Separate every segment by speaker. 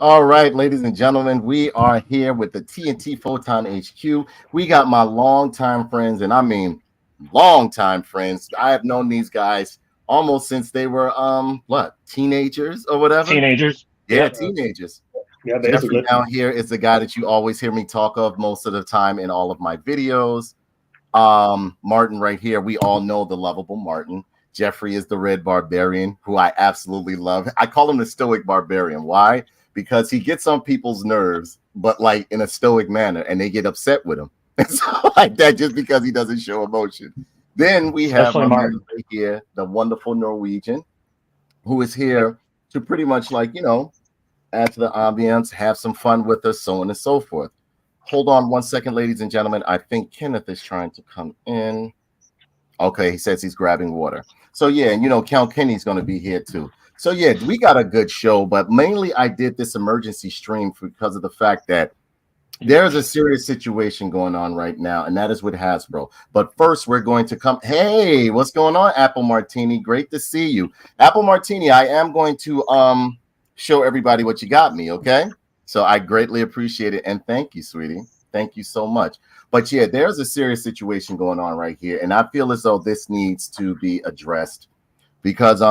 Speaker 1: All right, ladies and gentlemen, we are here with the TNT Photon HQ. We got my longtime friends, and I mean longtime friends. I have known these guys almost since they were teenagers or whatever.
Speaker 2: Teenagers.
Speaker 1: Yeah,
Speaker 2: Yep.
Speaker 1: teenagers.
Speaker 3: Yeah,
Speaker 1: Jeffrey
Speaker 3: basically.
Speaker 1: down here is the guy that you always hear me talk of most of the time in all of my videos. Martin right here, we all know the lovable Martin. Jeffrey is the Red Barbarian, who I absolutely love. I call him the Stoic Barbarian. Why? Because he gets on people's nerves, but like in a stoic manner, and they get upset with him. And so like that just because he doesn't show emotion. Then we have my man right here, the wonderful Norwegian, who is here to pretty much like, add to the ambience, have some fun with us, so on and so forth. Hold on one second, ladies and gentlemen. I think Kenneth is trying to come in. Okay, he says he's grabbing water. So yeah, and Count Kenny's going to be here too. So yeah, we got a good show, but mainly I did this emergency stream because of the fact that there's a serious situation going on right now, and that is with Hasbro. But first, we're going to come. Hey, what's going on, Apple Martini? Great to see you, Apple Martini. I am going to show everybody what you got me. Okay, so I greatly appreciate it, and thank you, sweetie. Thank you so much. But yeah, there's a serious situation going on right here, and I feel as though this needs to be addressed because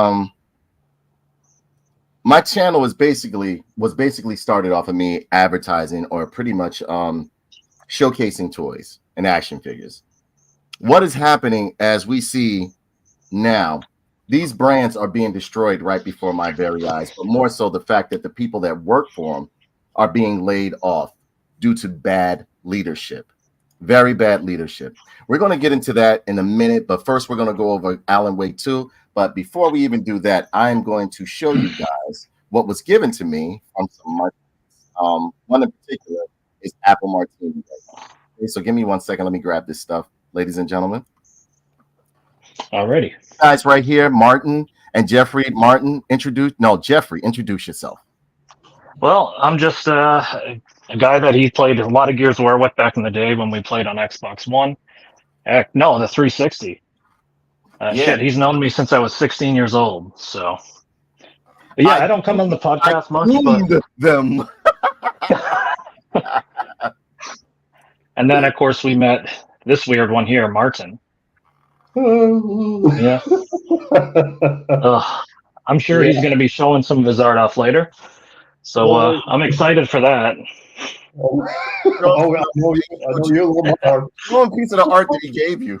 Speaker 1: my channel was basically started off of me advertising or pretty much showcasing toys and action figures. What is happening as we see now, these brands are being destroyed right before my very eyes, but more so the fact that the people that work for them are being laid off due to bad leadership. Very bad leadership. We're going to get into that in a minute, but first we're going to go over Alan Wake 2. But before we even do that, I'm going to show you guys what was given to me from some markets. One in particular is Apple Martini. Okay, so give me 1 second. Let me grab this stuff, ladies and gentlemen.
Speaker 2: Alrighty.
Speaker 1: Guys, right here, Martin and Jeffrey. Martin, Jeffrey, introduce yourself.
Speaker 2: Well, I'm just a guy that he played a lot of Gears of War with back in the day when we played on Xbox One. No, the 360. Shit, he's known me since I was 16 years old. So, but yeah, I don't come on the podcast much, but
Speaker 1: them.
Speaker 2: And then, of course, we met this weird one here, Martin. Yeah. I'm sure he's going to be showing some of his art off later. So I'm excited for that.
Speaker 3: I know you love my art.
Speaker 1: One piece of the art that he gave you.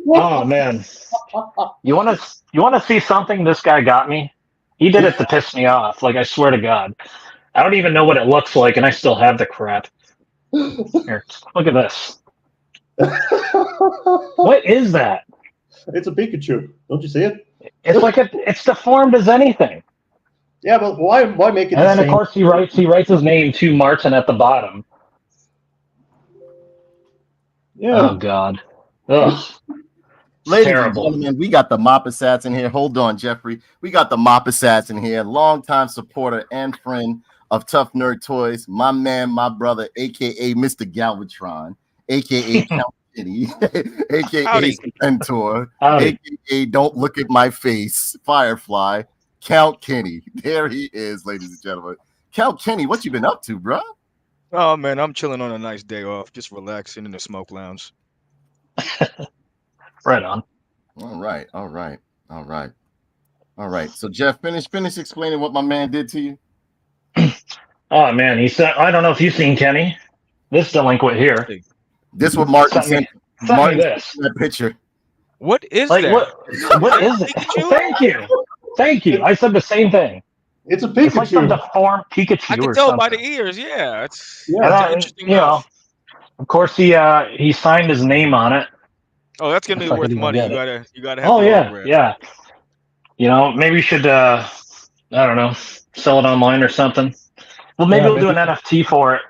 Speaker 2: Oh man, you want to see something this guy got me? He did it to piss me off. Like I swear to God, I don't even know what it looks like, and I still have the crap. Here, look at this. What is that?
Speaker 3: It's a Pikachu. Don't you see it?
Speaker 2: It's like it's deformed as anything.
Speaker 3: Yeah, but why make it?
Speaker 2: And then of course he writes his name to Martin at the bottom.
Speaker 3: Yeah.
Speaker 2: Oh God. Ugh.
Speaker 1: Ladies
Speaker 2: Terrible.
Speaker 1: and gentlemen, we got the Mop Assassin here. Hold on, Jeffrey. We got the Mop Assassin here, longtime supporter and friend of Tough Nerd Toys. My man, my brother, aka Mr. Galvatron, aka Count Kitty, aka Mentor, aka Don't Look at My Face, Firefly. Count Kenny. There he is, ladies and gentlemen. Count Kenny, what you been up to, bro?
Speaker 4: Oh, man, I'm chilling on a nice day off, just relaxing in the smoke lounge.
Speaker 2: Right on.
Speaker 1: All right. So, Jeff, finish explaining what my man did to you.
Speaker 2: Oh, man, he said, I don't know if you've seen Kenny. This delinquent here.
Speaker 1: This what Martin sent.
Speaker 2: Martin sent
Speaker 1: that picture.
Speaker 4: What is
Speaker 2: like,
Speaker 4: that?
Speaker 2: What is it? Thank you. I said the same thing.
Speaker 3: It's a Pikachu.
Speaker 2: It's like some deformed Pikachu.
Speaker 4: I can tell by the ears. Yeah, it's interesting.
Speaker 2: Of course, he signed his name on it.
Speaker 4: Oh, that's gonna be worth money. You gotta have.
Speaker 2: Oh yeah. Maybe we should I don't know, sell it online or something. Well, maybe we'll do an NFT for it.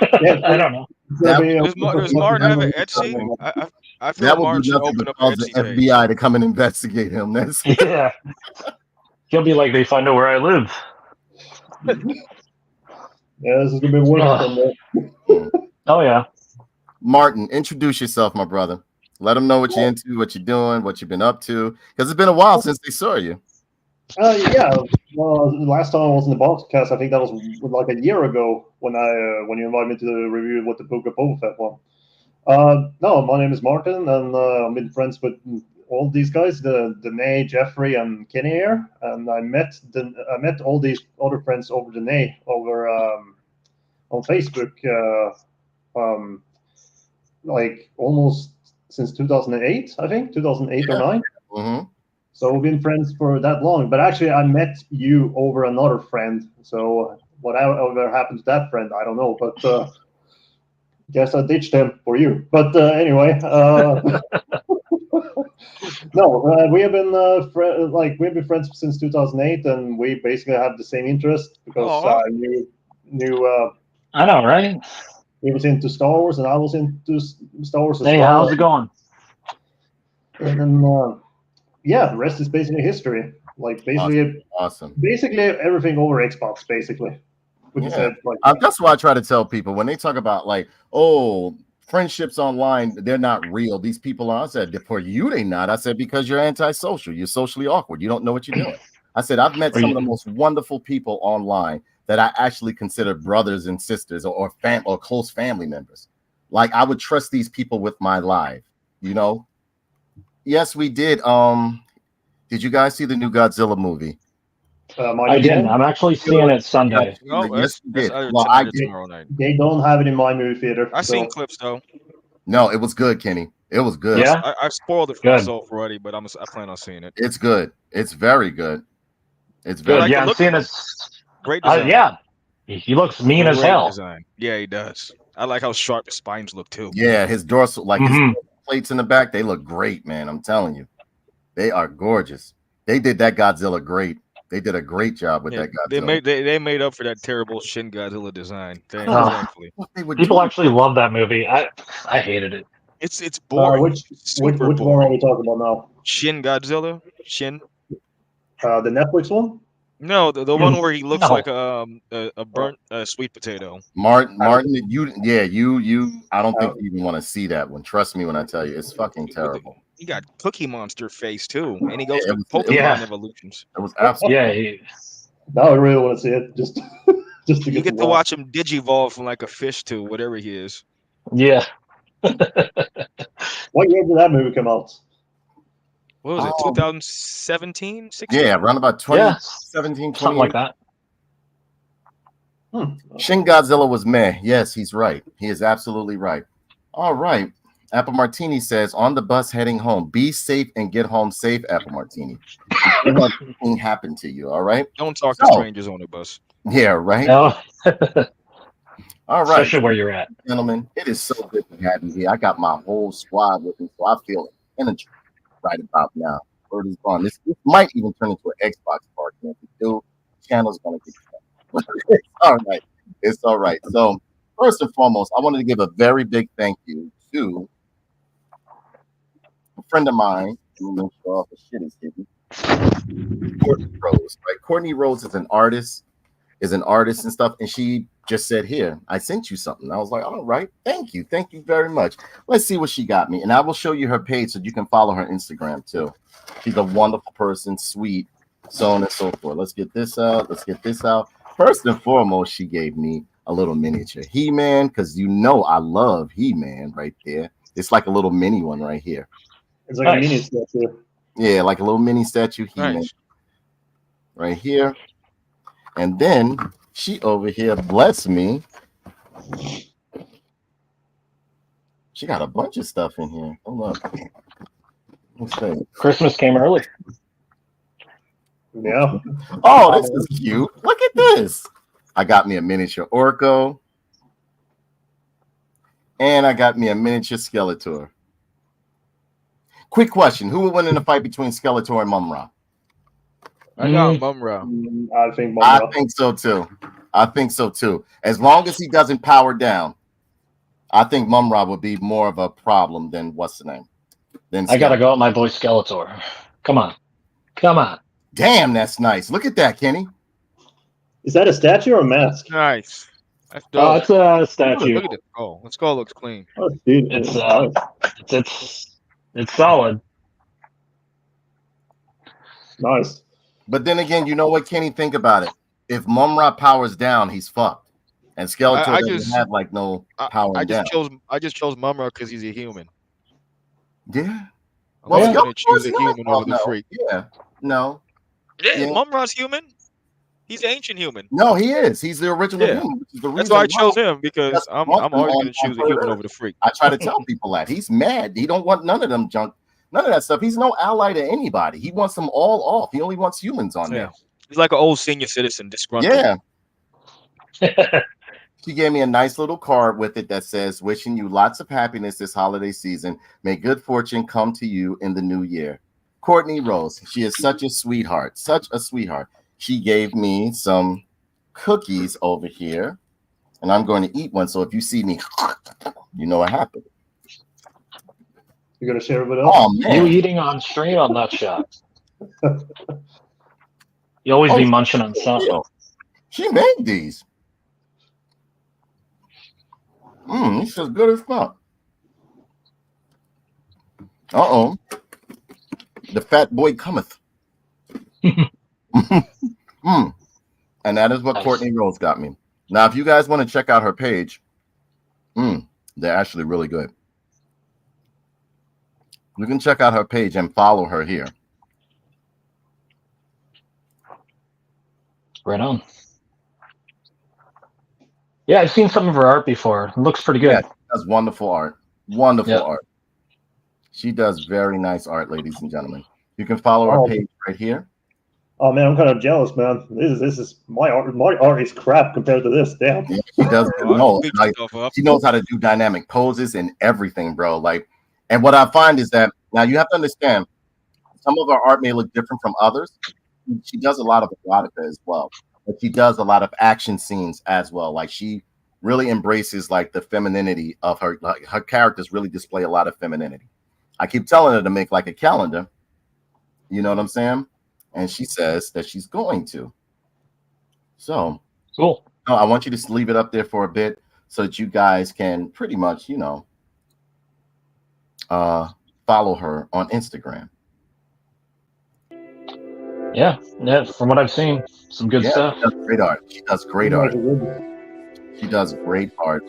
Speaker 2: I don't know.
Speaker 4: Does Martin have an Etsy? I feel Martin should open up an
Speaker 1: the
Speaker 4: Etsy
Speaker 1: FBI to come and investigate him. That's
Speaker 2: yeah. He'll be like, they find out where I live.
Speaker 3: Yeah, this is gonna be wonderful.
Speaker 2: Oh yeah.
Speaker 1: Martin, introduce yourself, my brother. Let them know what you're into, what you're doing, what you've been up to, because it's been a while since they saw you.
Speaker 3: Yeah. Well, last time I was in the podcast, I think that was like a year ago when when you invited me to the review with the Book of Boba Fett one. No, my name is Martin, and I've been friends with all these guys, Danae, Jeffrey, and Kenny here. And I met all these other friends over Danae over on Facebook, like almost since 2008, I think 2008 or 9.
Speaker 1: Mm-hmm.
Speaker 3: So we've been friends for that long. But actually, I met you over another friend. So whatever happened to that friend, I don't know. But guess I ditched him for you. But anyway, no, we have been we've been friends since 2008, and we basically have the same interest because
Speaker 4: Aw.
Speaker 3: knew
Speaker 2: I know, right?
Speaker 3: he was into Star Wars, and I was into Star Wars as
Speaker 2: Hey,
Speaker 3: well.
Speaker 2: how's it going?
Speaker 3: And then yeah, the rest is basically history. Like
Speaker 1: Awesome.
Speaker 3: basically everything over Xbox, basically. Which
Speaker 1: Yeah.
Speaker 3: said, like,
Speaker 1: That's why I try to tell people when they talk about like, oh, friendships online, they're not real. These people are. I said, for you, they not. I said, because you're antisocial. You're socially awkward. You don't know what you're doing. I said, I've met some of the most wonderful people online that I actually consider brothers and sisters or close family members. Like I would trust these people with my life, you know? Yes, we did. Did you guys see the new Godzilla movie?
Speaker 2: I didn't. I'm actually seeing it Sunday.
Speaker 4: No,
Speaker 1: Yes,
Speaker 4: that's
Speaker 1: we did.
Speaker 4: either
Speaker 1: Well,
Speaker 4: tonight
Speaker 1: I
Speaker 4: or
Speaker 1: did.
Speaker 4: tomorrow night.
Speaker 3: they don't have it in my movie theater.
Speaker 4: I seen clips though.
Speaker 1: No, it was good, Kenny. It was good.
Speaker 2: Yeah?
Speaker 4: I spoiled it for
Speaker 2: Good.
Speaker 4: myself already, but I plan on seeing it.
Speaker 1: It's good. It's very good. It's
Speaker 2: Good.
Speaker 1: very
Speaker 4: like
Speaker 2: Yeah,
Speaker 4: the
Speaker 2: I'm
Speaker 4: look
Speaker 2: seeing
Speaker 4: of
Speaker 2: it.
Speaker 4: Great design.
Speaker 2: Yeah. He looks mean as
Speaker 4: Great
Speaker 2: hell.
Speaker 4: design. Yeah, he does. I like how sharp his spines look too.
Speaker 1: Yeah, his dorsal, like his
Speaker 2: Mhm.
Speaker 1: plates in the back, they look great, man. I'm telling you, they are gorgeous. They did that Godzilla great. They did a great job with that Godzilla.
Speaker 4: They made up for that terrible Shin Godzilla design. Thankfully,
Speaker 2: People actually love that movie. I hated it.
Speaker 4: it's boring.
Speaker 3: Which
Speaker 4: Super
Speaker 3: one are
Speaker 4: boring.
Speaker 3: we talking about now?
Speaker 4: Shin Godzilla. Shin.
Speaker 3: The Netflix one?
Speaker 4: No, the one where he looks
Speaker 2: No.
Speaker 4: like a burnt sweet potato.
Speaker 1: Martin, you, I don't think you even want to see that one. Trust me when I tell you, it's fucking terrible.
Speaker 4: He got Cookie Monster face too, and he goes
Speaker 1: Yeah,
Speaker 4: to
Speaker 1: it was-
Speaker 4: Pokemon
Speaker 2: yeah.
Speaker 4: evolutions.
Speaker 1: It was absolutely.
Speaker 2: Yeah.
Speaker 3: Now I really want to see it. Just to
Speaker 4: You
Speaker 3: get
Speaker 4: get to watch him digivolve from like a fish to whatever he is.
Speaker 2: Yeah.
Speaker 3: What year did that movie come out?
Speaker 4: What was it? 2017, 16?
Speaker 1: Yeah, around about 2017,
Speaker 2: Something like that.
Speaker 1: Shin Godzilla was meh. Yes, he's right. He is absolutely right. All right. Apple Martini says, on the bus heading home, be safe and get home safe, Apple Martini. Nothing happened to you, all right?
Speaker 4: Don't talk to strangers on the bus.
Speaker 1: Yeah, right?
Speaker 2: No.
Speaker 1: All right.
Speaker 2: Especially where you're at.
Speaker 1: Gentlemen, it is so good to have you here. I got my whole squad with me, so I feel energy right about now. Word is gone. This might even turn into an Xbox party. If we do, the channel's going to get it's all right. It's all right. So, first and foremost, I wanted to give a very big thank you to a friend of mine. Let me make sure all the shit is hidden. Courtney Rose, right? Courtney Rose is an artist and stuff, and she just said, here, I sent you something. I was like, all right, thank you very much. Let's see what she got me, and I will show you her page so you can follow her Instagram too. She's a wonderful person, sweet, so on and so forth. Let's get this out. First and foremost, she gave me a little miniature He-Man, because you know I love He-Man right there. It's like a little mini one right here.
Speaker 3: It's like a mini statue.
Speaker 1: Yeah, like a little mini statue He-Man right here. And then she over here, bless me. She got a bunch of stuff in here. Hold up. Let's see.
Speaker 2: Christmas came early.
Speaker 3: Yeah.
Speaker 1: Oh, this is cute. Look at this. I got me a miniature Orko. And I got me a miniature Skeletor. Quick question. Who would win in a fight between Skeletor and Mumra?
Speaker 4: I got Mumra.
Speaker 3: I
Speaker 1: think so too. As long as he doesn't power down, I think Mumra would be more of a problem than what's the name?
Speaker 2: I gotta go with my boy Skeletor. Come on.
Speaker 1: Damn, that's nice. Look at that, Kenny.
Speaker 3: Is that a statue or a mask?
Speaker 4: Nice. That's
Speaker 2: dope. It's a statue.
Speaker 4: Look at the skull. The skull looks clean.
Speaker 3: Oh, dude,
Speaker 2: it's solid.
Speaker 3: Nice.
Speaker 1: But then again, you know what, Kenny? Think about it. If Mumra powers down, he's fucked. And Skeletor
Speaker 4: I
Speaker 1: doesn't
Speaker 4: just
Speaker 1: have like no power
Speaker 4: I
Speaker 1: down.
Speaker 4: just chose Mumra because he's a human.
Speaker 1: Yeah.
Speaker 4: I'm
Speaker 1: Well,
Speaker 4: always gonna
Speaker 1: Skeletor's
Speaker 4: choose a
Speaker 1: human.
Speaker 4: human
Speaker 1: Oh,
Speaker 4: over the
Speaker 1: no.
Speaker 4: freak.
Speaker 1: Yeah. No.
Speaker 4: Yeah,
Speaker 1: Yeah.
Speaker 4: Mumra's human. He's an ancient human.
Speaker 1: No, he is. He's the original
Speaker 4: Yeah.
Speaker 1: human. Which is the
Speaker 4: That's
Speaker 1: reason
Speaker 4: why I chose him, because
Speaker 1: That's
Speaker 4: I'm
Speaker 1: one
Speaker 4: always
Speaker 1: on-
Speaker 4: gonna choose a
Speaker 1: on
Speaker 4: human
Speaker 1: Earth.
Speaker 4: over the freak.
Speaker 1: I try to tell people that he's mad. He don't want none of them junk, none of that stuff. He's no ally to anybody. He wants them all off. He only wants humans on there.
Speaker 4: He's like an old senior citizen, disgruntled.
Speaker 1: Yeah. She gave me a nice little card with it that says, wishing you lots of happiness this holiday season. May good fortune come to you in the new year. Courtney Rose. She is such a sweetheart. Such a sweetheart. She gave me some cookies over here, and I'm going to eat one. So if you see me, you know what happened.
Speaker 3: You're gonna share it with us?
Speaker 1: Oh, man.
Speaker 2: You eating on stream? I'm not shocked. You always be munching on something.
Speaker 1: She made these. This is good as fuck. Uh-oh. The fat boy cometh. And that is what Courtney Rose got me. Now, if you guys want to check out her page, they're actually really good. You can check out her page and follow her here.
Speaker 2: Right on. Yeah, I've seen some of her art before. It looks pretty good.
Speaker 1: Yeah, she does wonderful art. Wonderful art. She does very nice art, ladies and gentlemen. You can follow her page right here.
Speaker 3: Oh man, I'm kind of jealous, man. This is my art. My art is crap compared to this. Damn.
Speaker 1: Yeah, she does. She knows how to do dynamic poses and everything, bro. Like, and what I find is that now you have to understand, some of her art may look different from others. She does a lot of erotica as well, but she does a lot of action scenes as well. Like, she really embraces like the femininity of her. Like, her characters really display a lot of femininity. I keep telling her to make like a calendar. You know what I'm saying? And she says that she's going to. So
Speaker 2: cool.
Speaker 1: No, I want you to leave it up there for a bit so that you guys can pretty much, you know, follow her on Instagram.
Speaker 2: Yeah, from what I've seen, some good stuff.
Speaker 1: She does great art. She does great art. She does great art.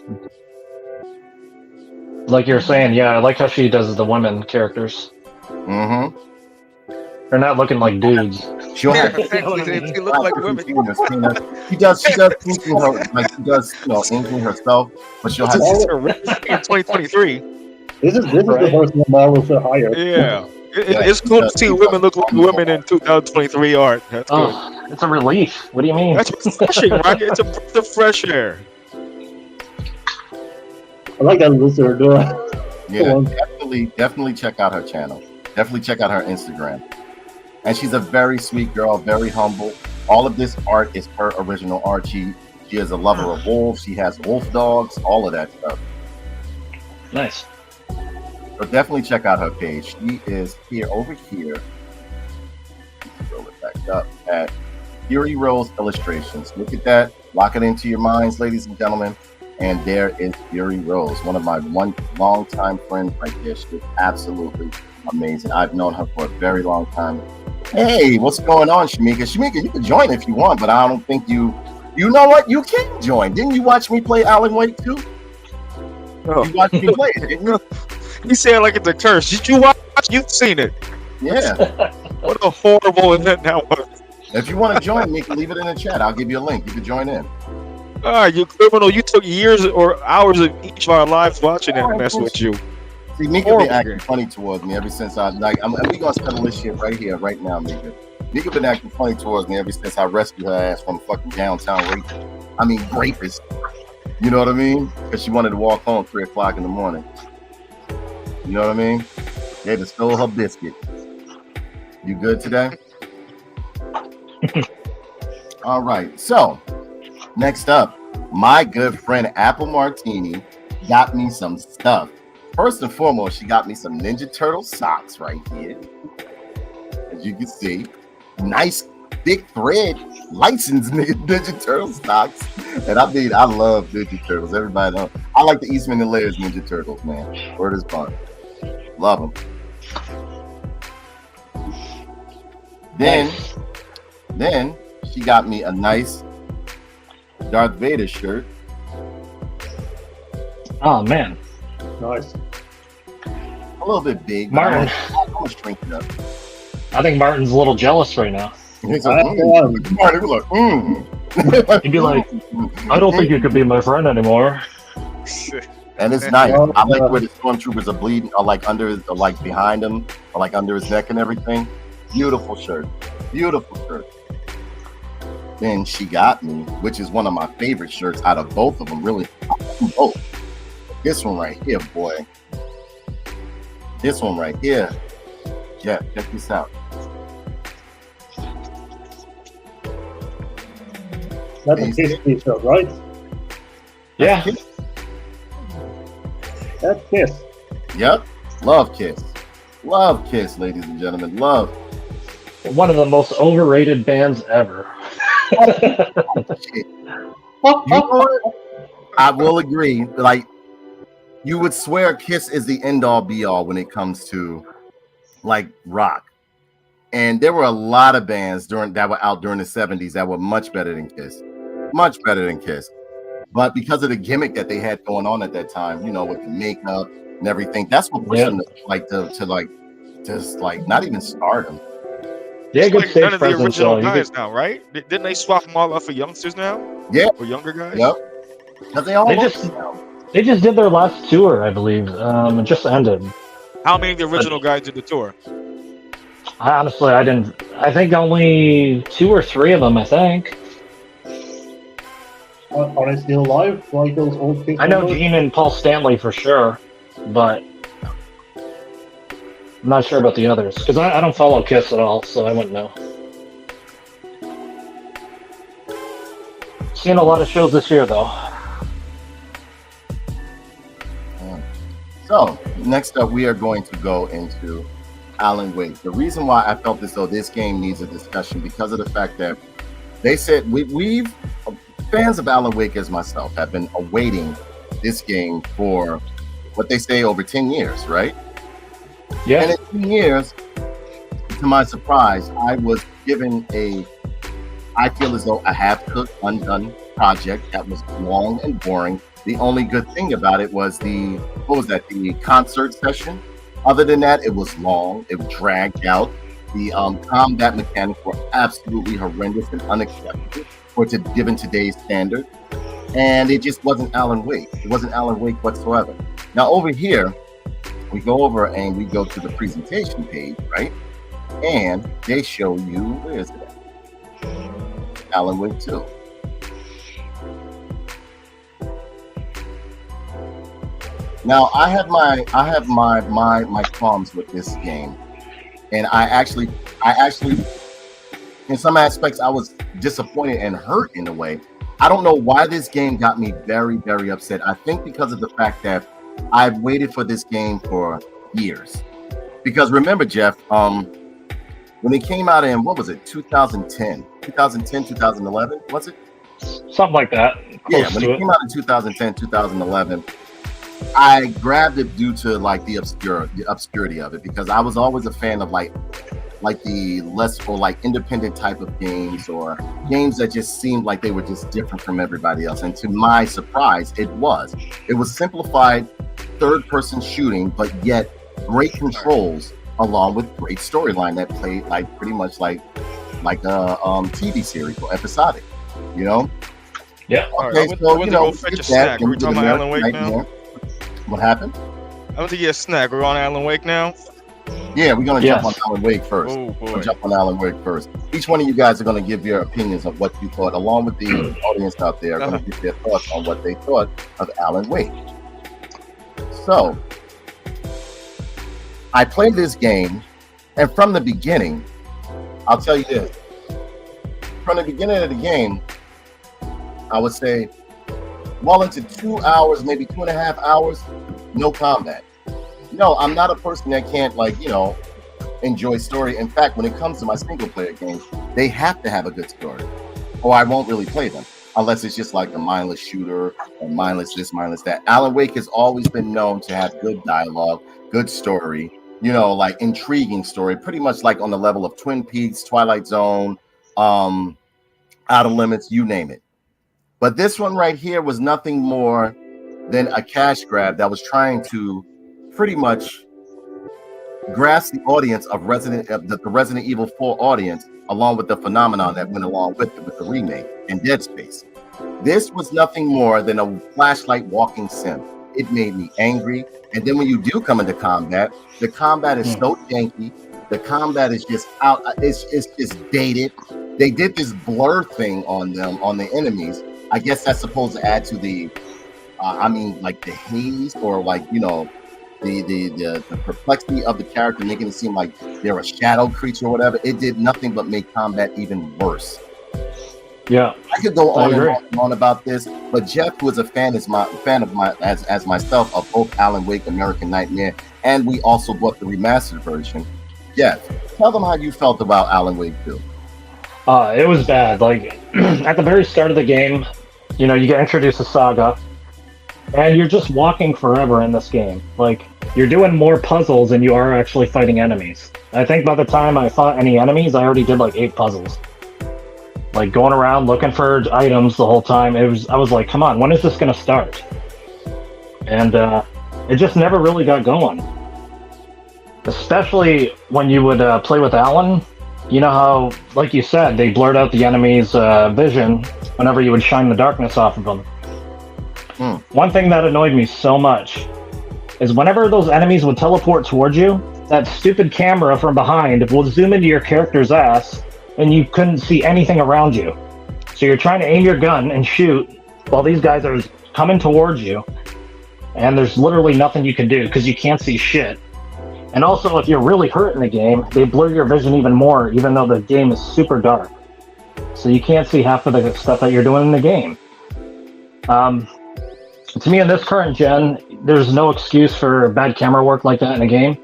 Speaker 2: Like you're saying, yeah, I like how she does the women characters.
Speaker 1: Mm-hmm.
Speaker 2: They're not looking like dudes.
Speaker 1: She'll have
Speaker 4: they look like women.
Speaker 1: She does inkling her, like she does, you know, inkling herself, but she'll have
Speaker 4: in 2023.
Speaker 3: This is the person that Marvel should hire.
Speaker 4: Yeah. It's cool to see women look like women in 2023 art. That's good.
Speaker 2: It's a relief. What do you mean?
Speaker 4: That's refreshing, right? It's a breath of fresh air.
Speaker 3: I like that lizard.
Speaker 1: Yeah, definitely check out her channel. Definitely check out her Instagram. And she's a very sweet girl, very humble. All of this art is her original art. She is a lover of wolves. She has wolf dogs, all of that stuff.
Speaker 2: Nice.
Speaker 1: So definitely check out her page. She is over here. Roll it back up at Fury Rose Illustrations. Look at that. Lock it into your minds, ladies and gentlemen. And there is Fury Rose, one of my long-time friends right there. She is absolutely amazing. I've known her for a very long time. Hey, what's going on, Shamika? Shamika, you can join if you want, but I don't think you know what? You can join. Didn't you watch me play Alan Wake too?
Speaker 4: Oh.
Speaker 1: You watched me play it, didn't you?
Speaker 4: You said like it's a curse. Did you watch? You've seen it.
Speaker 1: Yeah.
Speaker 4: What a horrible event that was.
Speaker 1: If you want to join me, leave it in the chat. I'll give you a link. You can join in.
Speaker 4: You criminal. You took years or hours of each of our lives watching it and mess with you.
Speaker 1: See, Mika been acting funny towards me ever since we gonna settle this shit right here, right now, Mika. Mika been acting funny towards me ever since I rescued her ass from fucking downtown rapist. You know what I mean? Because she wanted to walk home 3 o'clock in the morning. You know what I mean? They had to stole her biscuit. You good today? All right. So, next up, my good friend Apple Martini got me some stuff. First and foremost, she got me some Ninja Turtle socks right here. As you can see, nice big thread licensed Ninja Turtle socks. And I mean, I love Ninja Turtles. Everybody knows. I like the Eastman and Layers Ninja Turtles, man. Word is bond. Love them. Then Then she got me a nice Darth Vader shirt.
Speaker 2: Oh man,
Speaker 3: Nice.
Speaker 1: A little bit big.
Speaker 2: Martin.
Speaker 1: I'm gonna shrink it up.
Speaker 2: I think Martin's a little jealous right now.
Speaker 1: He's like, Martin, we're like,
Speaker 2: He'd be like, I don't think you could be my friend anymore.
Speaker 1: and it's nice. I like where the stormtroopers are bleeding, or like under, or like behind him, or like under his neck and everything. Beautiful shirt. Beautiful shirt. Then she got me, which is one of my favorite shirts out of both of them, really. Both. This one right here, boy. This one right here. Jeff, check this out.
Speaker 3: That's a Kiss t-shirt, right?
Speaker 2: Yeah.
Speaker 3: That's Kiss.
Speaker 1: Yep. Love Kiss. Love Kiss, ladies and gentlemen. Love.
Speaker 2: One of the most overrated bands ever.
Speaker 1: Shit. You know what? I will agree. Like, you would swear Kiss is the end-all be-all when it comes to like rock. And there were a lot of bands that were out during the 70s that were much better than Kiss. Much better than Kiss. But because of the gimmick that they had going on at that time, you know, with the makeup and everything, that's what pushed them to just not even stardom.
Speaker 2: Yeah, good
Speaker 4: Like
Speaker 2: stage
Speaker 4: none of the
Speaker 2: presence.
Speaker 4: original
Speaker 2: You
Speaker 4: guys
Speaker 2: could-
Speaker 4: now, right? Didn't they swap them all out for youngsters now?
Speaker 1: Yeah.
Speaker 4: Or younger guys?
Speaker 1: Yep. Because they all
Speaker 2: They
Speaker 1: look
Speaker 2: just-
Speaker 1: now.
Speaker 2: They just did their last tour, I believe. It just ended.
Speaker 4: How many of the original guys did the tour?
Speaker 2: I didn't. I think only 2 or 3 of them. I think.
Speaker 3: Are they still alive? Like those old Kiss
Speaker 2: I know
Speaker 3: members?
Speaker 2: Gene and Paul Stanley for sure, but I'm not sure about the others because I don't follow Kiss at all, so I wouldn't know. Seen a lot of shows this year though.
Speaker 1: So next up, we are going to go into Alan Wake. The reason why I felt as though this game needs a discussion because of the fact that they said we've fans of Alan Wake as myself have been awaiting this game for what they say over 10 years, right?
Speaker 2: Yeah.
Speaker 1: And in 10 years, to my surprise, I was given I feel as though a half-cooked, undone project that was long and boring. The only good thing about it was the concert session. Other than that, it was long, it dragged out. The combat mechanics were absolutely horrendous and unacceptable given today's standard. And it just wasn't Alan Wake. It wasn't Alan Wake whatsoever. Now over here, we go over and we go to the presentation page, right? And they show you, where is it at? Alan Wake 2. Now I have my qualms with this game, and I actually in some aspects I was disappointed and hurt in a way. I don't know why this game got me very, very upset. I think because of the fact that I've waited for this game for years. Because remember, Jeff, when it came out in, what was it, 2010, 2011, was it?
Speaker 2: Something like that.
Speaker 1: Yeah,
Speaker 2: Close
Speaker 1: when
Speaker 2: to
Speaker 1: it came out in 2010, 2011, I grabbed it due to like the obscurity of it, because I was always a fan of like the less or like independent type of games, or games that just seemed like they were just different from everybody else. And to my surprise, it was simplified third-person shooting, but yet great controls along with great storyline that played like pretty much like a TV series or episodic, you know?
Speaker 2: Yeah.
Speaker 1: Okay,
Speaker 4: right,
Speaker 1: so
Speaker 4: I went
Speaker 1: you
Speaker 4: to
Speaker 1: know,
Speaker 4: go fetch a snack. We're talking about Alan Wake now.
Speaker 1: What happened?
Speaker 4: I went to get a snack. We're on Alan Wake now.
Speaker 1: Yeah, we're gonna jump on Alan Wake first.
Speaker 4: Oh boy.
Speaker 1: We'll jump on Alan Wake first. Each one of you guys are gonna give your opinions of what you thought, along with the audience out there, are gonna give their thoughts on what they thought of Alan Wake. So, I played this game, and from the beginning, I'll tell you this. From the beginning of the game, I would say, well into 2 hours, maybe 2.5 hours, no combat. No, I'm not a person that can't, like, you know, enjoy story. In fact, when it comes to my single player games, they have to have a good story, or I won't really play them, unless it's just like a mindless shooter or mindless this, mindless that. Alan Wake has always been known to have good dialogue, good story, you know, like intriguing story, pretty much like on the level of Twin Peaks, Twilight Zone, Out of Limits, you name it. But this one right here was nothing more than a cash grab that was trying to pretty much grasp the audience of the Resident Evil 4 audience, along with the phenomenon that went along with it, with the remake and Dead Space. This was nothing more than a flashlight walking sim. It made me angry. And then when you do come into combat, the combat is so janky. The combat is just out. It's just dated. They did this blur thing on them, on the enemies. I guess that's supposed to add to the, like the haze, or like, you know, the perplexity of the character, making it seem like they're a shadow creature or whatever. It did nothing but make combat even worse.
Speaker 2: Yeah,
Speaker 1: I could go on and on about this, but Jeff, who is a fan of mine as myself of both Alan Wake, American Nightmare, and we also bought the remastered version. Jeff, tell them how you felt about Alan Wake 2.
Speaker 2: It was bad. Like at the very start of the game, you know, you get introduced to Saga, and you're just walking forever in this game. Like you're doing more puzzles than you are actually fighting enemies. I think by the time I fought any enemies, I already did like 8 puzzles. Like going around looking for items the whole time. I was like, come on, when is this gonna start? And it just never really got going. Especially when you would play with Alan. You know how, like you said, they blurred out the enemy's vision whenever you would shine the darkness off of them. One thing that annoyed me so much is whenever those enemies would teleport towards you, that stupid camera from behind will zoom into your character's ass, and you couldn't see anything around you. So you're trying to aim your gun and shoot while these guys are coming towards you, and there's literally nothing you can do because you can't see shit. And also, if you're really hurt in the game, they blur your vision even more, even though the game is super dark. So you can't see half of the stuff that you're doing in the game. To me, in this current gen, there's no excuse for bad camera work like that in a game.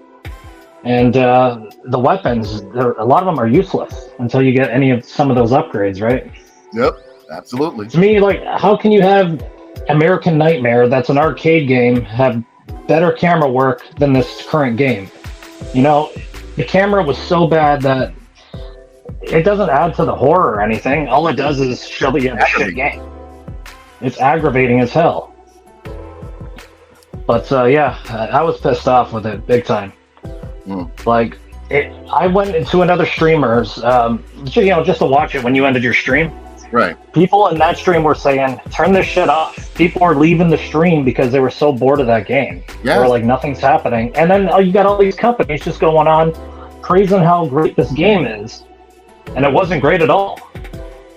Speaker 2: And the weapons, a lot of them are useless until you get some of those upgrades, right?
Speaker 1: Yep, absolutely.
Speaker 2: To me, like, how can you have American Nightmare, that's an arcade game, have better camera work than this current game? You know, the camera was so bad that it doesn't add to the horror or anything. All it does is show that you have a shit game. It's aggravating as hell. But yeah, I was pissed off with it big time. Like, I went into another streamer's, you know, just to watch it when you ended your stream.
Speaker 1: Right.
Speaker 2: People in that stream were saying, turn this shit off. People were leaving the stream because they were so bored of that game. Yeah. They were like, nothing's happening. And then you got all these companies just going on praising how great this game is. And it wasn't great at all.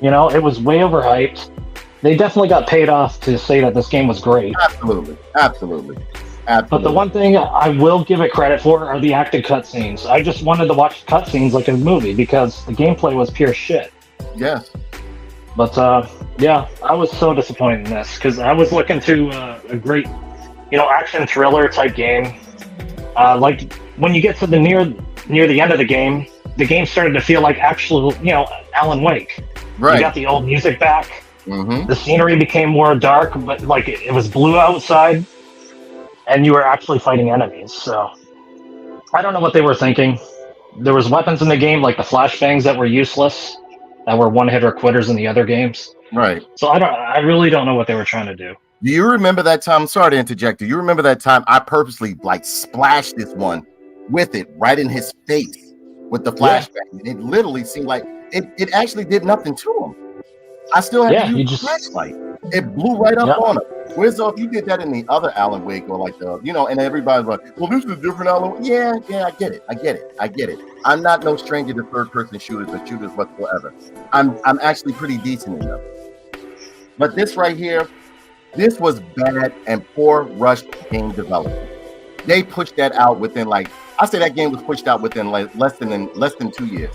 Speaker 2: You know, it was way overhyped. They definitely got paid off to say that this game was great.
Speaker 1: Absolutely.
Speaker 2: But the one thing I will give it credit for are the acted cutscenes. I just wanted to watch cutscenes like a movie because the gameplay was pure shit.
Speaker 1: Yes.
Speaker 2: But yeah, I was so disappointed in this because I was looking to a great, you know, action thriller type game. Like when you get to the near the end of the game started to feel like actual, you know, Alan Wake. Right. You got the old music back. Mm-hmm. The scenery became more dark, but like it was blue outside, and you were actually fighting enemies. So I don't know what they were thinking. There was weapons in the game like the flashbangs that were useless, that were one-hitter quitters in the other games.
Speaker 1: Right.
Speaker 2: So I really don't know what they were trying to do.
Speaker 1: Do you remember that time? I'm sorry to interject. Do you remember that time I purposely like splashed this one with it right in his face with the flashbang? Yeah. And it literally seemed like it actually did nothing to him. I still had to use the flashlight. It blew right up on him. Whereas if you did that in the other Alan Wake, or like the, you know, and everybody's like, well, this is a different Alan Wake. Yeah, I get it. I'm not no stranger to third-person shooters or shooters whatsoever. I'm actually pretty decent in them. But this right here, this was bad and poor rushed game development. They pushed that out within I say that game was pushed out within like less than 2 years.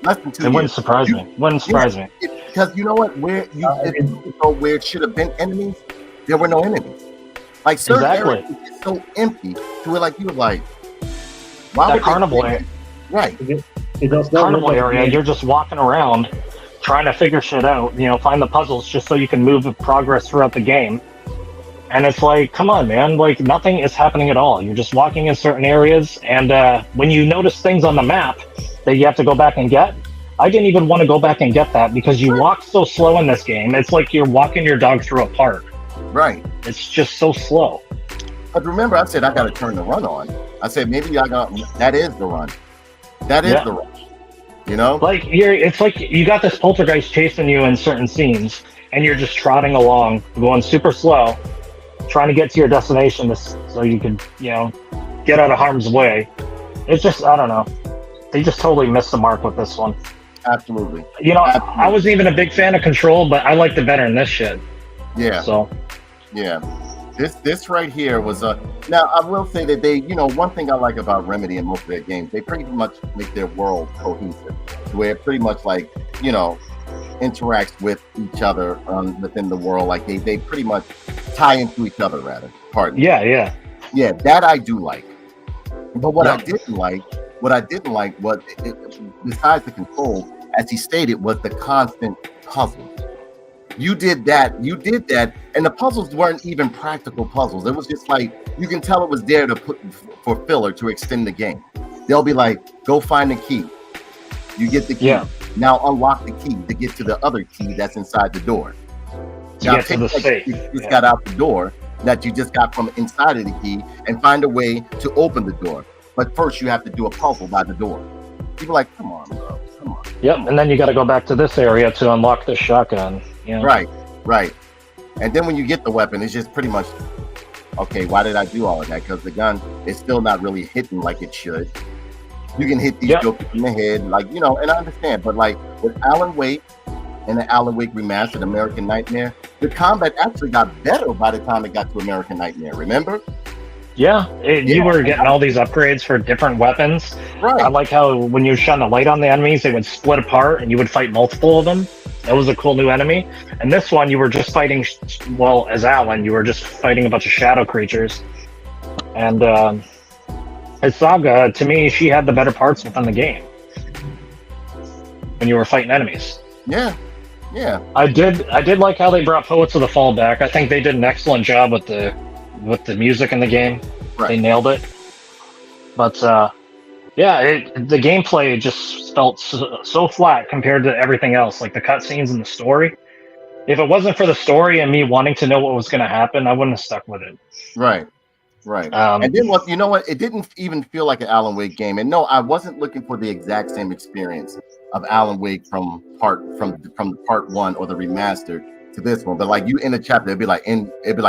Speaker 1: Less than 2 years.
Speaker 2: It wouldn't surprise me.
Speaker 1: Because you know what? Where it should have been enemies, there were no enemies. Like certain areas is so empty to where like you were like, why
Speaker 2: that carnival area?
Speaker 1: Right.
Speaker 2: Carnival area, you're just walking around trying to figure shit out, you know, find the puzzles just so you can move with progress throughout the game. And it's like, come on, man, like nothing is happening at all. You're just walking in certain areas, and when you notice things on the map that you have to go back and get, I didn't even want to go back and get that because you walk so slow in this game. It's like you're walking your dog through a park.
Speaker 1: Right.
Speaker 2: It's just so slow.
Speaker 1: But remember, I said I got to turn the run on. I said maybe I got that is the run. That is the run. You know,
Speaker 2: like it's like you got this poltergeist chasing you in certain scenes, and you're just trotting along, going super slow, trying to get to your destination so you can, get out of harm's way. It's just, I don't know. They just totally missed the mark with this one.
Speaker 1: Absolutely.
Speaker 2: I wasn't even a big fan of Control, but I liked it better in this shit.
Speaker 1: Yeah.
Speaker 2: So.
Speaker 1: Yeah. This right here was now I will say that they, one thing I like about Remedy in most of their games, they pretty much make their world cohesive, where it pretty much like, interacts with each other within the world. Like they pretty much tie into each other, rather. Pardon.
Speaker 2: Yeah.
Speaker 1: That I do like. But what I didn't like was, besides the control, as he stated, was the constant puzzles. You did that, and the puzzles weren't even practical puzzles. It was just like, you can tell it was there to put for filler to extend the game. They'll be like, go find the key. You get the key. Yeah. Now unlock the key to get to the other key that's inside the door. Now take the safe. You just got out the door that you just got from inside of the key and find a way to open the door. But first you have to do a puzzle by the door. People are like, come on, bro. Come on.
Speaker 2: Yep, and then you got to go back to this area to unlock the shotgun.
Speaker 1: Right. And then when you get the weapon, it's just pretty much, okay, why did I do all of that? Because the gun is still not really hitting like it should. You can hit these jokers in the head, like, and I understand, but like with Alan Wake and the Alan Wake Remastered American Nightmare, the combat actually got better by the time it got to American Nightmare, remember?
Speaker 2: Yeah, you were getting all these upgrades for different weapons.
Speaker 1: Right.
Speaker 2: I like how when you shone the light on the enemies, they would split apart and you would fight multiple of them. That was a cool new enemy. And this one, you were just fighting, as Alan, you were just fighting a bunch of shadow creatures. And as Saga, to me, she had the better parts within the game when you were fighting enemies.
Speaker 1: Yeah.
Speaker 2: I did like how they brought Poets of the Fall back. I think they did an excellent job with the music in the game. Right. They nailed it. But the gameplay just felt so flat compared to everything else, like the cutscenes and the story. If it wasn't for the story and me wanting to know what was going to happen, I wouldn't have stuck with it.
Speaker 1: Right. And then you know what? It didn't even feel like an Alan Wake game. And no, I wasn't looking for the exact same experience of Alan Wake from part one or the remastered to this one. But like you end a chapter, it'd be like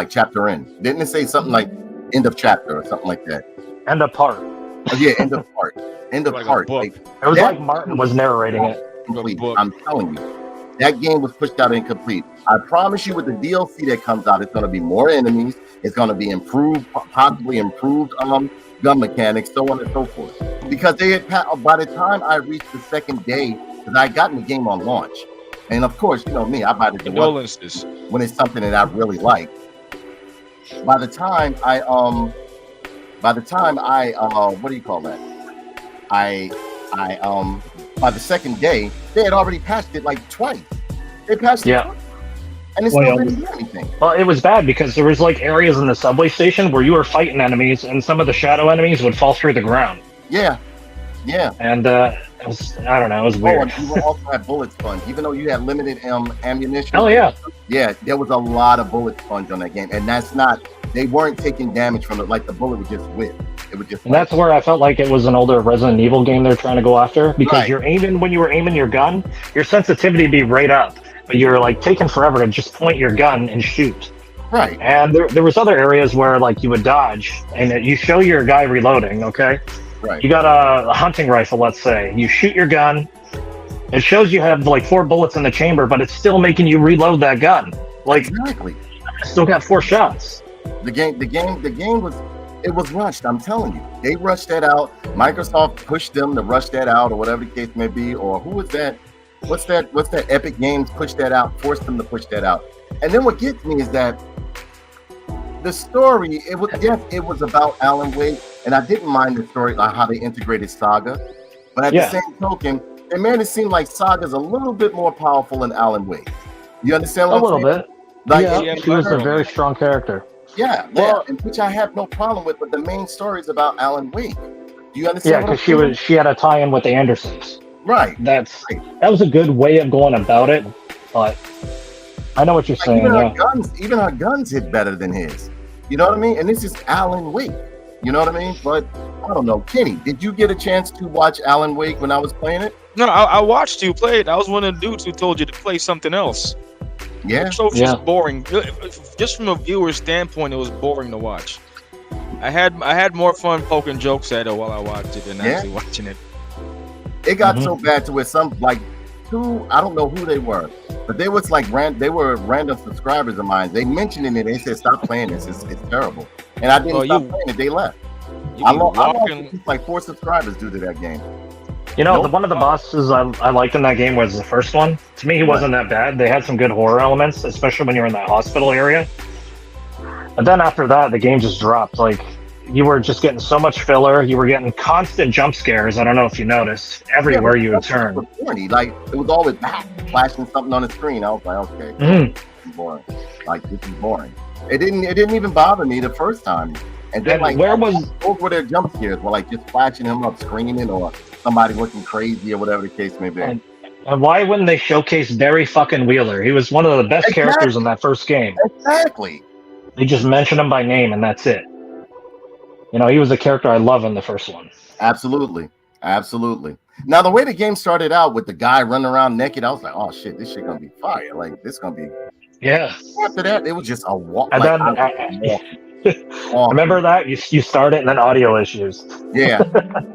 Speaker 1: chapter end. Didn't it say something like end of chapter or something like that?
Speaker 2: End of part.
Speaker 1: Oh, yeah, end of part. End of
Speaker 4: like
Speaker 1: part.
Speaker 2: It was like Martin was narrating it.
Speaker 1: Complete. I'm telling you, that game was pushed out incomplete. I promise you, with the DLC that comes out, it's going to be more enemies. It's going to be improved, possibly improved gun mechanics, so on and so forth. Because they had, by the time I reached the second day, because I got in the game on launch, and of course, you know me, I buy the
Speaker 4: condolences
Speaker 1: when it's something that I really like. By the time I what do you call that? By the second day, they had already patched it like twice. They patched it twice, and it still didn't do anything.
Speaker 2: Well, it was bad because there was like areas in the subway station where you were fighting enemies, and some of the shadow enemies would fall through the ground.
Speaker 1: Yeah.
Speaker 2: And it was, I don't know, it was weird.
Speaker 1: And you also had bullet sponge, even though you had limited ammunition.
Speaker 2: Oh yeah.
Speaker 1: Yeah, there was a lot of bullet sponge on that game, and they weren't taking damage from it. Like the bullet would just whip. It would just.
Speaker 2: And that's where I felt like it was an older Resident Evil game they're trying to go after, because you're aiming, when you were aiming your gun, your sensitivity would be right up, but you're like taking forever to just point your gun and shoot.
Speaker 1: Right.
Speaker 2: And there was other areas where like you would dodge, and you show your guy reloading. Okay.
Speaker 1: Right.
Speaker 2: You got a hunting rifle, let's say. You shoot your gun. It shows you have like 4 bullets in the chamber, but it's still making you reload that gun. Like
Speaker 1: exactly.
Speaker 2: I still got 4 shots.
Speaker 1: The game was rushed. I'm telling you, they rushed that out. Microsoft pushed them to rush that out, or whatever the case may be. Or who was that? What's that? Epic Games pushed that out, forced them to push that out. And then what gets me is that the story. It was about Alan Wake, and I didn't mind the story, like how they integrated Saga. But at the same token, it made it seem like Saga's a little bit more powerful than Alan Wake. You understand what I'm saying?
Speaker 2: A little bit. Like, she was a very strong character.
Speaker 1: Yeah, and which I have no problem with, but the main story is about Alan Wake. Do you understand?
Speaker 2: Yeah, because she had a tie-in with the Andersons.
Speaker 1: Right.
Speaker 2: That was a good way of going about it, but I know what you're saying.
Speaker 1: Even our guns hit better than his. You know what I mean? And this is Alan Wake. You know what I mean? But I don't know. Kenny, did you get a chance to watch Alan Wake when I was playing it?
Speaker 4: No, I watched you play it. I was one of the dudes who told you to play something else.
Speaker 1: Yeah.
Speaker 4: The show was just boring. Just from a viewer's standpoint, it was boring to watch. I had more fun poking jokes at it while I watched it than actually watching it.
Speaker 1: It got so bad to where some like two, I don't know who they were, but they was like they were random subscribers of mine. They mentioned it and they said, "Stop playing this. It's terrible." And I didn't stop playing it. They left. I lost like 4 subscribers due to that game.
Speaker 2: You know, one of the bosses I liked in that game was the first one. To me, he wasn't that bad. They had some good horror elements, especially when you're in that hospital area. And then after that, the game just dropped. Like, you were just getting so much filler. You were getting constant jump scares. I don't know if you noticed. Everywhere you would turn.
Speaker 1: Like, it was always back, flashing something on the screen. I was like, okay, this is boring. Like, this is boring. It didn't even bother me the first time. And then, like, those were their jump scares, were like just flashing him up, screaming, or somebody looking crazy, or whatever the case may be.
Speaker 2: And why wouldn't they showcase Barry fucking Wheeler? He was one of the best characters in that first game.
Speaker 1: Exactly.
Speaker 2: They just mention him by name, and that's it. You know, he was a character I love in the first one.
Speaker 1: Absolutely. Now, the way the game started out with the guy running around naked, I was like, oh shit, this shit gonna be fire. Like, this gonna be.
Speaker 2: Yeah.
Speaker 1: After that, it was just a walk.
Speaker 2: And then I remember that you started and then audio issues.
Speaker 1: Yeah.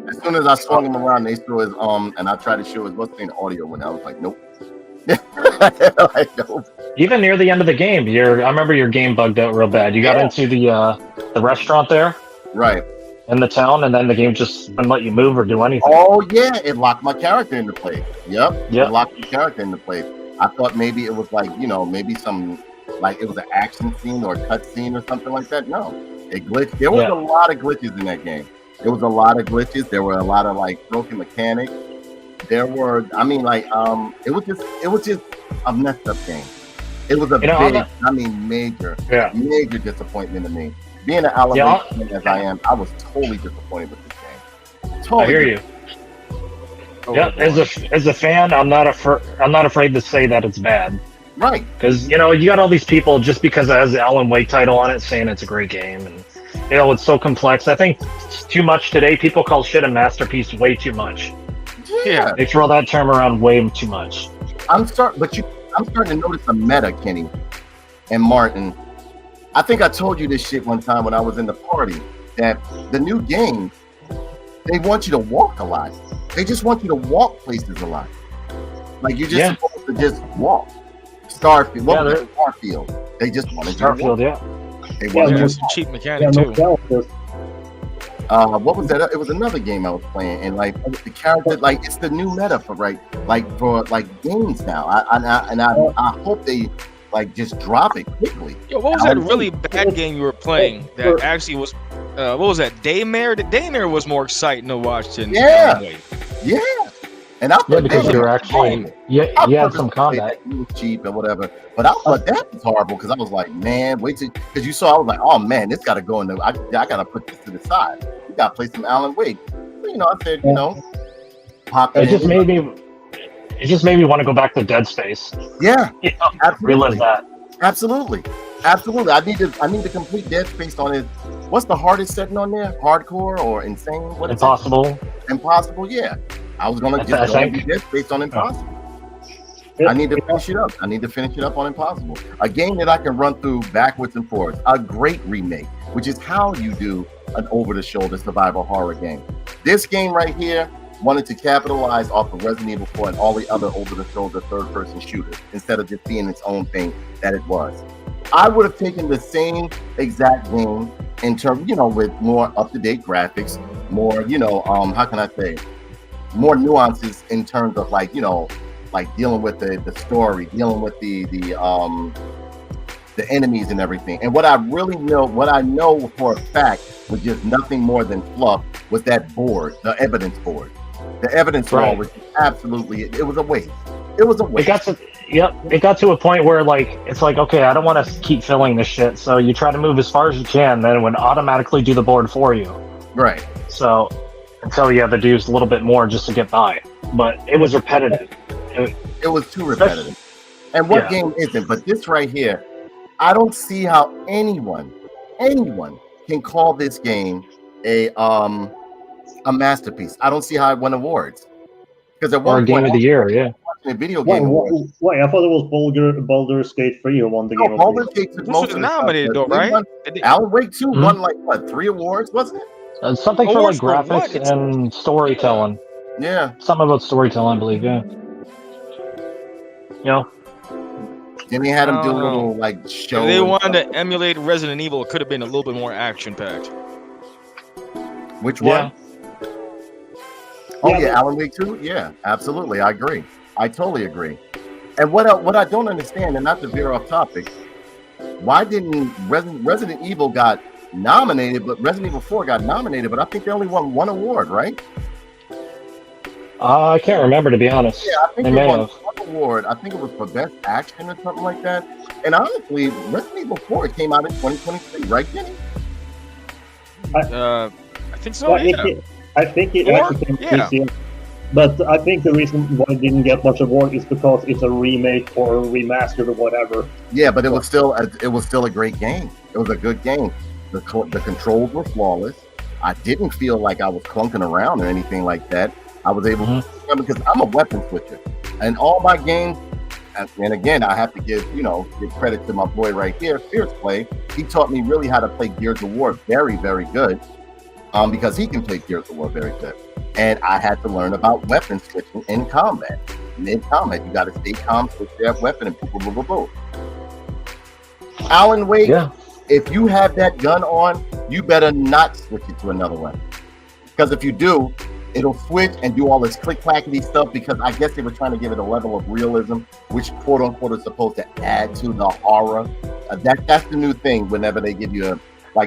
Speaker 1: As soon as I swung him around, they threw his and I tried to show his what's in audio when I was like, nope. Like, nope.
Speaker 2: Even near the end of the game, I remember your game bugged out real bad. You got into the restaurant there,
Speaker 1: right,
Speaker 2: in the town, and then the game just wouldn't let you move or do anything.
Speaker 1: Oh yeah, it locked my character into place. Yep. It locked my character into place. I thought maybe it was like, maybe some. Like it was an action scene or a cut scene or something like that. No, it glitched. There was a lot of glitches in that game. There was a lot of glitches. There were a lot of like broken mechanics. There were, it was just a messed up game. It was a major disappointment to me. Being an Alan Wake fan as I am, I was totally disappointed with this game. Totally.
Speaker 2: I hear you. Yeah, as a fan, I'm not afraid to say that it's bad.
Speaker 1: Right.
Speaker 2: Because, you got all these people just because it has the Alan Wake title on it saying it's a great game. And, it's so complex. I think it's too much today. People call shit a masterpiece way too much.
Speaker 1: Yeah.
Speaker 2: They throw that term around way too much.
Speaker 1: I'm starting to notice a meta, Kenny and Martin. I think I told you this shit one time when I was in the party, that the new games, they want you to walk a lot. They just want you to walk places a lot. Like, you're just supposed to just walk. Starfield. What was Starfield? They just wanted
Speaker 2: Starfield,
Speaker 1: They wanted
Speaker 4: there's a cheap mechanic too.
Speaker 1: What was that? It was another game I was playing, and like the character, like it's the new meta for games now. I hope they like just drop it quickly.
Speaker 4: Yo, what was that really bad game you were playing that actually was? What was that? Daymare? The Daymare was more exciting to watch than
Speaker 1: Yeah. And I thought
Speaker 2: because you were actually you had some combat.
Speaker 1: It was cheap and whatever, but I thought that was horrible because I was like, man, wait till because you saw I was like, oh man, this got to go in there. I got to put this to the side. We got to play some Alan Wake. I said, pop.
Speaker 2: It just made me want to go back to Dead Space.
Speaker 1: Yeah, absolutely.
Speaker 2: Realize that.
Speaker 1: Absolutely. I need to complete Dead Space on it. What's the hardest setting on there? Hardcore or insane? What
Speaker 2: Impossible.
Speaker 1: Impossible. Yeah. I was gonna just go do this based on Impossible. I need to finish it up. On Impossible. A game that I can run through backwards and forwards. A great remake, which is how you do an over-the-shoulder survival horror game. This game right here wanted to capitalize off of Resident Evil 4 and all the other over-the-shoulder third-person shooters instead of just being its own thing that it was. I would have taken the same exact game in terms, with more up-to-date graphics, more, how can I say, more nuances in terms of like dealing with the story, dealing with the enemies and everything. And what I know for a fact was just nothing more than fluff was that board, the evidence board. The evidence wall was absolutely, it was a waste. It was a waste.
Speaker 2: It got to a point where it's like, okay, I don't want to keep filling this shit. So you try to move as far as you can, then it would automatically do the board for you.
Speaker 1: Right.
Speaker 2: So until you have to do a little bit more just to get by. but it was repetitive.
Speaker 1: It was too repetitive. And what game isn't? But this right here, I don't see how anyone can call this game a masterpiece. I don't see how it won awards. Because at one
Speaker 2: Or Game of the Year,
Speaker 1: a video game award.
Speaker 3: Wait, I thought it was Baldur's Gate 3 who won the game.
Speaker 1: Baldur's Gate took most
Speaker 4: was
Speaker 1: of the
Speaker 4: nominated though, right?
Speaker 1: Alan Wake 2 won like what, 3 awards? Wasn't it?
Speaker 2: something for like
Speaker 4: Awards for
Speaker 2: graphics
Speaker 4: what?
Speaker 2: and storytelling.
Speaker 1: Yeah.
Speaker 2: Something about storytelling, I believe. Yeah. You know.
Speaker 1: Then they had him do a
Speaker 4: Oh.
Speaker 1: little like show.
Speaker 4: If they
Speaker 1: and
Speaker 4: wanted
Speaker 1: stuff.
Speaker 4: to emulate Resident Evil, it could have been a little bit more action packed.
Speaker 1: Which one? Oh
Speaker 3: Yeah,
Speaker 1: yeah, Alan Wake 2? Yeah, absolutely. I agree. I totally agree. And what I don't understand, and not to veer off topic, why didn't Resident Evil got nominated, but Resident Evil 4 got nominated, but I think they only won 1 award, right?
Speaker 2: I can't remember, to be honest.
Speaker 1: Yeah, I think
Speaker 2: They
Speaker 1: they
Speaker 2: may
Speaker 1: won
Speaker 2: have.
Speaker 1: 1 award. I think it was for Best Action or something like that. And honestly, Resident Evil 4 came out in 2023, right, Kenny?
Speaker 4: I think so.
Speaker 3: Well,
Speaker 4: Yeah.
Speaker 3: I think it
Speaker 4: Or-
Speaker 3: actually came
Speaker 4: yeah.
Speaker 3: this year. But I think the reason why it didn't get much award is because it's a remake or a remastered or whatever.
Speaker 1: Yeah, but it was still a great game. It was a good game. The controls were flawless. I didn't feel like I was clunking around or anything like that. I was able to, because I'm a weapon switcher, and all my games. And again, I have to give credit to my boy right here, Fierce Play. He taught me really how to play Gears of War very, very good, because he can play Gears of War very good. And I had to learn about weapon switching in combat. In combat, you got to stay calm, switch that weapon, and boom, boom, boom, boom. Alan Wake, if you have that gun on, you better not switch it to another weapon. Because if you do, it'll switch and do all this click-clackety stuff, because I guess they were trying to give it a level of realism, which quote-unquote is supposed to add to the horror. That's the new thing whenever they give you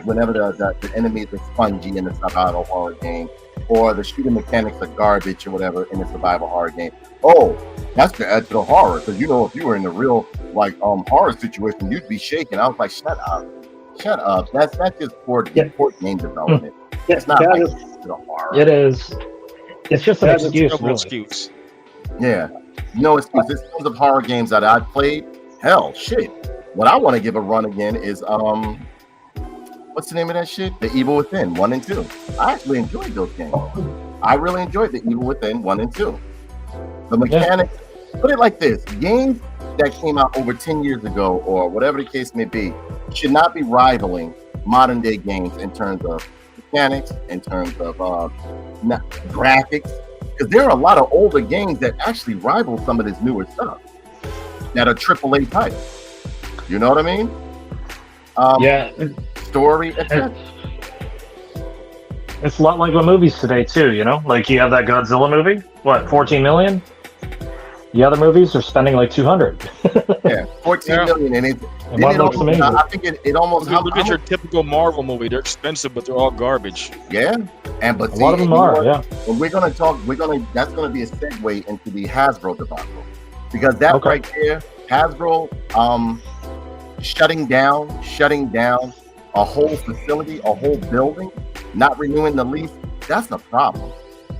Speaker 1: whenever the enemies are spongy in a survival horror game, or the shooting mechanics are garbage or whatever in a survival horror game. Oh, that's to add to the horror, because if you were in the real horror situation, you'd be shaking. I was like, shut up. That's just poor game development. It's not like to the horror.
Speaker 2: It is. It's just an excuse,
Speaker 4: Double
Speaker 2: really.
Speaker 4: excuse.
Speaker 1: Yeah. No excuse. There's tons of horror games that I've played. Hell, shit. What I want to give a run again is what's the name of that shit? The Evil Within 1 and 2. I actually enjoyed those games. I really enjoyed the Evil Within 1 and 2. The mechanics, put it like this, games that came out over 10 years ago or whatever the case may be should not be rivaling modern day games in terms of mechanics, in terms of graphics, because there are a lot of older games that actually rival some of this newer stuff that are AAA titles. You know what I mean? Story, etc.
Speaker 2: It's a lot like the movies today too, like you have that Godzilla movie, what, 14 million? The other movies are spending like 200.
Speaker 1: Yeah, 14 million, and
Speaker 2: one looks amazing.
Speaker 1: I think it almost
Speaker 4: Look at your typical Marvel movie. They're expensive, but they're all garbage.
Speaker 1: Yeah, but
Speaker 2: a lot of them are. Yeah,
Speaker 1: when that's gonna be a segue into the Hasbro debacle, because that right there, Hasbro shutting down a whole facility, a whole building, not renewing the lease. That's a problem.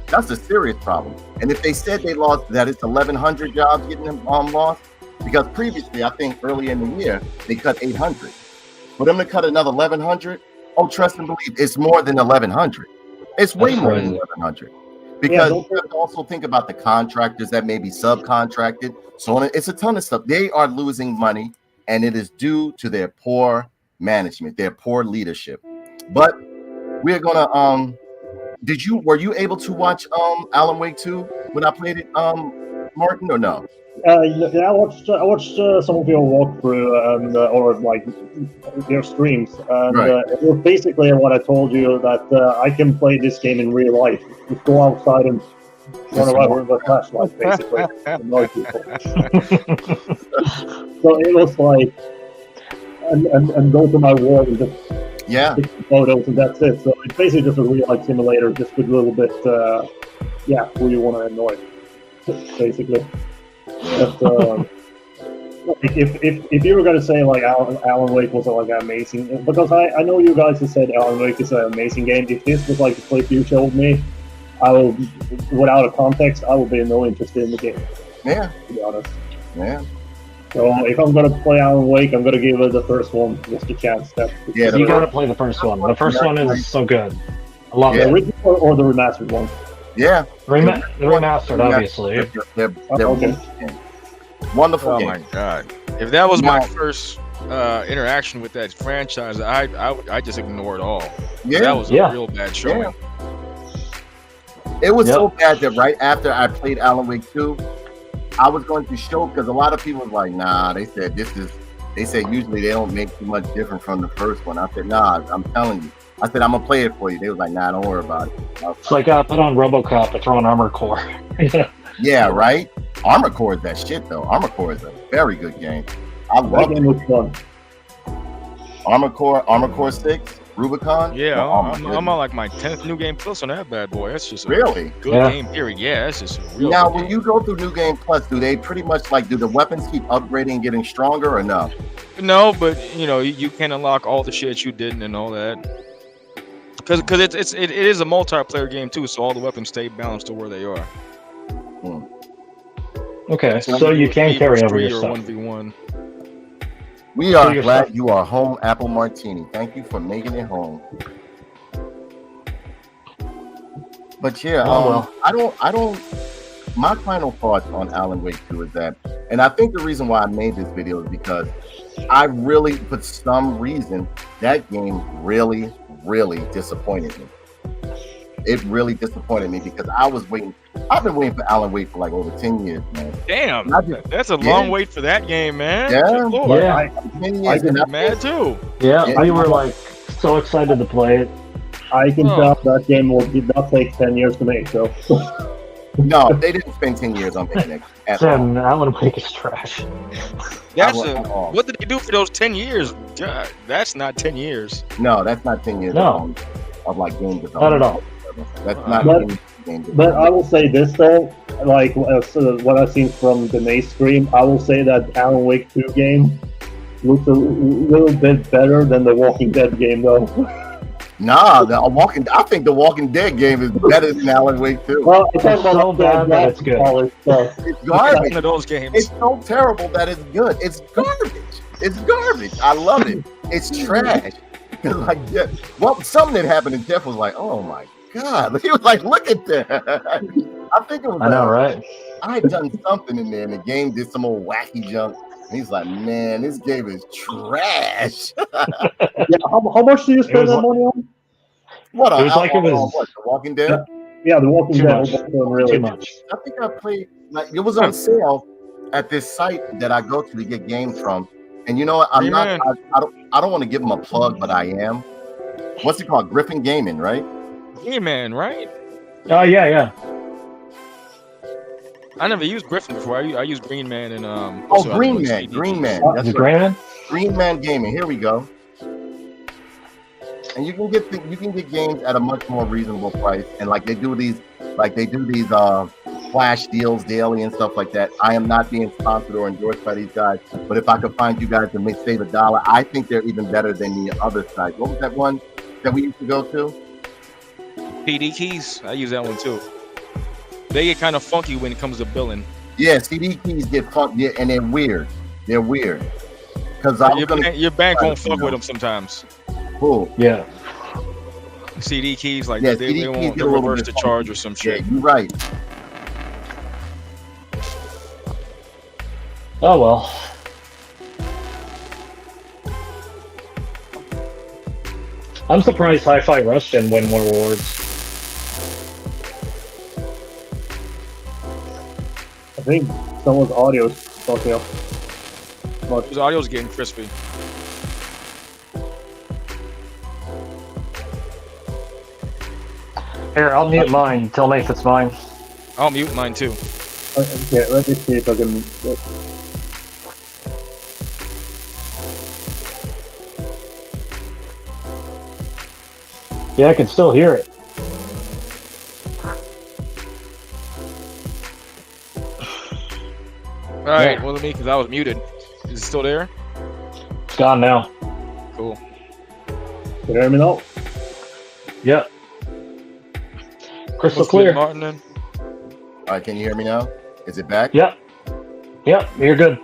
Speaker 1: That's a serious problem. And if they said they lost, that it's 1,100 jobs getting lost, because previously, I think early in the year, they cut 800. For them to cut another 1,100, trust and believe, it's more than 1,100. It's way more than 1,100. Because you have to also think about the contractors that may be subcontracted. So it's a ton of stuff. They are losing money, and it is due to their poor management, their poor leadership. But we're gonna were you able to watch Alan Wake 2 when I played it, Martin, or no?
Speaker 3: Yeah, I watched some of your walkthrough and or like your streams, and it was basically what I told you, that I can play this game in real life. Just go outside and run around with a flashlight, basically, annoy people. So it was like, and go to my wall and just take photos, and that's it. So it's basically just a real life simulator, just with a little bit, who you want to annoy, basically. But, if you were going to say like Alan Wake was like amazing, because I know you guys have said Alan Wake is an amazing game. If this was like the clip you showed me, I will, without a context, I will be no interested in the game.
Speaker 1: Yeah,
Speaker 3: To be honest.
Speaker 1: yeah.
Speaker 3: So if I'm gonna play Alan Wake, I'm gonna give it the first one just a chance.
Speaker 1: Yeah,
Speaker 2: You gotta play the first one. The first one is so good. I love
Speaker 3: the
Speaker 2: it.
Speaker 3: original or the remastered one.
Speaker 1: Yeah.
Speaker 2: The remastered, obviously.
Speaker 1: They're
Speaker 3: Okay.
Speaker 1: wonderful
Speaker 4: Oh
Speaker 1: game.
Speaker 4: my god! If that was my
Speaker 1: Now-
Speaker 4: first interaction with that franchise, I just ignore it all.
Speaker 1: Yeah.
Speaker 4: That was
Speaker 2: Yeah.
Speaker 4: a real bad showing.
Speaker 1: It was
Speaker 2: Yep.
Speaker 1: so bad that right after I played Alan Wake 2, I was going to show, because a lot of people was like, nah, they said usually they don't make too much different from the first one. I said, nah, I'm telling you. I said, I'm going to play it for you. They was like, nah, don't worry about it.
Speaker 2: It's like put on RoboCop and throw on Armor Core.
Speaker 1: Yeah, right? Armor Core is that shit, though. Armor Core is a very good game. I
Speaker 3: That
Speaker 1: love
Speaker 3: game
Speaker 1: it.
Speaker 3: was fun.
Speaker 1: Armor Core 6, Rubicon.
Speaker 4: Yeah,
Speaker 1: Oh, my
Speaker 4: I'm
Speaker 1: goodness.
Speaker 4: on like my 10th new game plus on that bad boy. That's just a
Speaker 1: Really?
Speaker 4: good
Speaker 2: Yeah.
Speaker 4: game. Period. Yeah, that's just a real.
Speaker 1: Now,
Speaker 4: good
Speaker 1: when
Speaker 4: game.
Speaker 1: you go through New Game Plus, do they pretty much do the weapons keep upgrading and getting stronger or no?
Speaker 4: No, but you can unlock all the shit you didn't and all that. Because it is a multiplayer game too, so all the weapons stay balanced to where they are.
Speaker 2: Okay, so you can carry over your
Speaker 4: or
Speaker 2: stuff.
Speaker 4: 1v1.
Speaker 1: We are
Speaker 2: your
Speaker 1: glad
Speaker 2: stuff-
Speaker 1: you are home, Apple Martini. Thank you for making it home. But yeah, I don't. My final thoughts on Alan Wake 2 is that, and I think the reason why I made this video is because I really, for some reason, that game really, really disappointed me. It really disappointed me because I was waiting. I've been waiting for Alan Wake for like over 10 years, man.
Speaker 4: Damn,
Speaker 1: I just-
Speaker 4: that's a long wait for that game, man.
Speaker 1: Yeah.
Speaker 4: Good Lord.
Speaker 2: Yeah,
Speaker 1: 10
Speaker 3: I
Speaker 1: years.
Speaker 3: can
Speaker 1: and I
Speaker 4: Mad too.
Speaker 2: yeah.
Speaker 1: Yeah.
Speaker 2: We were like so excited to play it.
Speaker 3: I can
Speaker 4: Oh.
Speaker 3: tell that game did not take 10 years to make. So
Speaker 1: No, they didn't spend 10 years on making it at all.
Speaker 2: Then Alan Wake is trash.
Speaker 4: That's
Speaker 1: At all.
Speaker 4: what did they do for those 10 years? God, that's not 10 years.
Speaker 1: No, that's not 10 years
Speaker 2: No.
Speaker 1: of like game development.
Speaker 2: Not at all.
Speaker 1: That's not
Speaker 3: But-
Speaker 1: game development.
Speaker 3: But I will say this though, like what I've seen from the May stream, I will say that Alan Wake 2 game looks a little bit better than the Walking Dead game though.
Speaker 1: Nah, I think the Walking Dead game is better than Alan Wake 2.
Speaker 3: Well, I'm talking
Speaker 2: It's so
Speaker 3: about
Speaker 2: bad that it's good.
Speaker 3: polished stuff.
Speaker 1: It's
Speaker 4: One
Speaker 1: garbage.
Speaker 4: of those games.
Speaker 1: It's so terrible that it's good. It's garbage. It's garbage. I love it. It's trash. Like, yeah, well, something that happened and Jeff was like, "Oh my god!" He was like, "Look at that." I think it was.
Speaker 2: I know, right?
Speaker 1: I had done something in there, and the game did some old wacky junk. And he's like, "Man, this game is trash."
Speaker 3: Yeah, how much do you spend
Speaker 2: was
Speaker 3: that
Speaker 2: like-
Speaker 3: money on?
Speaker 1: What?
Speaker 2: It was like it was-
Speaker 1: what? The Walking Dead?
Speaker 3: Yeah, the Walking
Speaker 2: Too
Speaker 3: Dead
Speaker 2: much.
Speaker 3: was also really
Speaker 2: Too much.
Speaker 1: I think I played. Like, it was on sale at this site that I go to get games from. And you know what? I'm not.
Speaker 4: Amen.
Speaker 1: I don't want to give them a plug, but I am. What's it called? Griffin Gaming, right?
Speaker 4: He-Man, right?
Speaker 2: Oh yeah.
Speaker 4: I never used Griffin before. I used Green Man and
Speaker 1: Oh, Green Man. Green Man. That's
Speaker 2: The
Speaker 1: right.
Speaker 2: Grand?
Speaker 1: Green Man Gaming. Here we go. And you can get games at a much more reasonable price. And like they do these flash deals daily and stuff like that. I am not being sponsored or endorsed by these guys, but if I could find you guys to save $1, I think they're even better than the other site. What was that one that we used to go to?
Speaker 4: PD keys. I use that one too. They get kind of funky when it comes to billing.
Speaker 1: Yeah, CD keys get fun, yeah, and they're weird. They're weird. Because
Speaker 4: Your bank won't fuck with them sometimes.
Speaker 1: Cool.
Speaker 2: Yeah.
Speaker 4: CD keys, like
Speaker 1: Yeah,
Speaker 4: they
Speaker 1: CD keys
Speaker 4: won't
Speaker 1: get a
Speaker 4: they'll
Speaker 1: little
Speaker 4: reverse
Speaker 1: bit
Speaker 4: the
Speaker 1: funky.
Speaker 4: charge or some
Speaker 1: Yeah,
Speaker 4: shit.
Speaker 1: you're right.
Speaker 2: Oh well. I'm surprised Hi-Fi Rush didn't win more awards.
Speaker 3: I think someone's audio is fucking up.
Speaker 4: His audio's getting crispy.
Speaker 2: Here, I'll mute mine. Tell me if it's mine.
Speaker 4: I'll mute mine too.
Speaker 3: Okay, let me see if I can.
Speaker 2: Yeah, I can still hear it.
Speaker 4: All right,
Speaker 2: Yeah.
Speaker 4: well, me because I was muted. Is it still there?
Speaker 2: It's gone now.
Speaker 4: Cool.
Speaker 3: Can you hear me now?
Speaker 2: Yep. Crystal
Speaker 4: What's good,
Speaker 2: clear.
Speaker 4: Martin, then?
Speaker 1: All right, can you hear me now? Is it back?
Speaker 2: Yep. Yep, you're good.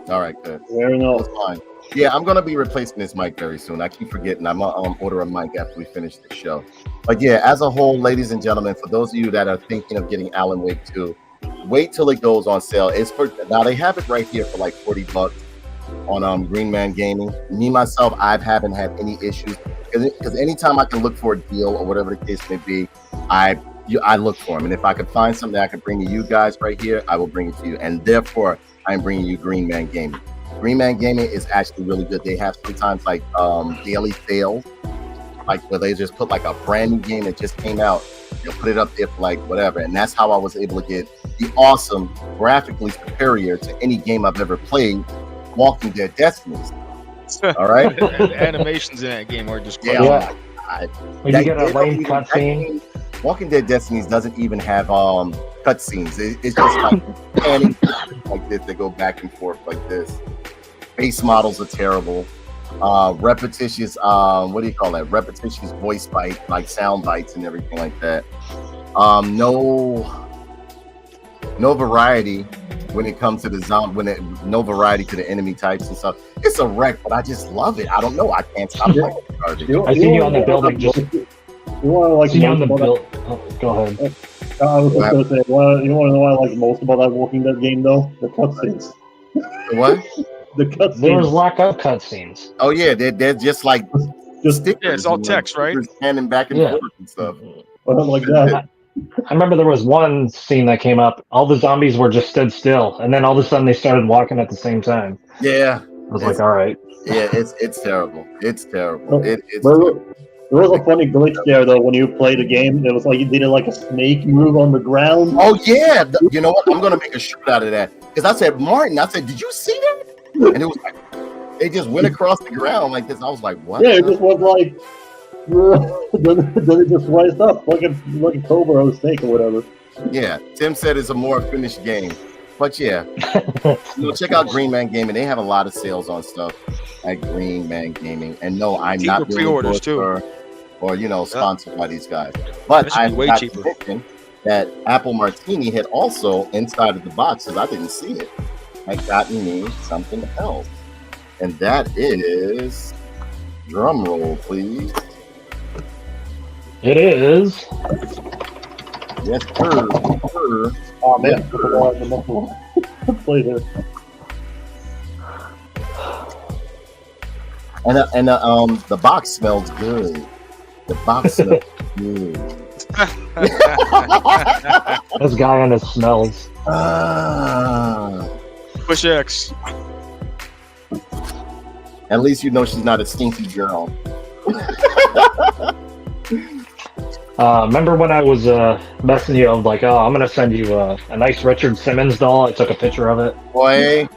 Speaker 1: All right, good.
Speaker 3: Very nice.
Speaker 1: That's fine. Yeah, I'm gonna be replacing this mic very soon. I keep forgetting. I'm gonna order a mic after we finish the show. But yeah, as a whole, ladies and gentlemen, for those of you that are thinking of getting Alan Wake 2, wait till it goes on sale. It's for now. They have it right here for like $40 on Green Man Gaming. Me myself, I haven't had any issues because anytime I can look for a deal or whatever the case may be, I look for them. And if I could find something that I could bring to you guys right here, I will bring it to you. And therefore, I'm bringing you Green Man Gaming. Green Man Gaming is actually really good. They have sometimes like daily sales, like where they just put like a brand new game that just came out. They'll put it up there for like whatever. And that's how I was able to get the awesome, graphically superior to any game I've ever played, Walking Dead Destinies. All right?
Speaker 4: The animations in that game are just crazy.
Speaker 2: Yeah. When you get a lame cutscene.
Speaker 1: Walking Dead Destinies doesn't even have cutscenes. It's just like panning like this. They go back and forth like this. Base models are terrible. Repetitious, what do you call that? Repetitious voice bite, like sound bites and everything like that. No variety when it comes to the zombie. No variety to the enemy types and stuff. It's a wreck, but I just love it. I don't know. I can't stop playing the garbage.
Speaker 2: I see you on the building. Just
Speaker 3: You want to like
Speaker 2: see you on the
Speaker 3: most about
Speaker 2: build. Oh, go ahead.
Speaker 3: I was just going to say, you want to know what I like most about that Walking Dead game, though? The cutscenes.
Speaker 1: The what?
Speaker 3: The cutscenes.
Speaker 2: There was lack of cutscenes.
Speaker 1: Oh yeah, they're just like stickers.
Speaker 4: Yeah, it's all
Speaker 1: and,
Speaker 4: text, right?
Speaker 1: Standing back and forth and stuff.
Speaker 3: Like that.
Speaker 2: I remember there was one scene that came up. All the zombies were just stood still, and then all of a sudden they started walking at the same time.
Speaker 1: Yeah,
Speaker 2: I was like, all right.
Speaker 1: Yeah, it's terrible. It's terrible. It's
Speaker 3: There was a funny glitch there, though, when you played the game. It was like you did like a snake move on the ground.
Speaker 1: Oh yeah, you know what? I'm gonna make a shirt out of that because I said, Martin, I said, did you see that? And it was like they just went across the ground like this. I was like, what?
Speaker 3: Yeah, it just was like then it just rised up like a cobra or a snake or whatever.
Speaker 1: Yeah, Tim said it's a more finished game, but yeah, check out Green Man Gaming. They have a lot of sales on stuff at Green Man Gaming. And no, I'm
Speaker 4: Cheaper
Speaker 1: not doing
Speaker 4: pre-orders, too.
Speaker 1: or sponsored by these guys. But
Speaker 4: That should
Speaker 1: I
Speaker 4: be way
Speaker 1: got
Speaker 4: cheaper.
Speaker 1: to mention that Apple Martini had also inside of the boxes. I didn't see it. Had gotten me something else, and that is drum roll, please.
Speaker 2: It is.
Speaker 1: Yes, sir.
Speaker 3: Oh man,
Speaker 1: Yeah.
Speaker 3: play there.
Speaker 1: And the box smells good. The box smells good.
Speaker 2: This guy and his smells.
Speaker 4: Push X.
Speaker 1: At least you know she's not a stinky girl.
Speaker 2: Remember when I was messing you up, like, oh, I'm gonna send you a nice Richard Simmons doll. I took a picture of it.
Speaker 1: Boy,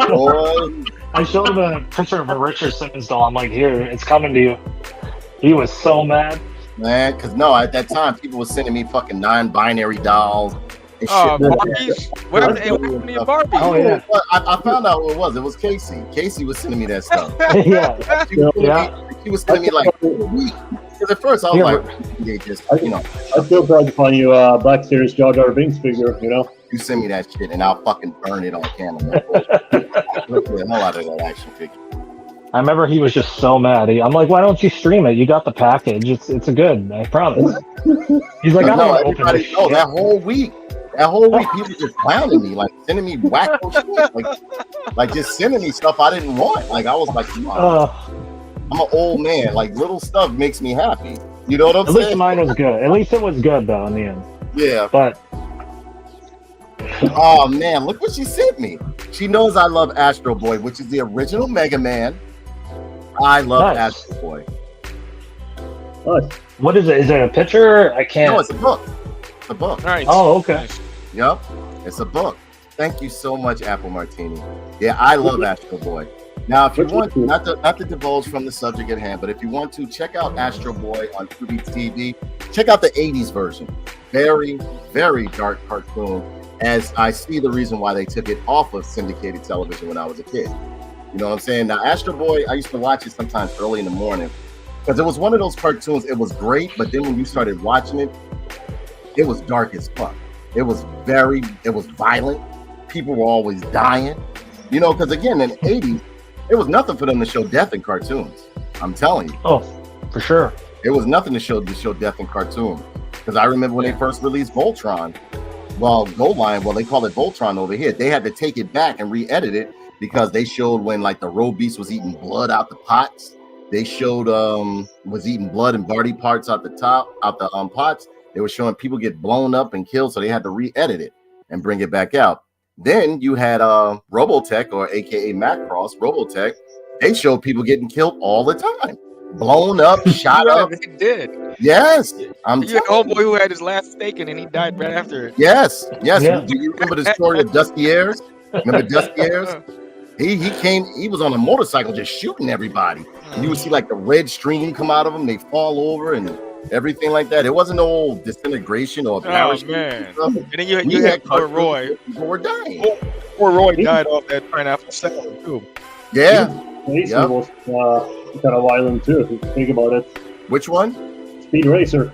Speaker 1: boy.
Speaker 2: I showed him a picture of a Richard Simmons doll. I'm like, here, it's coming to you. He was so mad.
Speaker 1: Man, because no, at that time, people were sending me fucking non-binary dolls and shit.
Speaker 4: Barbies? What happened to your Barbie?
Speaker 2: Oh, yeah.
Speaker 1: But I found out who it was. It was Casey. Casey was sending me that stuff.
Speaker 2: Yeah.
Speaker 1: She was sending me like a week. Because at first I was like, they just,
Speaker 3: I still tried to find you a Black Series Jar Jar Binks figure,
Speaker 1: you send me that shit and I'll fucking burn it on camera. Look the hell out of that action figure.
Speaker 2: I remember he was just so mad. I'm like, why don't you stream it? You got the package. It's a good. I promise. He's like, I don't want to open this shit.
Speaker 1: That whole week, people just clowning me, like sending me wacko shit, like just sending me stuff I didn't want. Like I was like, come on. I'm an old man. Like little stuff makes me happy. You know what I'm saying?
Speaker 2: At least mine was good. At least it was good though in the end.
Speaker 1: Yeah.
Speaker 2: But
Speaker 1: oh man, look what she sent me. She knows I love Astro Boy, which is the original Mega Man. I love Astro Boy.
Speaker 3: Nice.
Speaker 2: What is it? Is it a picture? I can't.
Speaker 1: No, it's a book. It's a book.
Speaker 4: All right.
Speaker 2: Oh, okay.
Speaker 4: Nice.
Speaker 1: Yep. It's a book. Thank you so much, Apple Martini. Yeah, I love Astro Boy. Now, if you want to, not to divulge from the subject at hand, but if you want to, check out Astro Boy on Tubi TV. Check out the 80s version. Very, very dark cartoon, as I see the reason why they took it off of syndicated television when I was a kid. You know what I'm saying? Now, Astro Boy, I used to watch it sometimes early in the morning because it was one of those cartoons. It was great, but then when you started watching it, it was dark as fuck. It was violent. People were always dying, you know, because again, in the 80s, it was nothing for them to show death in cartoons. I'm telling you.
Speaker 2: Oh, for sure.
Speaker 1: It was nothing to show death in cartoons. Because I remember when they first released Voltron, Gold Line, they call it Voltron over here. They had to take it back and re-edit it because they showed when like the road beast was eating blood out the pots. They showed was eating blood and body parts out the pots. They were showing people get blown up and killed, so they had to re-edit it and bring it back out. Then you had Robotech, or AKA Macross, Robotech. They showed people getting killed all the time, blown up, shot up.
Speaker 4: They did.
Speaker 1: Yes, I'm.
Speaker 4: You had a homeboy who had his last taken and he died right after it.
Speaker 1: Yes.
Speaker 2: Yeah.
Speaker 1: Do you remember the story of Dusty Ayres? Remember Dusty Ayres? He came. He was on a motorcycle just shooting everybody. And you would see like the red stream come out of them. They fall over and everything like that. It wasn't no disintegration or parachute.
Speaker 4: Oh man!
Speaker 1: And
Speaker 4: And then you had poor Roy.
Speaker 1: People were dying.
Speaker 4: Poor Roy died off that pineapple salad too.
Speaker 1: Yeah.
Speaker 3: Racer was kind of violent too, if you think about it.
Speaker 1: Which one?
Speaker 3: Speed Racer.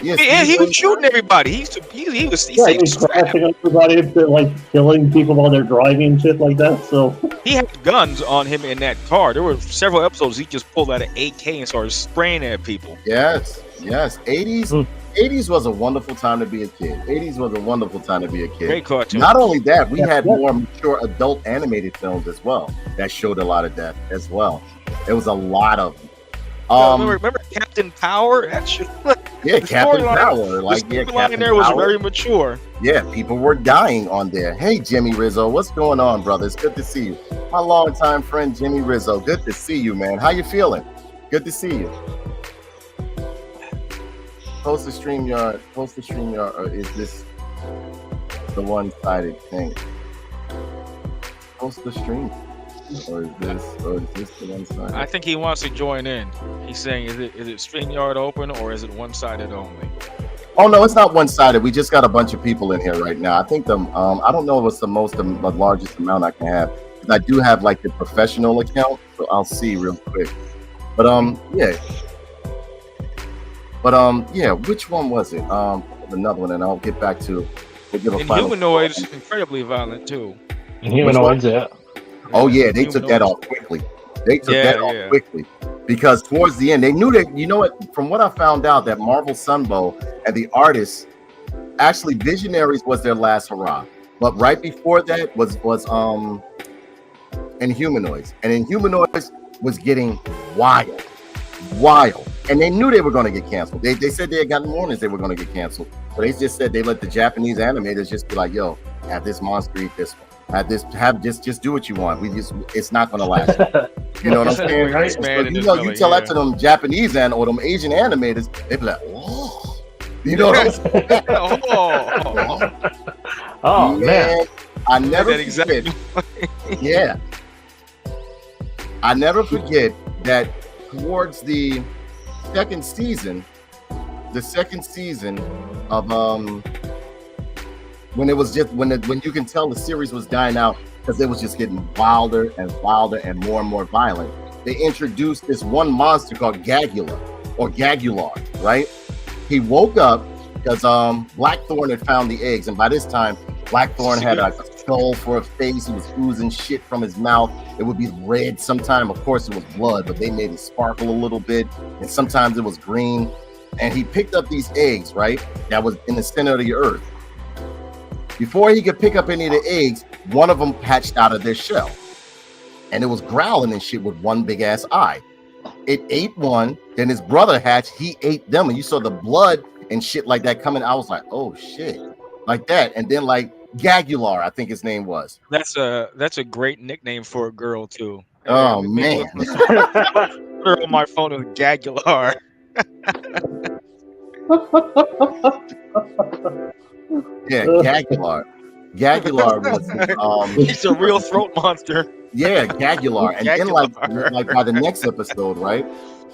Speaker 1: Yes.
Speaker 4: Yeah, he was shooting everybody. He
Speaker 3: He
Speaker 4: saved
Speaker 3: was crashing on everybody, like killing people while they're driving and shit like that. So
Speaker 4: He had guns on him in that car. There were several episodes he just pulled out an AK and started spraying at people.
Speaker 1: Yes. 80s was a wonderful time to be a kid. 80s was a wonderful time to be a kid.
Speaker 4: Great cartoon.
Speaker 1: Not only that, we had more mature adult animated films as well that showed a lot of death as well. There was a lot of them.
Speaker 4: Remember Captain Power? That shit.
Speaker 1: Yeah,
Speaker 4: the
Speaker 1: Captain
Speaker 4: storyline-
Speaker 1: Power. Like,
Speaker 4: the
Speaker 1: yeah,
Speaker 4: storyline
Speaker 1: Captain
Speaker 4: in there was
Speaker 1: Power.
Speaker 4: very mature.
Speaker 1: Yeah, people were dying on there. Hey, Jimmy Rizzo, what's going on, brother? It's good to see you. My longtime friend, Jimmy Rizzo. Good to see you, man. How you feeling? Good to see you. Post the StreamYard, or is this the one-sided thing? Post the stream. Or is this the one-sided?
Speaker 4: I think he wants to join in. He's saying, is it StreamYard open or is it one-sided only?
Speaker 1: Oh no, it's not one-sided. We just got a bunch of people in here right now. I think the I don't know if it's the largest amount I can have. I do have like the professional account, so I'll see real quick. But yeah, which one was it? Another one, and I'll get back to.
Speaker 4: And Humanoids, incredibly violent too.
Speaker 2: And Humanoids, yeah.
Speaker 1: Oh yeah, they took that off quickly. Quickly because towards the end they knew that. You know what? From what I found out, that Marvel Sunbow and the artists, actually, Visionaries was their last hurrah. But right before that was Inhumanoids, and Inhumanoids was getting wild, and they knew they were going to get canceled. They said they had gotten warnings they were going to get canceled, so they just said they let the Japanese animators just be like, "Yo, have this monster eat this one. Just do what you want. It's not going to last." You know what I'm saying?
Speaker 4: Right?
Speaker 1: So, you tell that to them Japanese or them Asian animators, they be like, "Oh." You know what I'm saying?
Speaker 2: Oh man.
Speaker 1: I never
Speaker 4: that exactly.
Speaker 1: Yeah. I never forget that towards the second season of when it was just when you can tell the series was dying out because it was just getting wilder and more and more violent. They introduced this one monster called Gagular, right? He woke up because Blackthorn had found the eggs, and by this time Blackthorn had a skull for a face. He was oozing shit from his mouth. It would be red sometime. Of course, it was blood, but they made it sparkle a little bit. And sometimes it was green. And he picked up these eggs, right? That was in the center of the earth. Before he could pick up any of the eggs, one of them hatched out of their shell. And it was growling and shit with one big ass eye. It ate one. Then his brother hatched. He ate them. And you saw the blood and shit like that coming. I was like, oh shit. Like that. And then like Gagular, I think his name was.
Speaker 4: That's a great nickname for a girl too.
Speaker 1: Oh man.
Speaker 4: Put her on my phone with Gagular.
Speaker 1: Yeah, Gagular. Gagular was
Speaker 4: He's a real throat monster.
Speaker 1: Yeah, Gagular. And then like by the next episode, right?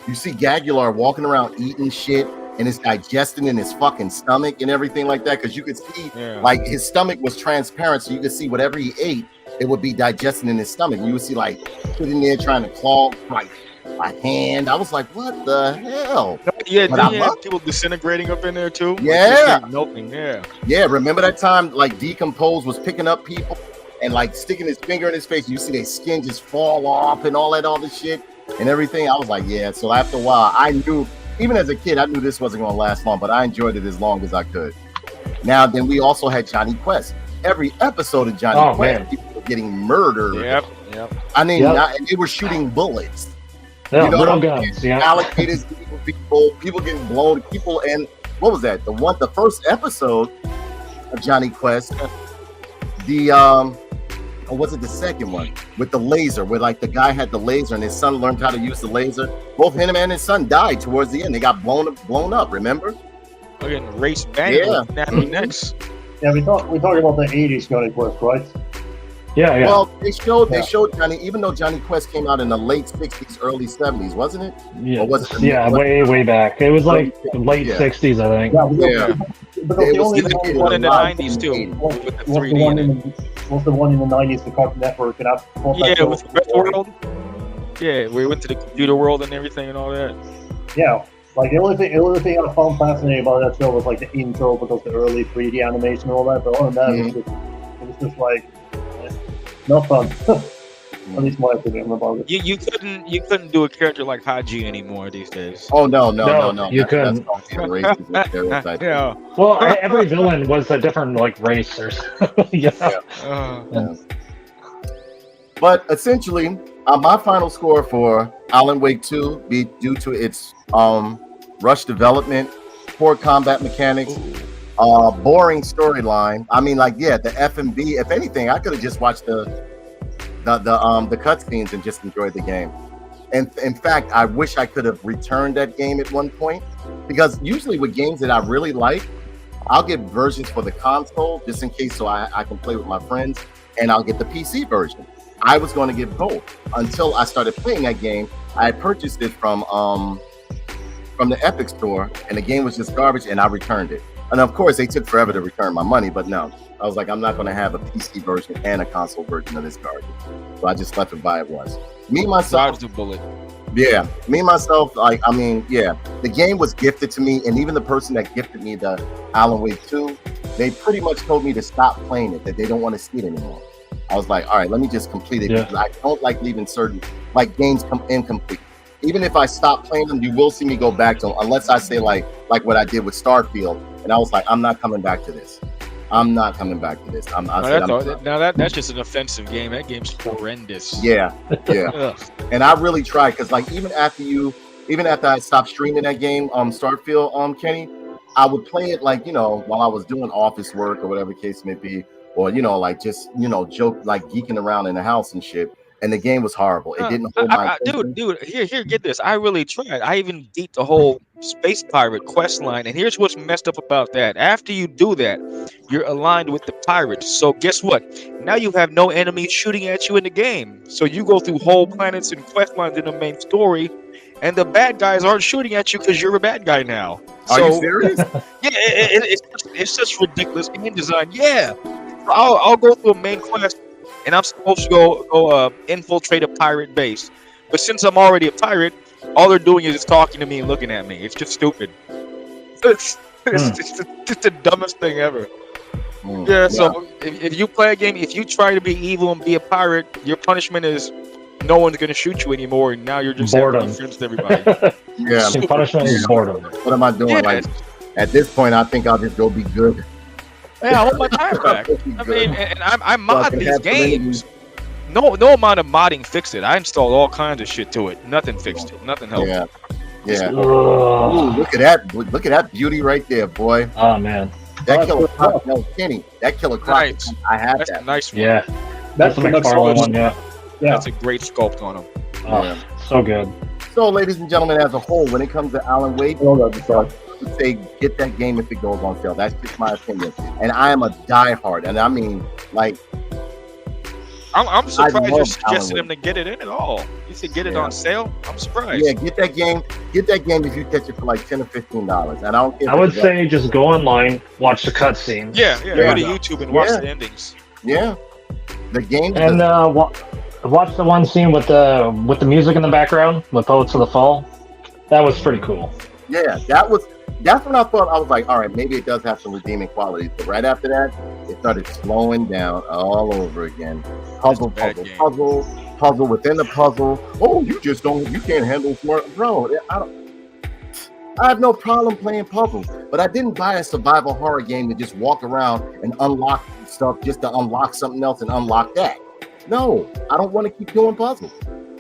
Speaker 1: You see Gagular walking around eating shit, and it's digesting in his fucking stomach and everything like that, because you could see like his stomach was transparent, so you could see whatever he ate it would be digesting in his stomach. And you would see like sitting there trying to claw like a hand. I was like, what the hell?
Speaker 4: Yeah,
Speaker 1: But I
Speaker 4: you have
Speaker 1: love-
Speaker 4: people disintegrating up in there too.
Speaker 1: Yeah.
Speaker 4: Like, melting. Yeah.
Speaker 1: Yeah, remember that time like Decompose was picking up people and like sticking his finger in his face. You see their skin just fall off and all this shit and everything. I was like, yeah. So after a while, I knew, even as a kid, I knew this wasn't going to last long, but I enjoyed it as long as I could. Now, then we also had Johnny Quest. Every episode of Johnny Quest, people were getting murdered.
Speaker 4: Yep.
Speaker 1: I mean, and they were shooting bullets.
Speaker 2: Yeah,
Speaker 1: You know
Speaker 2: real
Speaker 1: what I mean?
Speaker 2: guns. Yeah.
Speaker 1: Alligators, people getting blown, people, and what was that? The first episode of Johnny Quest, or was it the second one with the laser, where like the guy had the laser and his son learned how to use the laser? Both him and his son died towards the end. They got blown up. Remember?
Speaker 4: Again, race bang.
Speaker 1: Yeah.
Speaker 4: Nappy necks.
Speaker 3: Yeah, we talk about the 80s Johnny Quest, right?
Speaker 2: Yeah.
Speaker 1: Well, they showed Johnny, even though Johnny Quest came out in the late 60s, early 70s, wasn't it?
Speaker 2: Yeah,
Speaker 1: Or was it
Speaker 2: way back. It was like late
Speaker 1: Yeah.
Speaker 2: 60s, I think.
Speaker 1: Yeah.
Speaker 3: Because
Speaker 1: It
Speaker 3: the
Speaker 1: was
Speaker 3: only
Speaker 1: indicated
Speaker 4: one in the
Speaker 1: alive
Speaker 4: 90s too,
Speaker 3: was,
Speaker 4: with the
Speaker 3: was
Speaker 4: 3D
Speaker 3: the one
Speaker 4: in it.
Speaker 3: was the one in the 90s, the Cartoon Network, and
Speaker 4: Yeah, with Westworld. Yeah, we went to the computer world and everything and all that.
Speaker 3: Yeah, like the only thing I found fascinating about that show was like the intro, because the early 3D animation and all that. But other than that, it was just like not fun. At least my opinion about it.
Speaker 4: You couldn't do a character like Haji anymore these days.
Speaker 1: Oh no!
Speaker 2: You couldn't.
Speaker 1: That's racist and stereotype.
Speaker 4: Yeah.
Speaker 2: Well, every villain was a different like race or something. Yeah.
Speaker 1: Yeah. But essentially, my final score for Alan Wake 2 be due to its rush development, poor combat mechanics, boring storyline. I mean, like, yeah, the FMV. If anything, I could have just watched the cutscenes and just enjoyed the game. And in fact, I wish I could have returned that game at one point, because usually with games that I really like, I'll get versions for the console just in case, so I can play with my friends, and I'll get the PC version. I was going to get both until I started playing that game. I had purchased it from the Epic Store, and the game was just garbage, and I returned it. And of course, they took forever to return my money, but no, I was like, I'm not going to have a PC version and a console version of this garbage. So I just left it by it was. Me, myself,
Speaker 4: Dodge the bullet.
Speaker 1: yeah, me, myself, like, I mean, yeah, the game was gifted to me, and even the person that gifted me the Alan Wake 2, they pretty much told me to stop playing it, that they don't want to see it anymore. I was like, all right, let me just complete it, because I don't like leaving certain, like, games come incomplete. Even if I stop playing them, you will see me go back to them, unless I say like what I did with Starfield, and I was like, I'm not coming back to this. I'm not coming back to this.
Speaker 4: That's just an offensive game. That game's horrendous.
Speaker 1: Yeah.
Speaker 4: Ugh.
Speaker 1: And I really tried, because like even after I stopped streaming that game, Starfield, Kenny, I would play it like, you know, while I was doing office work or whatever case may be, or, you know, like just, you know, joke, like geeking around in the house and shit. And the game was horrible. It didn't hold my attention.
Speaker 4: Dude, here, get this. I really tried. I even beat the whole space pirate quest line, and here's what's messed up about that. After you do that, you're aligned with the pirates. So guess what? Now you have no enemies shooting at you in the game. So you go through whole planets and quest lines in the main story, and the bad guys aren't shooting at you because you're a bad guy now.
Speaker 1: Are you serious?
Speaker 4: Yeah, it's such ridiculous game design. Yeah, I'll go through a main quest, and I'm supposed to go infiltrate a pirate base. But since I'm already a pirate, all they're doing is just talking to me and looking at me. It's just stupid. It's just the dumbest thing ever. Yeah, so if you play a game, if you try to be evil and be a pirate, your punishment is no one's going to shoot you anymore, and now you're just
Speaker 2: boredom.
Speaker 4: Friends with everybody.
Speaker 2: Yeah, punishment is boredom.
Speaker 1: What am I doing?
Speaker 4: Yeah.
Speaker 1: Like, at this point, I think I'll just go be good.
Speaker 4: Yeah, I want my time back. I mean, and I mod
Speaker 1: can
Speaker 4: these
Speaker 1: have
Speaker 4: games. No amount of modding fixed it. I installed all kinds of shit to it. Nothing fixed it. Nothing helped.
Speaker 1: Yeah. Ooh, look at that! Look at that beauty right there, boy.
Speaker 2: Oh man,
Speaker 1: that Killer Croc. No, Kenny, that Killer Croc.
Speaker 4: Nice.
Speaker 1: I have
Speaker 4: That's
Speaker 1: that.
Speaker 4: a nice one.
Speaker 2: yeah, that's the McFarlane one. Yeah,
Speaker 4: That's a great sculpt on him.
Speaker 2: oh, so good.
Speaker 1: So, ladies and gentlemen, as a whole, when it comes to Alan Wake, I would say get that game if it goes on sale. That's just my opinion. And I am a diehard, and I mean, like,
Speaker 4: I'm surprised you
Speaker 1: love
Speaker 4: suggested
Speaker 1: Alan
Speaker 4: him to get it in at all. You said get it on sale. I'm surprised.
Speaker 1: yeah, get that game. Get that game if you catch it for like $10 or $15. And I don't care.
Speaker 2: I would say just go online, watch the cutscenes.
Speaker 4: Yeah. Go to YouTube and watch the endings.
Speaker 1: Yeah. The game
Speaker 2: And watch the one scene with the music in the background with Poets of the Fall. That was pretty cool.
Speaker 1: yeah, that's when I thought, I was like, all right, maybe it does have some redeeming qualities. But right after that, it started slowing down all over again. Puzzle within the puzzle. Oh, you can't handle smart, bro. I have no problem playing puzzles, but I didn't buy a survival horror game to just walk around and unlock stuff just to unlock something else and unlock that. No, I don't want to keep doing puzzles.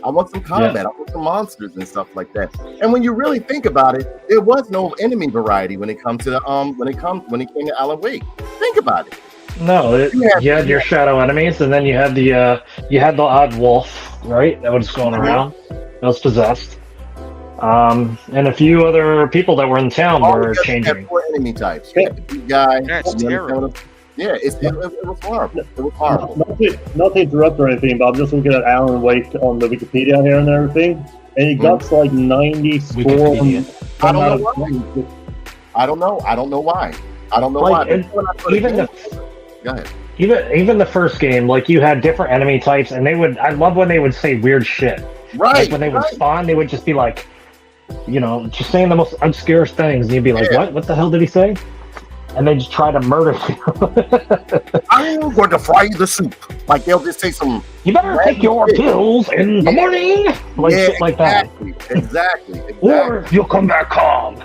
Speaker 1: I want some combat. I want some monsters and stuff like that. And when you really think about it, there was no enemy variety when it came to Alan Wake. Think about it.
Speaker 2: No, you had your shadow enemies, and then you had the odd wolf, right? That was going around. That was possessed. And a few other people that were in town were changing.
Speaker 1: 4 enemy types. You had the big guy.
Speaker 4: That's terrible.
Speaker 1: Yeah, it was horrible. It was horrible.
Speaker 3: Not to interrupt or anything, but I'm just looking at Alan Wake on the Wikipedia here and everything, and he got like 90 score.
Speaker 1: I don't know why. I don't know why. Go ahead.
Speaker 2: Even the first game, like you had different enemy types, and I love when they would say weird shit.
Speaker 1: Right.
Speaker 2: Like when they would spawn, they would just be like, just saying the most obscure things, and you'd be like, "What? What the hell did he say?" And they just try to murder you.
Speaker 1: I'm going to fry the soup. Like they'll just say some.
Speaker 2: You better take your pills in the morning, like shit like that.
Speaker 1: Exactly.
Speaker 2: Or you'll come back calm.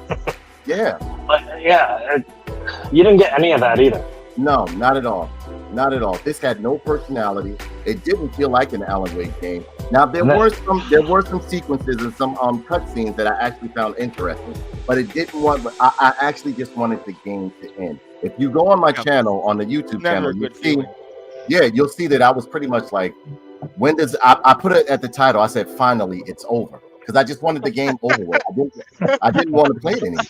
Speaker 1: Yeah.
Speaker 2: But you didn't get any of that either.
Speaker 1: No, not at all. Not at all. This had no personality. It didn't feel like an Alan Wake game. Now there were some sequences and some cutscenes that I actually found interesting, but it didn't want. I actually just wanted the game to end. If you go on my channel, on the YouTube channel, you'll see that I was pretty much like, when does I put it at the title? I said, finally, it's over, because I just wanted the game over with. I didn't want to play it anymore.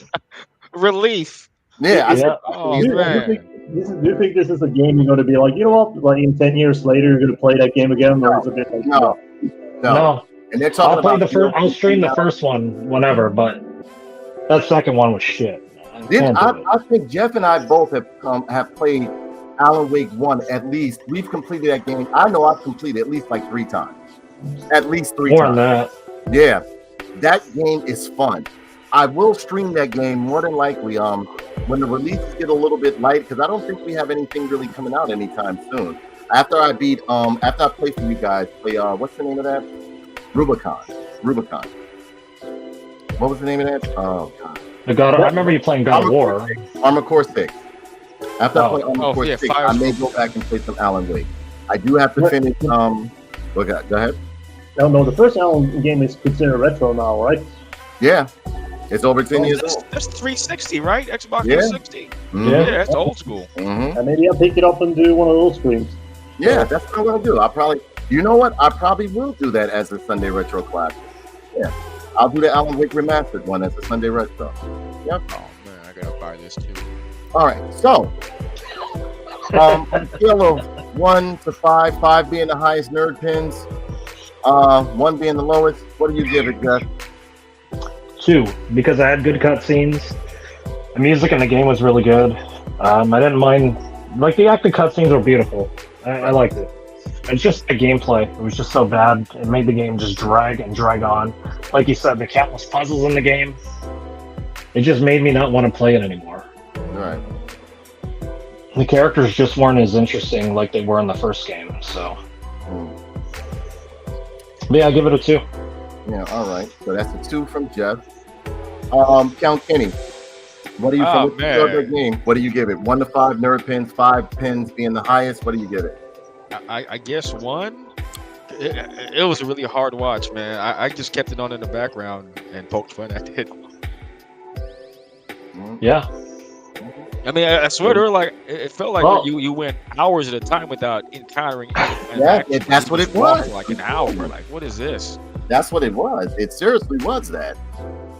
Speaker 4: Relief.
Speaker 1: Yeah. I said,
Speaker 4: oh man.
Speaker 3: Do you think this is a game you're going to be like, you know what, like in 10 years later, you're going to play that game again? Or is it a bit like,
Speaker 1: no. And they're talking
Speaker 2: I'll stream the first one whenever, but that second one was shit.
Speaker 1: I think Jeff and I both have played Alan Wake 1 at least. We've completed that game. I know I've completed at least like 3 times. At least 3
Speaker 2: More
Speaker 1: times.
Speaker 2: than that.
Speaker 1: Yeah. That game is fun. I will stream that game more than likely when the releases get a little bit light, because I don't think we have anything really coming out anytime soon. After I play for you guys, what's the name of that? Rubicon. What was the name of that? Oh god.
Speaker 2: I remember you playing God of War.
Speaker 1: Armored Core 6. After I play Armored Core 6, I may go back and play some Alan Wake. I do have to finish go ahead.
Speaker 3: No, the first Alan game is considered retro now, right?
Speaker 1: Yeah. It's over 10 years old.
Speaker 4: That's 360, right? Xbox 360.
Speaker 1: Mm-hmm.
Speaker 4: Yeah, that's old school.
Speaker 1: Mm-hmm.
Speaker 3: And maybe I'll pick it up and do one of those streams.
Speaker 1: Yeah, that's what I'm gonna do. You know what? I probably will do that as a Sunday Retro classic. Yeah, I'll do the Alan Wake Remastered one as a Sunday Retro. Yep.
Speaker 4: Oh man, I gotta buy this too.
Speaker 1: All right, so on a scale of 1 to 5, 5 being the highest nerd pins, 1 being the lowest, what do you give it, Jeff?
Speaker 2: 2, because I had good cutscenes. The music in the game was really good. I didn't mind, like the acting cutscenes were beautiful. I liked it. It's just the gameplay. It was just so bad. It made the game just drag on. Like you said, the countless puzzles in the game. It just made me not want to play it anymore.
Speaker 1: Right.
Speaker 2: The characters just weren't as interesting like they were in the first game. So, but yeah, I give it a 2.
Speaker 1: Yeah. All right. So that's a 2 from Jeff. Count Kenny. What do you from the game? What do you give it? 1 to 5 nerd pins, 5 pins being the highest. What do you give it?
Speaker 4: I guess 1. It was a really hard watch, man. I just kept it on in the background and poked fun at it.
Speaker 2: Yeah.
Speaker 4: I mean, I swear to her, like it felt like you went hours at a time without encountering.
Speaker 1: That's what it was.
Speaker 4: Like an hour. Like, what is this?
Speaker 1: That's what it was. It seriously was that.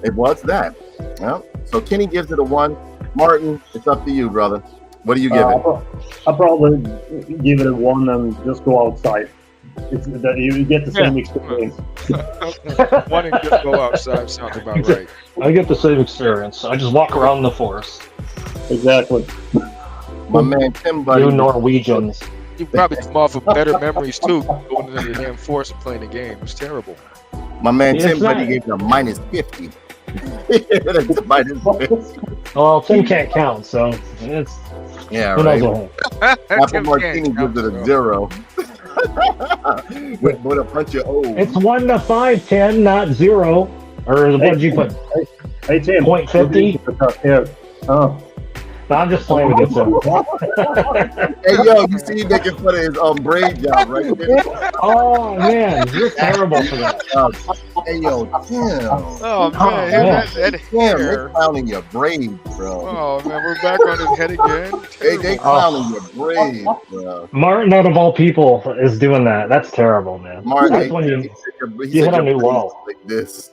Speaker 1: It was that. Well, so Kenny gives it a 1. Martin, it's up to you, brother. What do you give it?
Speaker 3: I'll probably give it a 1 and just go outside. You get the same experience.
Speaker 4: 1 and just go outside sounds about right.
Speaker 2: I get the same experience. I just walk around the forest.
Speaker 3: Exactly.
Speaker 1: My man Tim Buddy.
Speaker 2: You Norwegians.
Speaker 4: You probably come off of better memories too, going into the damn force and playing the game. It was terrible.
Speaker 1: My man
Speaker 2: It's
Speaker 1: Tim
Speaker 2: not-
Speaker 1: Buddy gave it a -50. That's a -50.
Speaker 2: Well, Tim can't count, so it's
Speaker 1: Yeah,
Speaker 2: who
Speaker 1: right.
Speaker 2: knows what.
Speaker 1: Apple
Speaker 4: Tim
Speaker 1: Martini
Speaker 4: can't
Speaker 1: gives it a
Speaker 4: count,
Speaker 1: 0. with a bunch of O's.
Speaker 2: It's 1 to 5, 10, not 0. Or what did you put?
Speaker 3: Hey Tim.
Speaker 2: 0.50?
Speaker 3: Yeah. Oh.
Speaker 2: No, I'm just playing with it. So.
Speaker 1: Hey yo, you see him making fun of his braid job, right?
Speaker 2: Oh man, you're terrible for that.
Speaker 1: Hey yo, Tim.
Speaker 4: Oh
Speaker 2: Oh,
Speaker 4: man,
Speaker 2: man.
Speaker 4: that
Speaker 1: Damn, they
Speaker 4: hair.
Speaker 1: clowning your braids, bro.
Speaker 4: Oh man, we're back on his head again.
Speaker 1: They
Speaker 4: Terrible.
Speaker 1: clowning your braids, bro.
Speaker 2: Martin, out of all people, is doing that. That's terrible, man.
Speaker 1: Martin,
Speaker 2: That's when you
Speaker 1: he
Speaker 2: you
Speaker 1: said
Speaker 2: hit a
Speaker 1: your
Speaker 2: new
Speaker 1: braids
Speaker 2: wall.
Speaker 1: like this.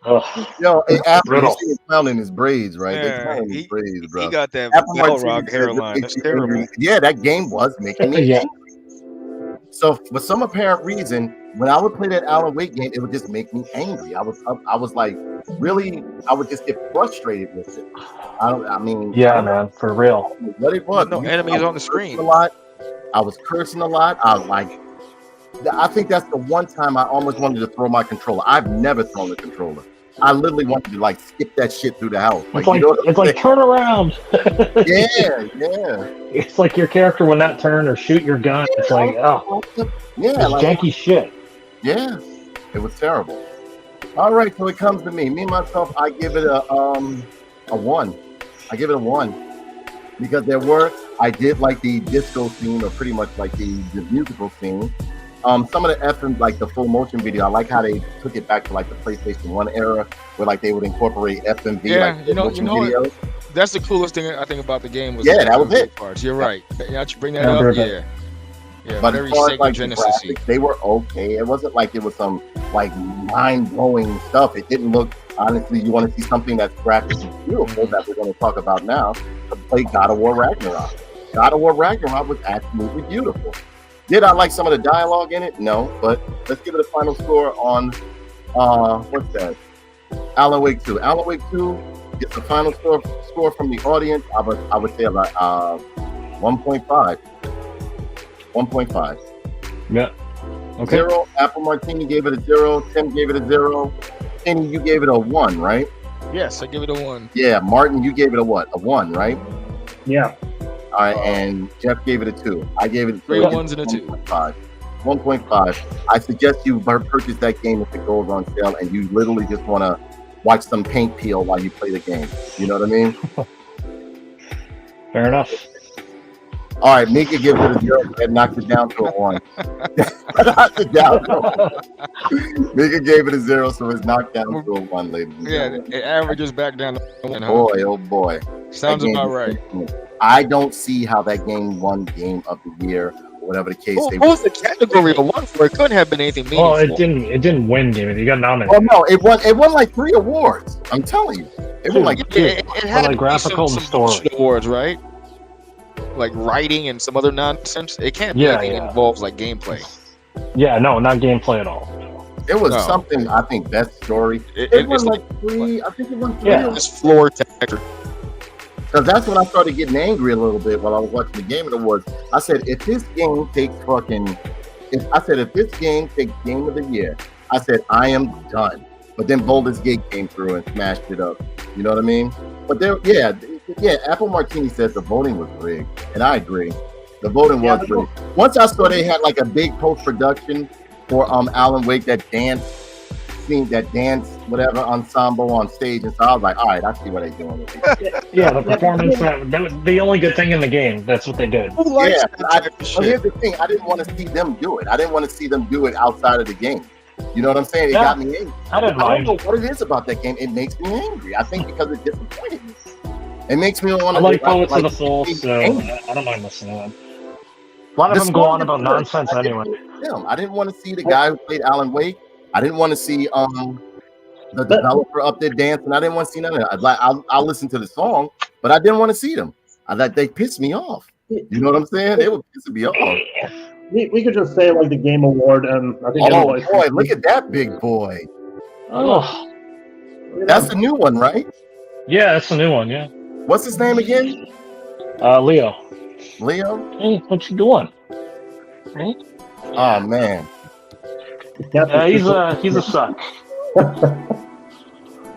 Speaker 2: Ugh.
Speaker 1: Yo, hey, Apple, you
Speaker 2: Brutal.
Speaker 1: see him clowning his braids, right? They
Speaker 4: Yeah,
Speaker 1: clowning his
Speaker 4: he-
Speaker 1: braids, bro.
Speaker 4: He got that
Speaker 1: Apple
Speaker 4: Bell
Speaker 1: Martini
Speaker 4: Rock
Speaker 1: says it
Speaker 4: hairline.
Speaker 1: makes
Speaker 4: That's
Speaker 1: you
Speaker 4: terrible.
Speaker 1: angry. Yeah, that game was making me
Speaker 2: Yeah.
Speaker 1: angry. So for some apparent reason, when I would play that Alan Wake game, it would just make me angry. I was like, really, I would just get frustrated with it. I mean,
Speaker 2: Yeah, man, for real.
Speaker 1: what it was.
Speaker 4: No
Speaker 1: You-
Speaker 4: enemies
Speaker 1: I was
Speaker 4: on the screen.
Speaker 1: cursing a lot. I was cursing a lot. I think that's the one time I almost wanted to throw my controller. I've never thrown a controller. I literally wanted to like skip that shit through the house.
Speaker 2: It's like
Speaker 1: you know what I'm
Speaker 2: it's like turn around.
Speaker 1: saying? yeah.
Speaker 2: It's like your character will not turn or shoot your gun. It's like oh,
Speaker 1: Yeah,
Speaker 2: it's
Speaker 1: like,
Speaker 2: janky shit.
Speaker 1: yeah. It was terrible. All right, so it comes to me. Me myself, I give it a 1. I give it a 1 because I did like the disco scene, or pretty much like the musical scene. Some of the effing, like the full motion video, I like how they took it back to like the PlayStation 1 era, where like they would incorporate FMV,
Speaker 4: Yeah,
Speaker 1: like
Speaker 4: you know
Speaker 1: videos.
Speaker 4: That's the coolest thing I think about the game was
Speaker 1: Yeah,
Speaker 4: the
Speaker 1: that was
Speaker 4: music
Speaker 1: it.
Speaker 4: Parts. You're right. Yeah, you bring that
Speaker 2: Yeah,
Speaker 4: up.
Speaker 2: very
Speaker 4: Yeah.
Speaker 2: good.
Speaker 4: Yeah,
Speaker 1: But
Speaker 4: very
Speaker 1: as far as
Speaker 4: Sega
Speaker 1: like the
Speaker 4: Genesis.
Speaker 1: graphics, they were okay. It wasn't like it was some like mind-blowing stuff. It didn't look, honestly, you want to see something that's graphically beautiful that we're going to talk about now, to play God of War Ragnarok. God of War Ragnarok was absolutely beautiful. Did I like some of the dialogue in it? No, but let's give it a final score on what's that? Alan Wake 2. Alan Wake 2 gets a final score from the audience. I would say about 1.5. 1.5.
Speaker 2: Yeah. Okay.
Speaker 1: 0. Apple Martini gave it a 0. Tim gave it a 0. Kenny, you gave it a 1, right?
Speaker 4: Yes, I give it a 1.
Speaker 1: Yeah. Martin, you gave it a what? A 1, right?
Speaker 3: Yeah.
Speaker 1: All right. And Jeff gave it a 2. I gave it a
Speaker 4: 3
Speaker 1: 2.
Speaker 4: 1s and a 2.
Speaker 1: 1.5. 1.5. I suggest you purchase that game if it goes on sale and you literally just want to watch some paint peel while you play the game. You know what I mean?
Speaker 2: Fair enough.
Speaker 1: All right, Mika gives it a 0 and knocked it down to a 1. Knocked it down to a 1. Mika gave it a 0, so it's knocked down to a 1, ladies and
Speaker 4: Yeah,
Speaker 1: gentlemen.
Speaker 4: it averages back down to 1. Huh?
Speaker 1: Boy, oh boy.
Speaker 4: Sounds
Speaker 1: That game
Speaker 4: about
Speaker 1: was
Speaker 4: right.
Speaker 1: excellent. I don't see how that game won Game of the Year, or whatever the case.
Speaker 4: What was the category it won for? It couldn't have been anything meaningful.
Speaker 2: Well, it didn't win game. You got
Speaker 1: Oh
Speaker 2: nominated.
Speaker 1: no, it won like 3 awards. I'm telling you, it won like
Speaker 4: It had
Speaker 2: like
Speaker 4: to be
Speaker 2: graphical
Speaker 4: some
Speaker 2: and story.
Speaker 4: bullshit awards, right? Like writing and some other nonsense. It can't be
Speaker 2: Yeah,
Speaker 4: anything
Speaker 2: yeah.
Speaker 4: that involves like gameplay.
Speaker 2: Yeah, no, not gameplay at all.
Speaker 1: it was
Speaker 4: No.
Speaker 1: something. I think best story.
Speaker 4: It,
Speaker 1: It won
Speaker 4: it's
Speaker 1: like 3. I think it won 3.
Speaker 2: Yeah.
Speaker 4: this floor texture.
Speaker 1: Because that's when I started getting angry a little bit while I was watching the Game Awards. I said, if this game takes if this game takes Game of the Year, I said, I am done. But then Baldur's Gate came through and smashed it up. You know what I mean? But yeah, Apple Martini says the voting was rigged. And I agree. The voting was rigged. Once I saw they had like a big post-production for Alan Wake, that dance whatever ensemble on stage, and so I was like, all right, I see what they're doing with it.
Speaker 2: Yeah, the performance. That was the only good thing in the game. That's what they did.
Speaker 4: Who likes
Speaker 1: Yeah,
Speaker 4: that type of
Speaker 1: But
Speaker 4: shit?
Speaker 1: here's the thing, I didn't want to see them do it. I didn't want to see them do it outside of the game. You know what I'm saying? It
Speaker 2: Yeah.
Speaker 1: got me angry.
Speaker 2: I didn't
Speaker 1: I don't
Speaker 2: mind.
Speaker 1: know what it is about that game. It makes me angry. I think because it disappointed me. It makes me want
Speaker 2: I
Speaker 1: to
Speaker 2: like Poets of the Soul, so I don't mind listening to them. A lot of them go on about nonsense anyway.
Speaker 1: I didn't want to see the guy who played Alan Wake. I didn't want to see the developer up there dancing. I didn't want to see none of that. I'll listen to the song, but I didn't want to see them. They pissed me off. You know what I'm saying? They were pissing me off.
Speaker 3: We could just say like the Game Award, and I think
Speaker 1: Oh boy, look at that big boy.
Speaker 2: Oh,
Speaker 1: That's the new one, right?
Speaker 2: yeah, that's the new one. Yeah,
Speaker 1: What's his name again?
Speaker 2: Leo.
Speaker 1: Leo?
Speaker 2: Hey, what you doing? Hey?
Speaker 1: Oh man.
Speaker 2: He's a suck.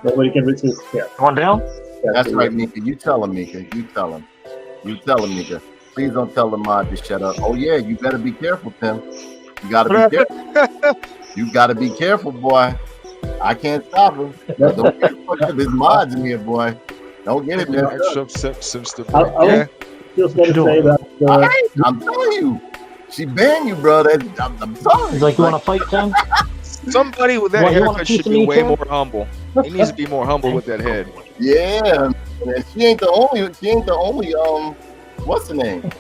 Speaker 3: Nobody can resist cat.
Speaker 2: One down?
Speaker 1: That's right, Mika. You tell him, Mika. You tell him. You tell him, Mika. Please don't tell the mod to shut up. Oh yeah, you better be careful, Tim. You gotta be careful. You gotta be careful, boy. I can't stop him. Don't get fucked up. There's mods in here, boy. Don't get it, man.
Speaker 3: I was just gonna say that.
Speaker 1: I'm telling you, she banned you, bro. I'm sorry.
Speaker 2: He's like, you want to fight, Tim?
Speaker 4: Somebody with that
Speaker 2: You want a
Speaker 4: haircut
Speaker 2: piece
Speaker 4: should
Speaker 2: of
Speaker 4: be
Speaker 2: me,
Speaker 4: way
Speaker 2: Tim?
Speaker 4: more humble. He needs to be more humble with that head.
Speaker 1: Yeah, man. She ain't the only. What's the name?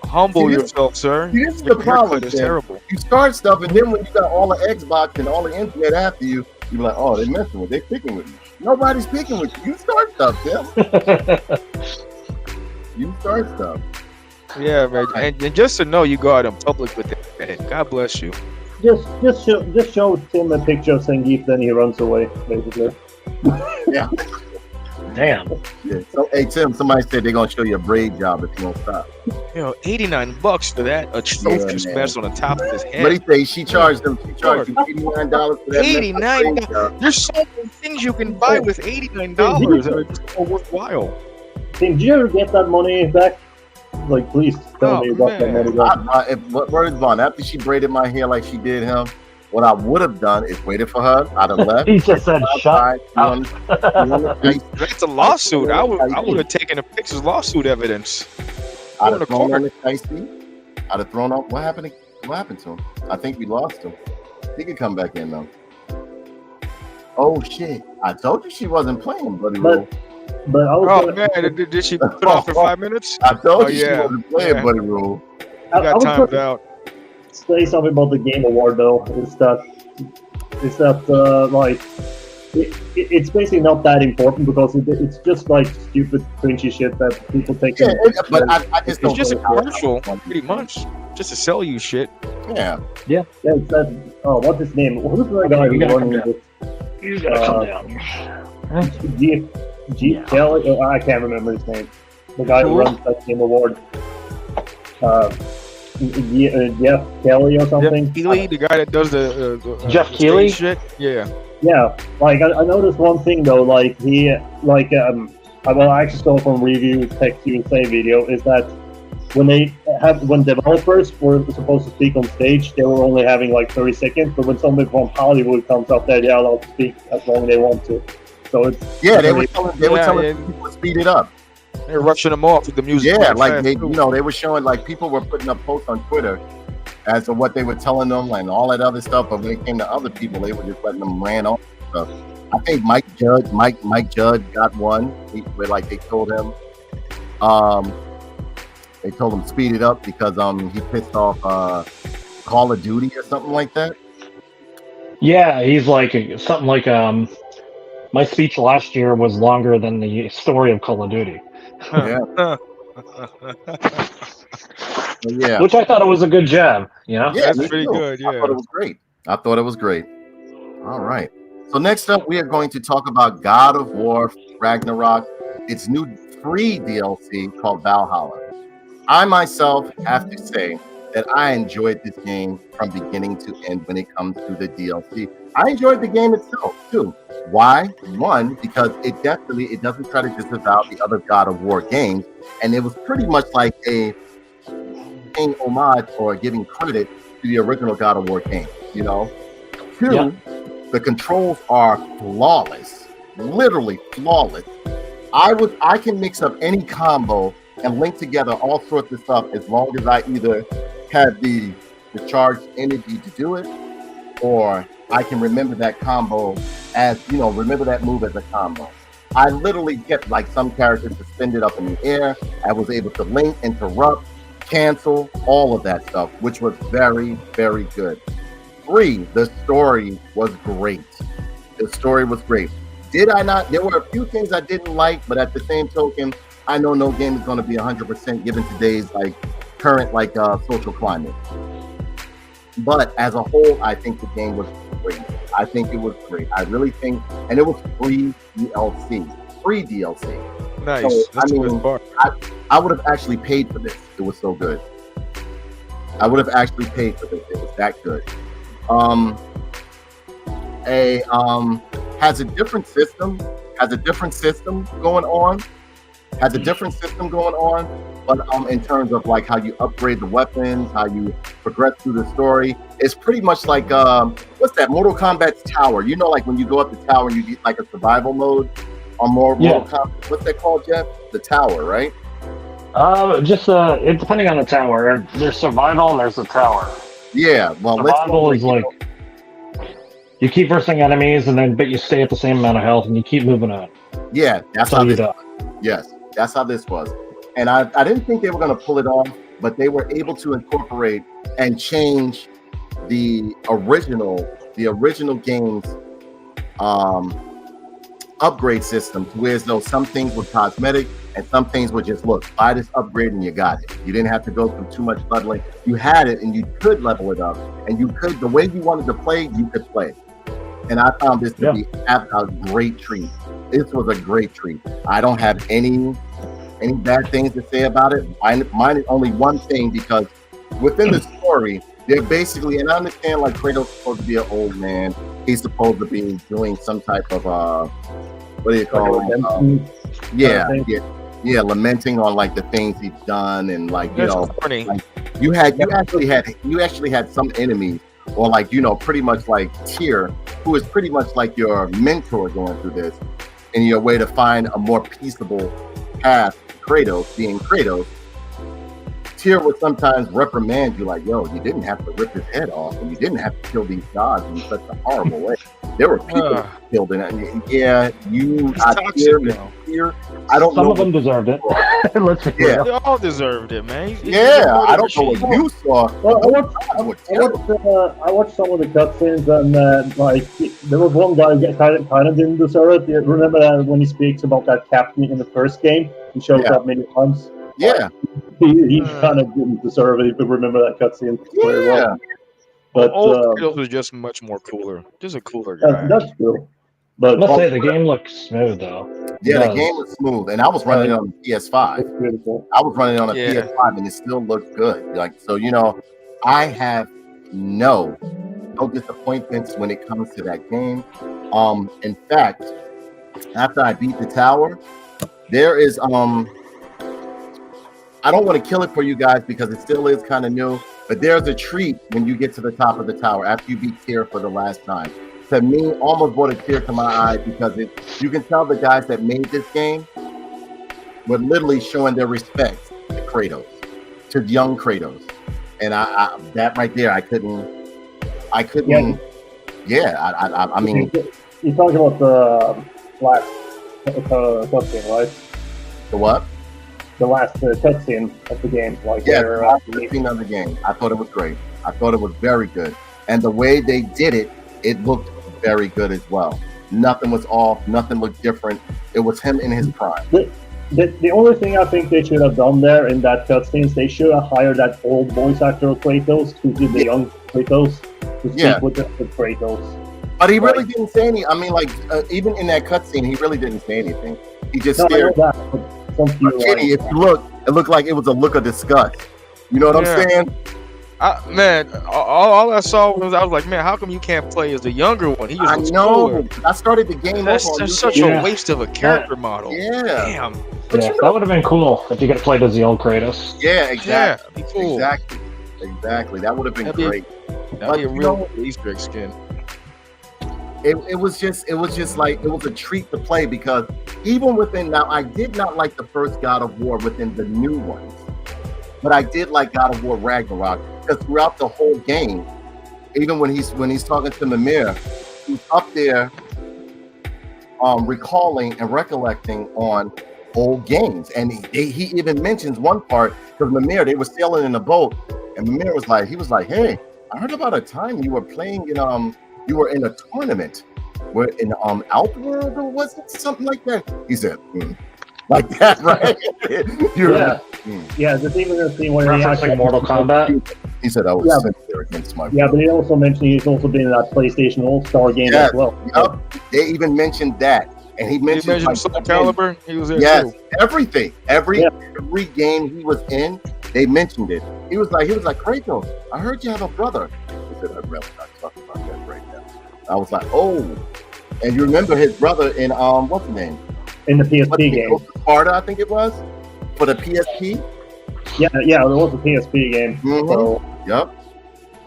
Speaker 4: Humble
Speaker 1: See,
Speaker 4: yourself, sir.
Speaker 1: See, this is
Speaker 4: Your
Speaker 1: the problem.
Speaker 4: haircut is
Speaker 1: Tim.
Speaker 4: terrible.
Speaker 1: You start stuff, and then when you got all the Xbox and all the internet after you, you're like, oh, they're messing with, they're picking with me. Nobody's picking with you. You start stuff, Tim. You start stuff.
Speaker 4: Yeah, man. And just to know, you go out in public with that. God bless you.
Speaker 3: Just show Tim a picture of Zangief, then he runs away, basically.
Speaker 1: Yeah.
Speaker 2: Damn.
Speaker 1: Yeah. So, hey, Tim, somebody said they're going to show you a braid job if you don't stop.
Speaker 4: You know, $89 for that atrocious
Speaker 1: man.
Speaker 4: mess on the top of his head.
Speaker 1: What do you say? She charged you $89 for that.
Speaker 4: $89. There's so many things you can buy with $89 that are just so worthwhile.
Speaker 3: Tim, did you ever get that money back? Like, please tell me you got that money back.
Speaker 1: What word is Vaughn? After she braided my hair like she did him, what I would have done is waited for her. I'd have left.
Speaker 2: He just said, shut up.
Speaker 4: That's a lawsuit. I would have taken the pictures lawsuit evidence.
Speaker 1: I'd have thrown on the icy. I'd have thrown up. What happened to him? I think we lost him. He could come back in though. Oh shit! I told you she wasn't playing, buddy.
Speaker 3: But I was
Speaker 4: man, did she put off for 5 minutes?
Speaker 1: I told you she wasn't playing, buddy. Rule.
Speaker 4: You got timed out.
Speaker 3: Say something about the Game Award though. Is that like it's basically not that important because it's just like stupid cringy shit that people take.
Speaker 1: Yeah, but I just
Speaker 4: it's just a commercial, pretty much, just to sell you shit.
Speaker 1: Yeah.
Speaker 3: It's that. Oh, what's his name? Who's the guy who won it?
Speaker 2: You gotta come down.
Speaker 3: G Kelly. I can't remember his name. The guy who runs that Game Award. Jeff Kelly or something.
Speaker 4: Jeff Keighley, the guy that does the
Speaker 2: Jeff Keighley
Speaker 4: shit. Yeah.
Speaker 3: Yeah, like I noticed one thing though, like I actually saw from Review Tech USA video is that when developers were supposed to speak on stage, they were only having like 30 seconds, but when somebody from Hollywood comes up there, they're allowed to speak as long as they want to. So it's
Speaker 1: they were telling people to speed it up.
Speaker 4: They're rushing them off with the music.
Speaker 1: Yeah, like they were showing, like people were putting up posts on Twitter as to what they were telling them and all that other stuff. But when it came to other people, they were just letting them ran on stuff. I think Mike Judge got one where like they told him speed it up because he pissed off Call of Duty or something like that.
Speaker 2: Yeah, he's like something like my speech last year was longer than the story of Call of Duty.
Speaker 1: Yeah. Yeah.
Speaker 2: Which I thought it was a good jab, you know?
Speaker 1: Yeah,
Speaker 4: that's pretty good. Yeah.
Speaker 1: I thought it was great. All right. So next up, we are going to talk about God of War Ragnarok. Its new free DLC called Valhalla. I myself have to say that I enjoyed this game from beginning to end when it comes to the DLC. I enjoyed the game itself too. Why? One, because it doesn't try to disavow the other God of War games, and it was pretty much like a paying homage or giving credit to the original God of War game. You know. Two, the controls are flawless, literally flawless. I can mix up any combo and link together all sorts of stuff as long as I either have the charged energy to do it, or I can remember that combo remember that move as a combo. I literally kept like some characters suspended up in the air. I was able to link, interrupt, cancel, all of that stuff, which was very, very good. 3, the story was great. There were a few things I didn't like, but at the same token, I know no game is going to be 100% given today's current social climate. But as a whole, I think the game was great. I really think, and it was free DLC.
Speaker 4: Nice.
Speaker 1: So,
Speaker 4: That's
Speaker 1: I
Speaker 4: the best
Speaker 1: mean,
Speaker 4: part.
Speaker 1: I would have actually paid for this. It was so good. I would have actually paid for this. It was that good. Has a different system. Has a different system going on. But in terms of like how you upgrade the weapons, how you progress through the story, it's pretty much like what's that? Mortal Kombat's tower. You know, like when you go up the tower, you get like a survival mode on Mortal Kombat. What's that called, Jeff? The tower, right?
Speaker 2: It depending on the tower. There's survival and there's the tower.
Speaker 1: Yeah. Well,
Speaker 2: survival is like you keep versing enemies, but you stay at the same amount of health, and you keep moving on.
Speaker 1: Yeah, that's how this. Yes, that's how this was. And I didn't think they were going to pull it off, but they were able to incorporate and change the original game's upgrade system to where as though some things were cosmetic and some things were just, look, buy this upgrade and you got it. You didn't have to go through too much leveling. You had it and you could level it up, and you could, the way you wanted to play, you could play. And I found this to be a great treat. This was a great treat. I don't have any bad things to say about it. Mine is only one thing, because within the story, they're basically, and I understand like Kratos is supposed to be an old man. He's supposed to be doing some type of what do you call it? Lamenting on like the things he's done, and like like, you actually had some enemies, or like pretty much like Tyr, who is pretty much like your mentor going through this, in your way to find a more peaceable path. Kratos, being Kratos, Tyr would sometimes reprimand you like, yo, you didn't have to rip his head off, and you didn't have to kill these gods in such a horrible way. There were people killed in it. Yeah, Tyr, I don't know.
Speaker 2: Some of them deserved it. Let's be real.
Speaker 4: They all deserved it, man.
Speaker 1: I don't know what you saw.
Speaker 3: Well, I watched some of the cutscenes, and like there was one guy who kind of didn't deserve it. Remember that when he speaks about that captain in the first game, he shows up many times.
Speaker 1: Yeah,
Speaker 3: he kind of didn't deserve it. If you remember that cutscene very well. But
Speaker 4: Kratos was just much more cooler. Just a cooler guy.
Speaker 3: That's true. But
Speaker 2: let's say the game looks smooth though.
Speaker 1: Yeah, the game was smooth, and I was running it on the PS5.
Speaker 3: It's beautiful.
Speaker 1: I was running it on a PS5, and it still looked good. Like, so, I have no disappointments when it comes to that game. In fact, after I beat the tower, there is I don't want to kill it for you guys because it still is kind of new, but there's a treat when you get to the top of the tower after you beat Tyr for the last time. To me, almost brought a tear to my eye, because you can tell the guys that made this game were literally showing their respect to Kratos, to young Kratos, and I that right there, I couldn't. Yeah, I mean,
Speaker 3: you're talking about the last cutscene, right?
Speaker 1: The what?
Speaker 3: The last cutscene of the game, like
Speaker 1: the last cutscene of the game. I thought it was great. I thought it was very good, and the way they did it, it looked very good as well. Nothing was off. Nothing looked different. It was him in his prime.
Speaker 3: The only thing I think they should have done there in that cutscene is they should have hired that old voice actor of Kratos to do the young Kratos to speak with the Kratos.
Speaker 1: But he really didn't say any. I mean, like even in that cutscene, he really didn't say anything. He just stared. Kitty, if you look, it looked like it was a look of disgust. You know what I'm saying?
Speaker 4: All I saw was, I was like, man, how come you can't play as the younger one? He was cooler.
Speaker 1: I started the game.
Speaker 4: That's such a waste of a character model.
Speaker 1: Yeah.
Speaker 4: Damn.
Speaker 2: That would have been cool if you could have played as the old Kratos.
Speaker 1: Yeah, exactly.
Speaker 4: Yeah, cool.
Speaker 1: Exactly. That would have been great.
Speaker 4: That'd be a real Easter egg skin.
Speaker 1: It was just like, it was a treat to play, because even within, now I did not like the first God of War within the new ones, but I did like God of War Ragnarok, because throughout the whole game, even when he's talking to Mimir, he's up there recalling and recollecting on old games, and he even mentions one part, because Mimir, they were sailing in a boat, and Mimir was like, hey, I heard about a time you were playing in you were in a tournament where in Outworld, or was it something like that? He said, like that, right?
Speaker 3: Yeah, there's even a scene where he
Speaker 2: actually Mortal Kombat.
Speaker 1: He said, I was sincere against my.
Speaker 3: Yeah, but he also mentioned he's also been in that PlayStation All-Star game as well.
Speaker 1: Yep. They even mentioned that. And he
Speaker 4: You
Speaker 1: mentioned
Speaker 4: mentioned
Speaker 1: like,
Speaker 4: Soul
Speaker 1: again,
Speaker 4: Calibur. He was there
Speaker 1: yes,
Speaker 4: too.
Speaker 1: everything, every game he was in, they mentioned it. He was like, Kratos, I heard you have a brother. He said, I'd rather not talk about that right now. I was like, oh, and you remember his brother in what's his name?
Speaker 3: In the PSP game.
Speaker 1: Sparta, I think it was, for the PSP.
Speaker 3: Yeah, it was a PSP game.
Speaker 1: Mm-hmm.
Speaker 3: So,
Speaker 1: yep.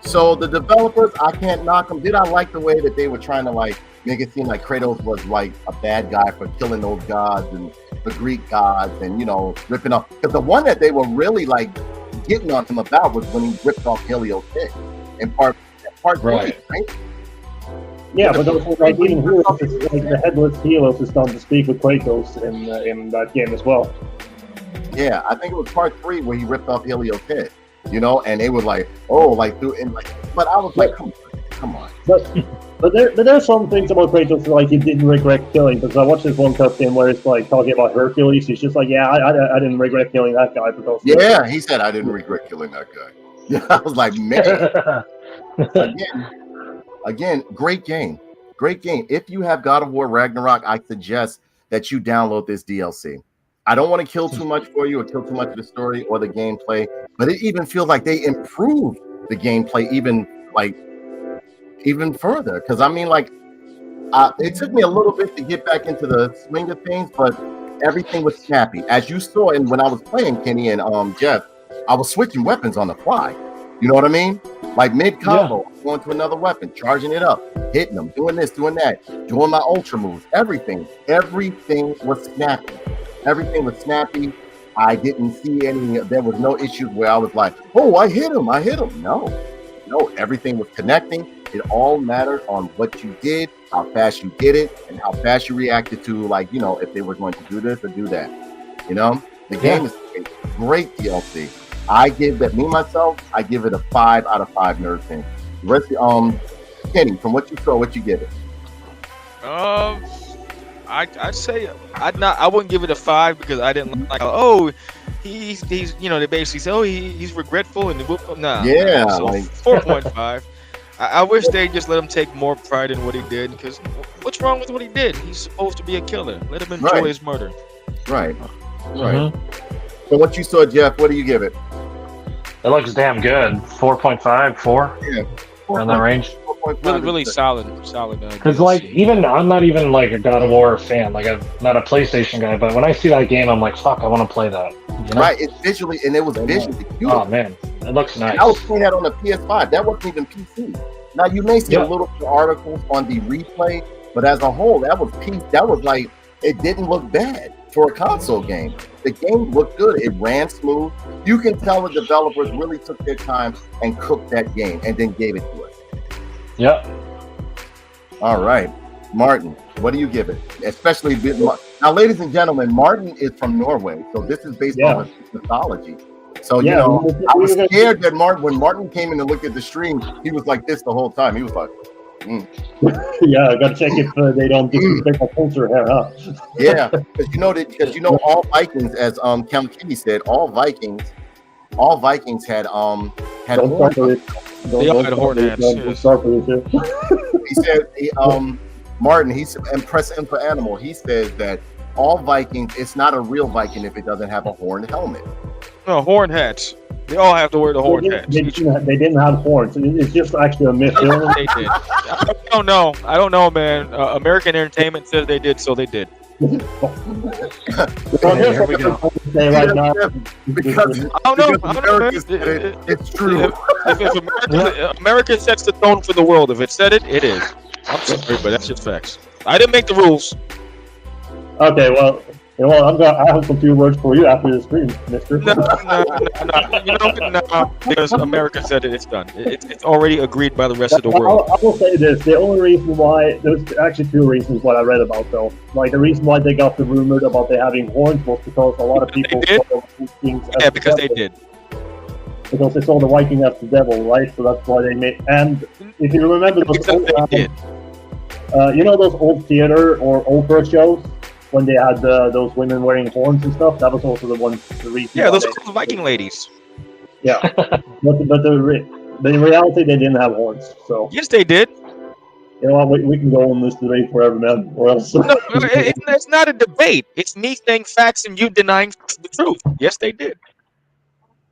Speaker 1: So the developers, I can't knock them. Did I like the way that they were trying to like make it seem like Kratos was like a bad guy for killing those gods and the Greek gods and, you know, ripping off? Because the one that they were really like getting on him about was when he ripped off Helios' head in part
Speaker 2: Right.
Speaker 1: 3, right?
Speaker 3: yeah, but also, like, even here, it's like the headless Helios is starting to speak with Kratos in that game as well.
Speaker 1: Yeah, I think it was part 3 where he ripped off Helios' head, you know, and they were like, oh, like through and like, but I was like, come on.
Speaker 3: But there's some things about Kratos that, like, he didn't regret killing, because I watched this one cutscene where it's like talking about Hercules. He's just like, yeah, I didn't regret killing that guy because
Speaker 1: He said I didn't regret killing that guy. Yeah, I was like, man. Again, great game. If you have God of War Ragnarok, I suggest that you download this DLC. I don't want to kill too much for you or kill too much of the story or the gameplay, but it even feels like they improved the gameplay even further. Because I mean, like, it took me a little bit to get back into the swing of things, but everything was snappy. As you saw, and when I was playing Kenny and Jeff, I was switching weapons on the fly. You know what I mean? Like mid-combo, going to another weapon, charging it up, hitting them, doing this, doing that, doing my ultra moves, everything was snappy. Everything was snappy. I didn't see there was no issues where I was like, oh, I hit him. No, everything was connecting. It all mattered on what you did, how fast you did it, and how fast you reacted to, like, you know, if they were going to do this or do that. You know, the game is a great DLC. I give it a 5 out of 5 nerd fans. The rest of Kenny, from what you saw, what you give it?
Speaker 4: I'd say I wouldn't give it a 5 because I didn't like. Oh, he's you know, they basically say, oh, he's regretful and nah.
Speaker 1: Yeah,
Speaker 4: so
Speaker 1: like
Speaker 4: 4.5. I wish they just let him take more pride in what he did, because what's wrong with what he did? He's supposed to be a killer. Let him enjoy his murder.
Speaker 1: Right. So what you saw, Jeff, what do you give it?
Speaker 2: It looks damn good. 4.5, 4?
Speaker 1: Yeah.
Speaker 2: Around that range.
Speaker 4: Really solid.
Speaker 2: Because, like, I'm not even like a God of War fan. Like, I'm not a PlayStation guy, but when I see that game, I'm like, fuck, I want to play that. You know?
Speaker 1: Right, it's visually, and it was visually beautiful.
Speaker 2: Oh man, it looks nice.
Speaker 1: I was playing that on the PS5. That wasn't even PC. Now you may see a little bit of articles on the replay, but as a whole, that was like, it didn't look bad for a console game. The game looked good. It ran smooth. You can tell the developers really took their time and cooked that game and then gave it to us.
Speaker 2: Yep.
Speaker 1: All right, Martin, what do you give it? Especially now, ladies and gentlemen, Martin is from Norway, so this is based on his mythology. So you know, I was scared that when Martin came in and looked at the stream, he was like this the whole time. He was like,
Speaker 3: yeah, I gotta check if they don't disrespect my culture here, huh?
Speaker 1: Yeah, because you know all Vikings, as Count Kitty said, all Vikings had horns.
Speaker 4: They all had horn hats.
Speaker 1: He said, Martin, he's impressing for animal. He says that all Vikings, it's not a real Viking if it doesn't have a horned helmet.
Speaker 4: No, horn hats. They all have to wear the horn hats.
Speaker 3: They didn't have horns. It's just actually a myth.
Speaker 4: They did. I don't know, man. American Entertainment says they did, so they did.
Speaker 2: Here we go.
Speaker 3: Right now,
Speaker 1: Because
Speaker 4: I don't know.
Speaker 1: It's true.
Speaker 4: If America sets the tone for the world, if it said it, it is. I'm sorry, but that's just facts. I didn't make the rules.
Speaker 3: Okay, well, I have some few words for you after the stream, mister.
Speaker 4: No. You know, because America said it, it's done. It's already agreed by the rest of the world.
Speaker 3: I will say this: the only reason why there's actually 2 reasons what I read about though. Like the reason why they got the rumored about they having horns was because a lot of people saw the Vikings as
Speaker 4: Yeah, because
Speaker 3: the
Speaker 4: they
Speaker 3: devil.
Speaker 4: did.
Speaker 3: Because they saw the Viking as the devil, right? So that's why they made. And if you remember those old, you know those old theater or opera shows when they had those women wearing horns and stuff. That was also the reason.
Speaker 4: Yeah, those are Viking ladies.
Speaker 3: Yeah, but in reality they didn't have horns. So
Speaker 4: yes, they did.
Speaker 3: You know what? We can go on this debate forever, man. Or else.
Speaker 4: No, it's not a debate. It's me saying facts and you denying the truth. Yes, they did.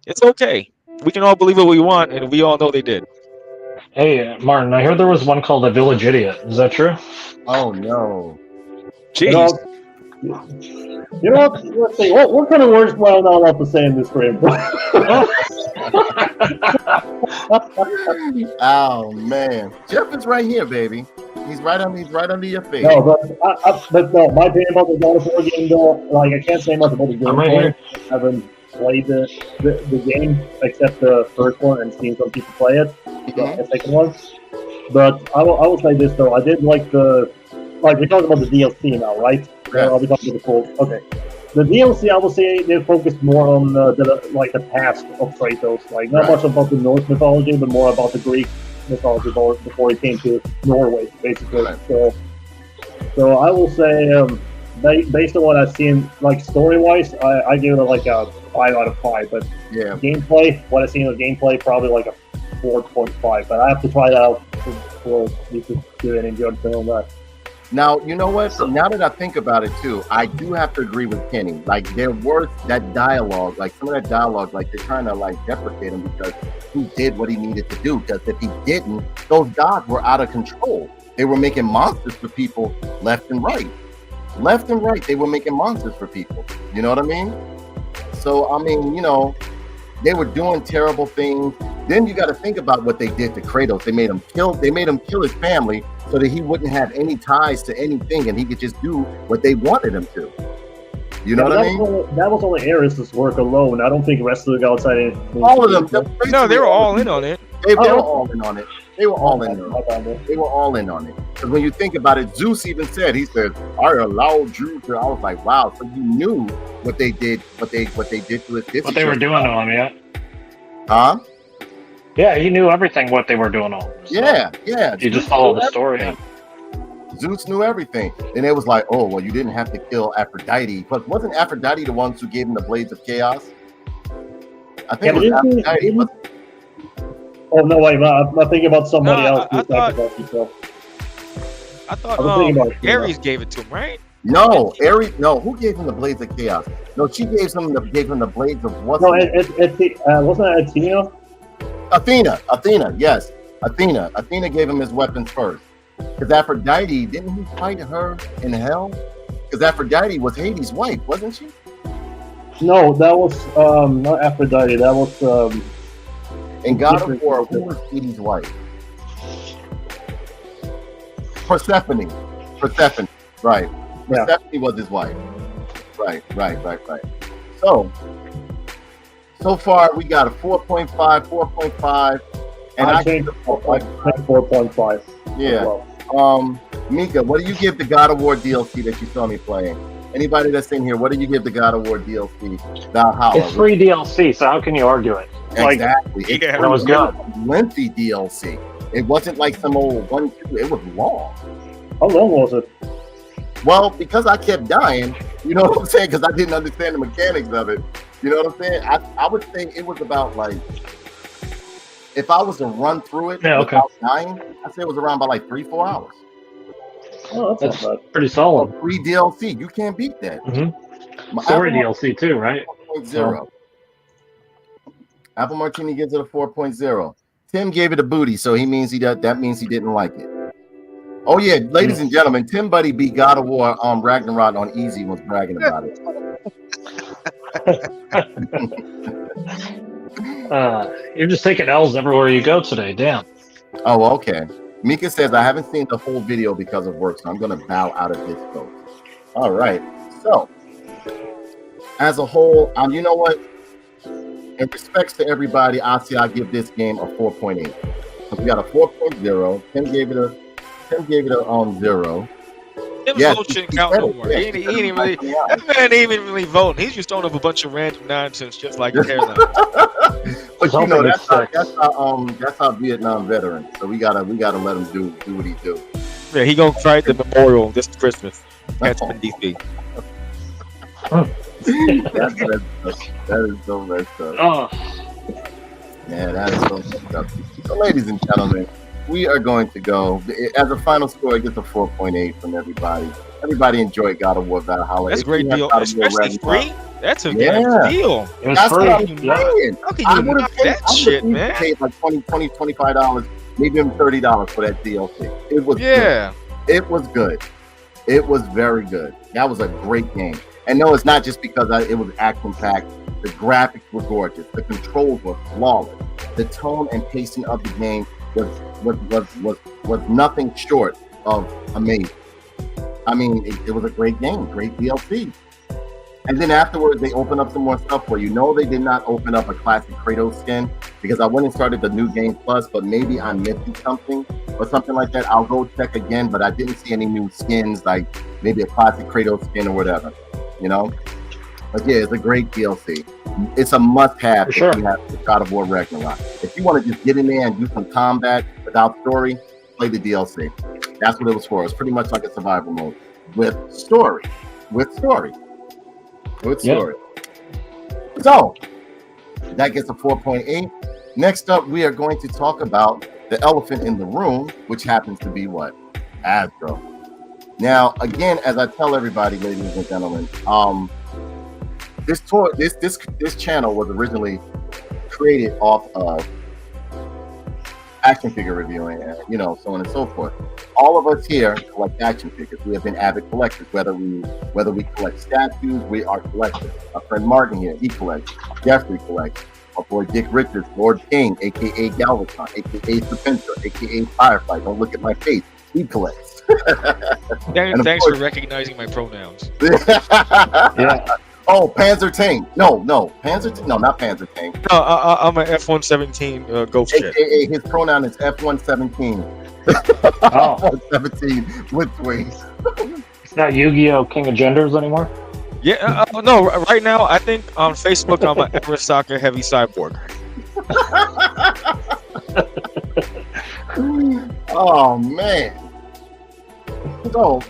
Speaker 4: It's okay. We can all believe what we want, and we all know they did.
Speaker 2: Hey, Martin, I heard there was one called the Village Idiot. Is that true?
Speaker 1: Oh no.
Speaker 4: Jeez.
Speaker 3: You know what? Let's see. What kind of words am I not allowed to say in this stream?
Speaker 1: Oh man, Jeff is right here, baby. He's right under your face.
Speaker 3: No, but no. My opinion about the God of War game, though, like I can't say much about the game.
Speaker 2: I'm right here.
Speaker 3: I haven't played the game except the first one and seen some people play it. The second one, but I will say this though. I did like we're talking about the DLC now, right?
Speaker 1: Yeah.
Speaker 3: I'll be talking about the full. Okay. The DLC, I will say, they focused more on the past of Kratos, like not much about the Norse mythology, but more about the Greek mythology before he came to Norway, basically.
Speaker 1: Right.
Speaker 3: So I will say, based on what I've seen, like story-wise, I give it like a 5 out of 5. But
Speaker 1: Yeah.
Speaker 3: gameplay, what I've seen of gameplay, probably like a 4.5. But I have to try that out for me to do any judgment on that.
Speaker 1: Now, you know what? Now that I think about it too, I do have to agree with Kenny. Like, there was that dialogue, like some of that dialogue, like they're trying to like deprecate him because he did what he needed to do. Because if he didn't, those gods were out of control. They were making monsters for people left and right. Left and right, they were making monsters for people. You know what I mean? So, I mean, you know, they were doing terrible things. Then you got to think about what they did to Kratos. They made him kill his family so that he wouldn't have any ties to anything and he could just do what they wanted him to. You know what I mean?
Speaker 3: That was only Ares' work alone. I don't think the rest of the gods had anything.
Speaker 1: All of them.
Speaker 4: No, they were all in on it.
Speaker 1: They were all in on it. They were all in on it. They were all in on it. Because when you think about it, Zeus even said, he said, I allowed you to. I was like, wow. So you knew what they did, what they did to his sister.
Speaker 2: What they were doing to him, yeah.
Speaker 1: Huh?
Speaker 2: Yeah, he knew everything what they were doing to him. So
Speaker 1: Yeah.
Speaker 2: You just follow the story. Yeah.
Speaker 1: Zeus knew everything. And it was like, oh, well, you didn't have to kill Aphrodite. But wasn't Aphrodite the ones who gave him the blades of chaos? I think it was Aphrodite.
Speaker 3: Oh, no, wait, I'm thinking about somebody else.
Speaker 4: I thought Ares gave it to him, right?
Speaker 1: No, Ares. No, who gave him the blades of chaos? No, she gave him the blades of what?
Speaker 3: No, wasn't it Athena?
Speaker 1: Athena, yes. Athena gave him his weapons first. Because Aphrodite, didn't he fight her in hell? Because Aphrodite was Hades' wife, wasn't she?
Speaker 3: No, that was not Aphrodite. That was
Speaker 1: in God of War, who was Hades' wife? Persephone. Right.
Speaker 3: Yeah.
Speaker 1: Persephone was his wife. Right. So far we got a 4.5, 4.5, and I
Speaker 3: changed 4.5.
Speaker 1: Yeah.
Speaker 3: Well.
Speaker 1: Mika, what do you give the God of War DLC that you saw me playing? Anybody that's in here, what do you give the God of War DLC? Valhalla.
Speaker 2: It's free DLC, so how can you argue it?
Speaker 1: Exactly.
Speaker 2: It was good.
Speaker 1: Lengthy DLC. It wasn't like some old 1-2. It was long.
Speaker 3: How long was it?
Speaker 1: Well, because I kept dying, you know what I'm saying? Because I didn't understand the mechanics of it. You know what I'm saying? I would think it was about like, if I was to run through it without dying, I'd say it was around by like 3-4 hours.
Speaker 3: Oh, that's not bad.
Speaker 2: Pretty solid.
Speaker 1: Free DLC, you can't beat that.
Speaker 2: Mm-hmm. Story DLC too, right?
Speaker 1: 4.0. Apple Martini gives it a 4.0. Tim gave it a booty, so that means he didn't like it. Oh yeah, ladies and gentlemen, Tim Buddy beat God of War on Ragnarok on easy, was bragging about it.
Speaker 2: You're just taking L's everywhere you go today. Damn.
Speaker 1: Oh, okay. Mika says, I haven't seen the whole video because of work, so I'm going to bow out of this vote. All right. So, as a whole, you know what? In respects to everybody, I give this game a 4.8. So we got a 4.0. Tim gave it a 0.
Speaker 4: Tim's vote shouldn't count no more. That man ain't even really voting. He's just throwing up a bunch of random nonsense just like his hairline.
Speaker 1: But you know, that's our Vietnam veteran. So we gotta let him do what he do.
Speaker 4: Yeah, he gonna fight the memorial this Christmas. Catch him in DC.
Speaker 1: That is so messed up.
Speaker 2: Oh.
Speaker 1: Yeah, that is so messed up. So, ladies and gentlemen, we are going to go as a final score. I get the 4.8 from everybody. Everybody enjoyed God of War Valhalla.
Speaker 4: That's a
Speaker 1: If
Speaker 4: great
Speaker 1: you have
Speaker 4: deal,
Speaker 1: God of War
Speaker 4: especially
Speaker 1: Ragnarok,
Speaker 4: free. That's a
Speaker 1: Yeah.
Speaker 4: good deal.
Speaker 2: It was
Speaker 1: that's what I'm
Speaker 2: free.
Speaker 4: Yeah.
Speaker 1: saying.
Speaker 4: How can
Speaker 1: I
Speaker 4: you
Speaker 1: would
Speaker 4: knock
Speaker 1: have paid,
Speaker 4: that shit, man?
Speaker 1: paid like $20, $25, maybe even $30 for that DLC. It was good.
Speaker 4: Yeah.
Speaker 1: It was good. It was very good. That was a great game. And no, it's not just because it was action packed. The graphics were gorgeous. The controls were flawless. The tone and pacing of the game was nothing short of amazing. I mean, it was a great game, great DLC. And then afterwards, they opened up some more stuff for you. No, they did not open up a classic Kratos skin because I went and started the New Game Plus, but maybe I'm missing something or something like that. I'll go check again, but I didn't see any new skins, like maybe a classic Kratos skin or whatever, you know? But yeah, it's a great DLC. It's a must-have if you have the God of War Ragnarok. If you want to just get in there and do some combat without story, play the DLC. That's what it was for. It's pretty much like a survival mode with story. So that gets a 4.8. Next up, we are going to talk about the elephant in the room, which happens to be what? Hasbro. Now, again, as I tell everybody, ladies and gentlemen, this channel was originally created off of action figure reviewing, and so on and so forth. All of us here collect action figures. We have been avid collectors. Whether we collect statues, we are collectors. Our friend Martin here, he collects. Jeffrey collects. Our boy Dick Richards, Lord King, aka Galvatron, aka Serpentor, aka Firefly. Don't look at my face. He collects.
Speaker 4: Thanks for recognizing my pronouns.
Speaker 2: Yeah.
Speaker 1: Oh, Panzer Tank. No, Panzer Tank. No, not Panzer Tank.
Speaker 4: No, I'm an F-117 Ghost Jet.
Speaker 1: AKA his pronoun is F-117.
Speaker 2: Oh.
Speaker 1: F-117 with wings.
Speaker 2: It's not Yu-Gi-Oh! King of Genders anymore?
Speaker 4: Yeah, no, right now, I think on Facebook, I'm an Arasaka Heavy Cyborg.
Speaker 1: Oh, man. So,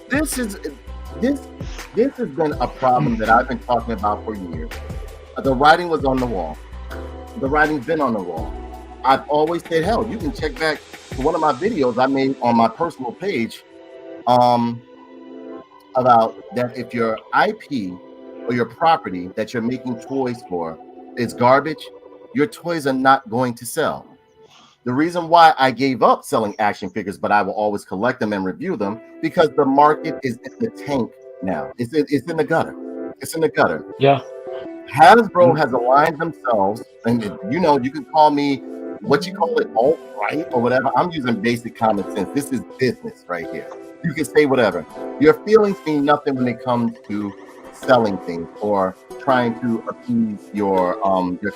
Speaker 1: this has been a problem that I've been talking about for years. The writing was on the wall. The writing's been on the wall. I've always said, hell, you can check back to one of my videos I made on my personal page about that if your IP or your property that you're making toys for is garbage, your toys are not going to sell. The reason why I gave up selling action figures, but I will always collect them and review them, because the market is in the tank now. It's in the gutter. It's in the gutter.
Speaker 2: Yeah.
Speaker 1: Hasbro has aligned themselves, and you can call me what you call it, alt-right or whatever. I'm using basic common sense. This is business right here. You can say whatever. Your feelings mean nothing when it comes to selling things or trying to appease your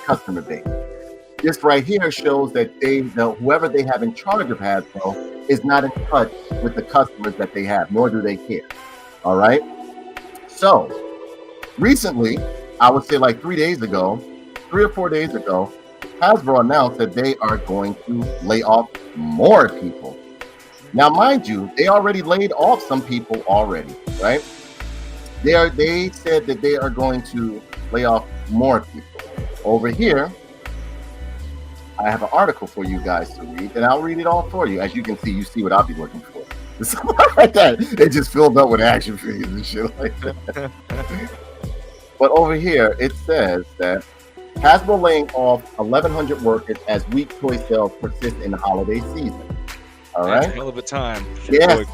Speaker 1: customer base. This right here shows that whoever they have in charge of Hasbro is not in touch with the customers that they have, nor do they care. All right. So recently, I would say like 3 or 4 days ago, Hasbro announced that they are going to lay off more people. Now, mind you, they already laid off some people already, right? They said that they are going to lay off more people. Over here, I have an article for you guys to read, and I'll read it all for you. As you can see, you see what I'll be looking for. It's like that. It just filled up with action figures and shit like that. But over here, it says that Hasbro laying off 1,100 workers as weak toy sales persist in the holiday season. All right.
Speaker 4: That's a hell of a time.
Speaker 1: Yes.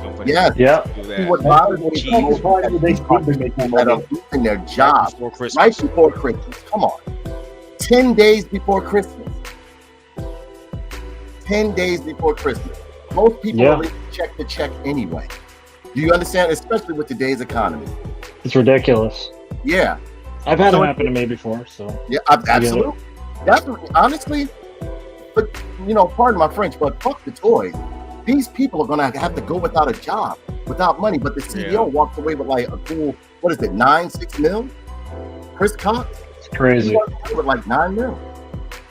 Speaker 2: Yeah.
Speaker 1: See, what bothers me is that are losing their jobs right before Christmas. Come on. 10 days before Christmas. 10 days before Christmas. Most people are leaving check to check anyway. Do you understand? Especially with today's economy.
Speaker 2: It's ridiculous.
Speaker 1: Yeah.
Speaker 2: I've had it happen to me before, so.
Speaker 1: Yeah, absolutely. That's honestly, but pardon my French, but fuck the toys. These people are gonna have to go without a job, without money. But the CEO walked away with like a cool, what is it, 6 mil? Chris Cox?
Speaker 2: It's crazy.
Speaker 1: He walked away with like 9 mil.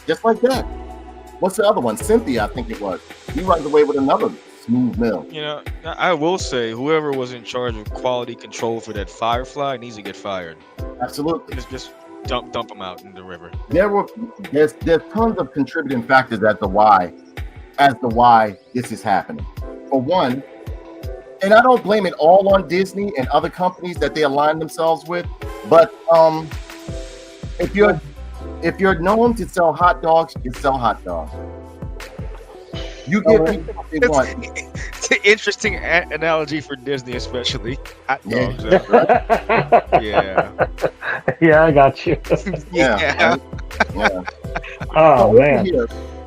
Speaker 1: Just like that. What's the other one? Cynthia, I think it was. He runs away with another smooth mill.
Speaker 4: I will say, whoever was in charge of quality control for that Firefly needs to get fired.
Speaker 1: Absolutely.
Speaker 4: Just dump him out in the river.
Speaker 1: There's tons of contributing factors as to why as to why this is happening. For one, and I don't blame it all on Disney and other companies that they align themselves with, but if you're known to sell hot dogs, you sell hot dogs. You give people what they want.
Speaker 4: It's an interesting analogy for Disney, especially hot dogs. Yeah.
Speaker 2: Yeah, I got you.
Speaker 4: Yeah.
Speaker 1: Yeah.
Speaker 2: Oh, man.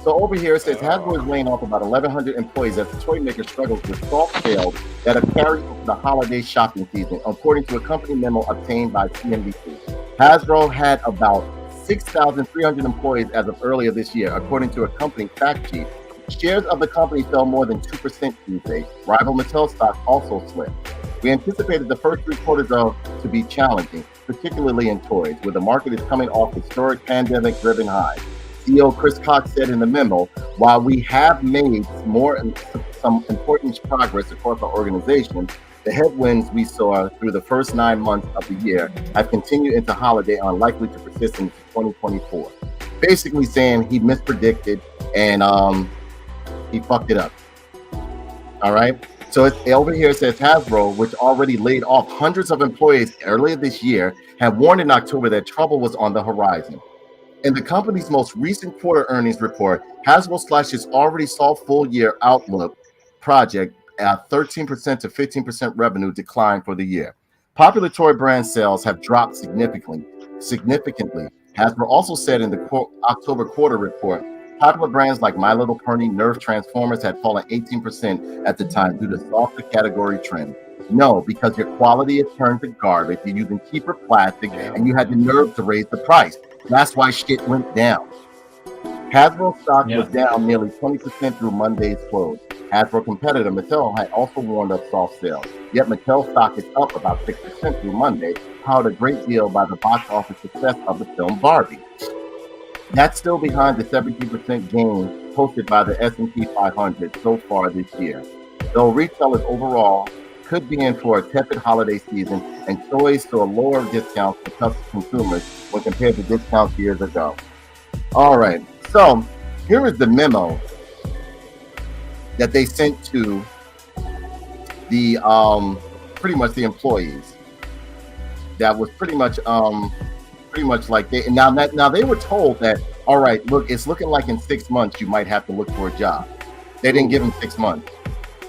Speaker 1: So over here it says Hasbro is laying off about 1,100 employees as the toy maker struggles with soft sales that have carried over the holiday shopping season, according to a company memo obtained by CNBC. Hasbro had about 6,300 employees as of earlier this year, according to a company fact sheet. Shares of the company fell more than 2% Tuesday. Rival Mattel stock also slipped. We anticipated the first 3 quarters to be challenging, particularly in toys, where the market is coming off historic pandemic-driven highs. CEO Chris Cox said in the memo, while we have made some important progress across our organization, the headwinds we saw through the first 9 months of the year have continued into holiday and are likely to persist into 2024. Basically saying he mispredicted and he fucked it up. All right. So over here it says Hasbro, which already laid off hundreds of employees earlier this year, had warned in October that trouble was on the horizon. In the company's most recent quarter earnings report, Hasbro slashed its already soft full-year outlook project at 13% to 15% revenue decline for the year. Popular toy brand sales have dropped significantly. Hasbro also said in the October quarter report, popular brands like My Little Pony, Nerf, Transformers had fallen 18% at the time due to softer category trends. No, because your quality is turned to garbage, you're using cheaper plastic, and you had the nerve to raise the price. That's why shit went down. Hasbro stock was down nearly 20% through Monday's close. Hasbro competitor Mattel had also warned of soft sales, yet Mattel stock is up about 6% through Monday, powered a great deal by the box office success of the film Barbie. That's still behind the 17% gain posted by the S&P 500 so far this year. Though retailers overall could be in for a tepid holiday season, and toys saw lower discounts for consumers when compared to discounts years ago. All right, so here is the memo that they sent to the pretty much the employees. That was pretty much like they now they were told that, all right, look, it's looking like in 6 months you might have to look for a job. They didn't give them 6 months.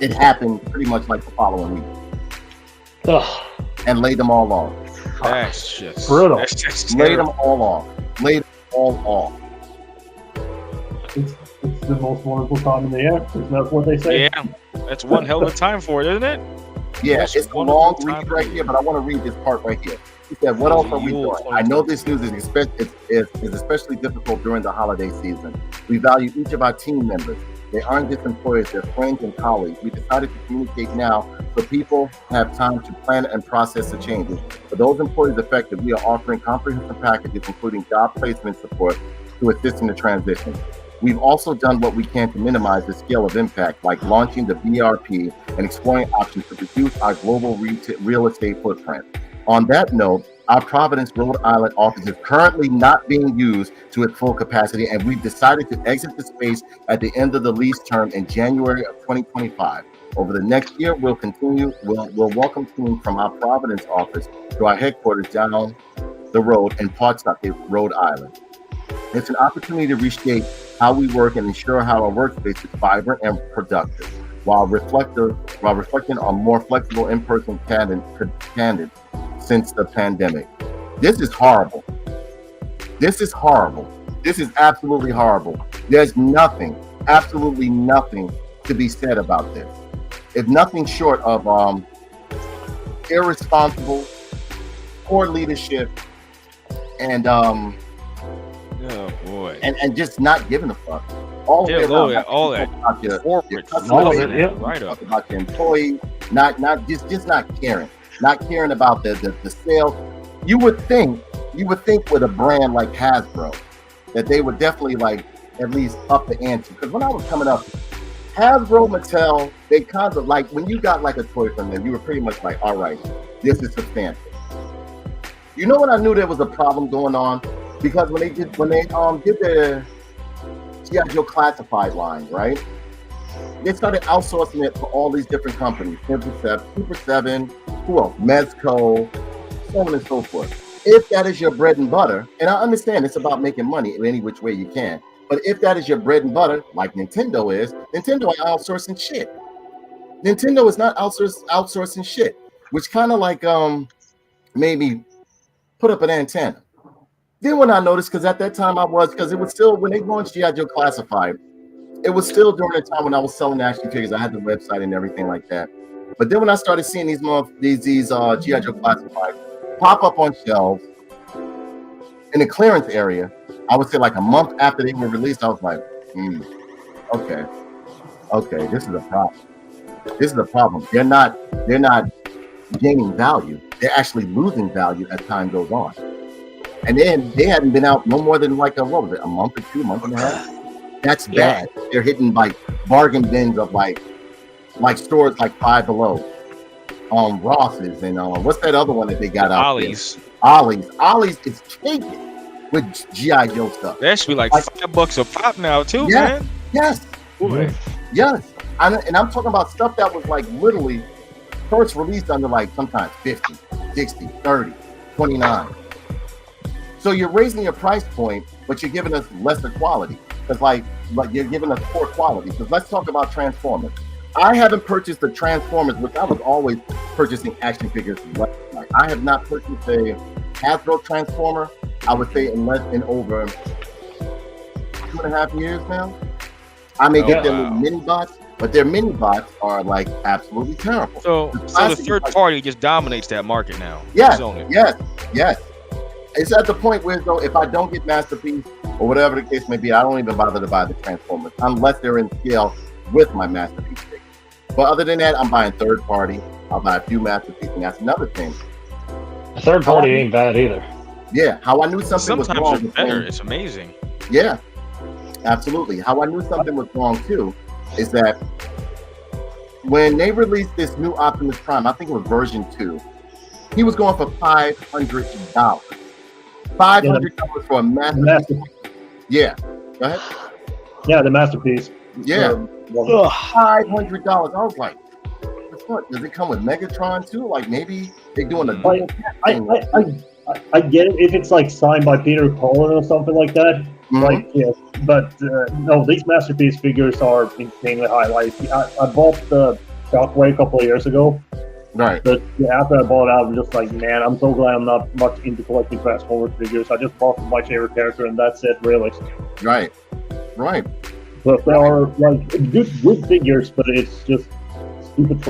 Speaker 1: It happened pretty much like the following week.
Speaker 2: Ugh.
Speaker 1: And laid them all off.
Speaker 4: That's just
Speaker 2: brutal.
Speaker 4: That's just
Speaker 1: Laid them all off. Laid them all off.
Speaker 3: It's the most wonderful time in the year. Isn't that what they say?
Speaker 4: Yeah, that's one hell of a time for it, isn't it?
Speaker 1: Yeah,
Speaker 4: That's
Speaker 1: it's a long read right here, but I want to read this part right here. He said, what else are we doing? I know this news is especially difficult during the holiday season. We value each of our team members. They aren't just employees, they're friends and colleagues. We decided to communicate now so people have time to plan and process the changes. For those employees affected, we are offering comprehensive packages, including job placement support, to assist in the transition. We've also done what we can to minimize the scale of impact, like launching the VRP and exploring options to reduce our global real estate footprint. On that note, our Providence, Rhode Island office is currently not being used to its full capacity, and we've decided to exit the space at the end of the lease term in January of 2025. Over the next year, we'll welcome teams from our Providence office to our headquarters down the road in Pawtucket, Rhode Island. It's an opportunity to reshape how we work and ensure how our workspace is vibrant and productive, while reflecting on more flexible in-person candidates since the pandemic. This is horrible. This is horrible. This is absolutely horrible. There's nothing, absolutely nothing to be said about this. If nothing short of irresponsible, poor leadership, and
Speaker 4: oh boy,
Speaker 1: and just not giving a fuck. All that about your customers,
Speaker 4: right up
Speaker 1: about your employees, not caring. Not caring about the sales. You would think with a brand like Hasbro that they would definitely like at least up the ante. Because when I was coming up, Hasbro, Mattel, they kind of like when you got like a toy from them, you were pretty much like, all right, this is substantial. You know when I knew there was a problem going on? Because when they did the G.I. Joe classified line, right? they started outsourcing it for all these different companies. Super 7, who else? Mezco, so on and so forth. If that is your bread and butter, and I understand it's about making money in any which way you can, but if that is your bread and butter, like Nintendo is, Nintendo ain't outsourcing shit. Nintendo is not outsourcing shit, which kind of like made me put up an antenna. Then when I noticed, because at that time because it was still, when they launched G.I. Joe Classified, it was still during the time when I was selling action figures. I had the website and everything like that. But then when I started seeing these G.I. Joe Classified pop up on shelves in the clearance area, I would say like a month after they were released, I was like, okay, this is a problem. This is a problem. They're not gaining value. They're actually losing value as time goes on. And then they hadn't been out no more than like a month or 2 months and a half. That's bad. They're hitting like bargain bins of like stores like Five Below, Ross's, and what's that other one that they got out
Speaker 4: Ollie's.
Speaker 1: there? Ollie's is caking with G.I. Joe stuff.
Speaker 4: That should be like $5 a pop now too, man.
Speaker 1: Yes. Yes. And I'm talking about stuff that was like literally first released under like sometimes 50, 60, 30, 29. So you're raising your price point, but you're giving us lesser quality. Because like you're giving us poor quality. Because let's talk about Transformers. I haven't purchased the Transformers, which I was always purchasing action figures. I have not purchased a Hasbro Transformer, I would say, in over 2.5 years now. I may get their mini bots, but their mini bots are like absolutely terrible.
Speaker 4: So the third party just dominates that market now.
Speaker 1: Yes. It's at the point where, though, if I don't get Masterpiece or whatever the case may be, I don't even bother to buy the Transformers unless they're in scale with my Masterpiece figure. But other than that, I'm buying third party. I'll buy a few Masterpiece, and that's another thing.
Speaker 2: The third party ain't bad either.
Speaker 1: Yeah, how I knew something was wrong.
Speaker 4: Sometimes better. It's amazing.
Speaker 1: Yeah, absolutely. How I knew something was wrong too is that when they released this new Optimus Prime, I think it was version 2, he was going for $500. $500 for a Masterpiece. Yeah, go ahead.
Speaker 3: Yeah, the Masterpiece.
Speaker 1: Yeah, $500. I was like, what? Does it come with Megatron too? Like maybe they're doing a.
Speaker 3: I get it if it's like signed by Peter Cullen or something like that.
Speaker 1: Mm-hmm.
Speaker 3: Like yes, but no, these Masterpiece figures are insanely high. Like I bought the Shockwave a couple of years ago.
Speaker 1: Right.
Speaker 3: But after I bought it, I was just like, man, I'm so glad I'm not much into collecting Transformers figures. I just bought my favorite character, and that's it, really.
Speaker 1: Right.
Speaker 3: But there are like good figures, but it's just stupid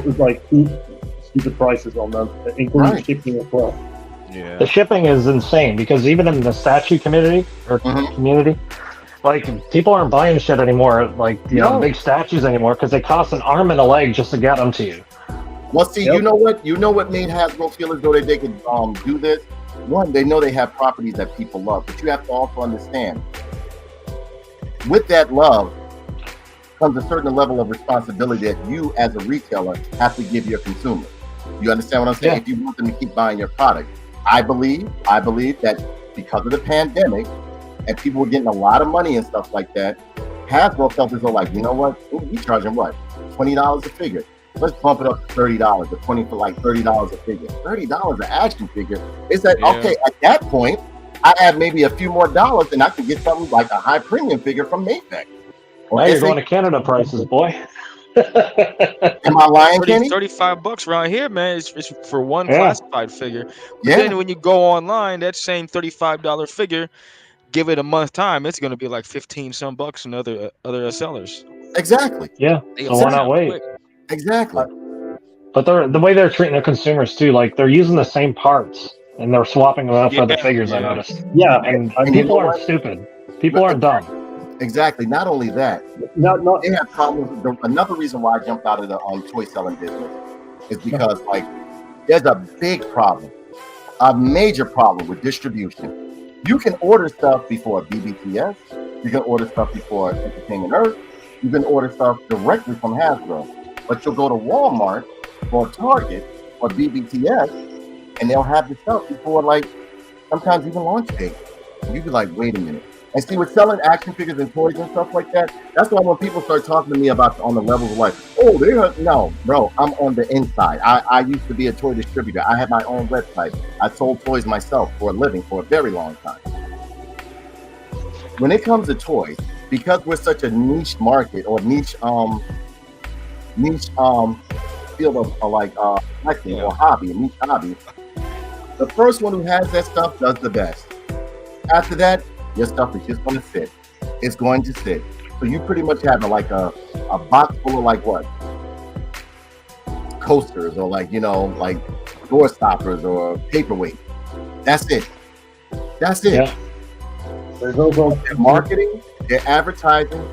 Speaker 3: prices on them, including shipping as well.
Speaker 2: Yeah. The shipping is insane because even in the statue community, like people aren't buying shit anymore, like big statues anymore, because they cost an arm and a leg just to get them to you.
Speaker 1: Well, see, you know what made Hasbro feel as though they could do this? One, they know they have properties that people love, but you have to also understand, with that love comes a certain level of responsibility that you, as a retailer, have to give your consumers. You understand what I'm saying? Yeah. If you want them to keep buying your product, I believe that because of the pandemic and people were getting a lot of money and stuff like that, Hasbro felt as though, like, you know what? We charging what? $20 a figure. Let's bump it up to $30 or $20 for like $30 a figure. $30 an action figure. It's like, okay, at that point, I add maybe a few more dollars and I can get something like a high premium figure from Mayfair.
Speaker 2: Now you're going to Canada prices, boy.
Speaker 1: Am I lying, Kenny?
Speaker 4: $35 around here, man. It's for one classified figure. But then when you go online, that same $35 figure, give it a month time, it's going to be like 15 some bucks and other sellers.
Speaker 1: Exactly.
Speaker 2: Yeah. So why not wait?
Speaker 4: Quick.
Speaker 1: Exactly.
Speaker 2: But the way they're treating their consumers too, like they're using the same parts and they're swapping them out for the figures. I noticed.
Speaker 3: Yeah,
Speaker 2: and people aren't stupid. People aren't dumb.
Speaker 1: Exactly. Not only that, they have problems. Another reason why I jumped out of the toy selling business is because like there's a big problem, a major problem with distribution. You can order stuff before BBTS. You can order stuff before Entertainment Earth. You can order stuff directly from Hasbro. But you'll go to Walmart or Target or BBTS, and they'll have the stuff before, like, sometimes even launch date. You'd be like, wait a minute. And see, with selling action figures and toys and stuff like that, that's why when people start talking to me about on the levels of like, oh, no, bro, I'm on the inside. I used to be a toy distributor. I had my own website. I sold toys myself for a living for a very long time. When it comes to toys, because we're such a niche market or niche field of collecting or hobby, a niche hobby, the first one who has that stuff does the best. After that, your stuff is just going to sit. It's going to sit. So you pretty much have a box full of like what? Coasters or like door stoppers or paperweight. That's it. That's it.
Speaker 2: Yeah.
Speaker 3: There's also
Speaker 1: Their marketing, their advertising,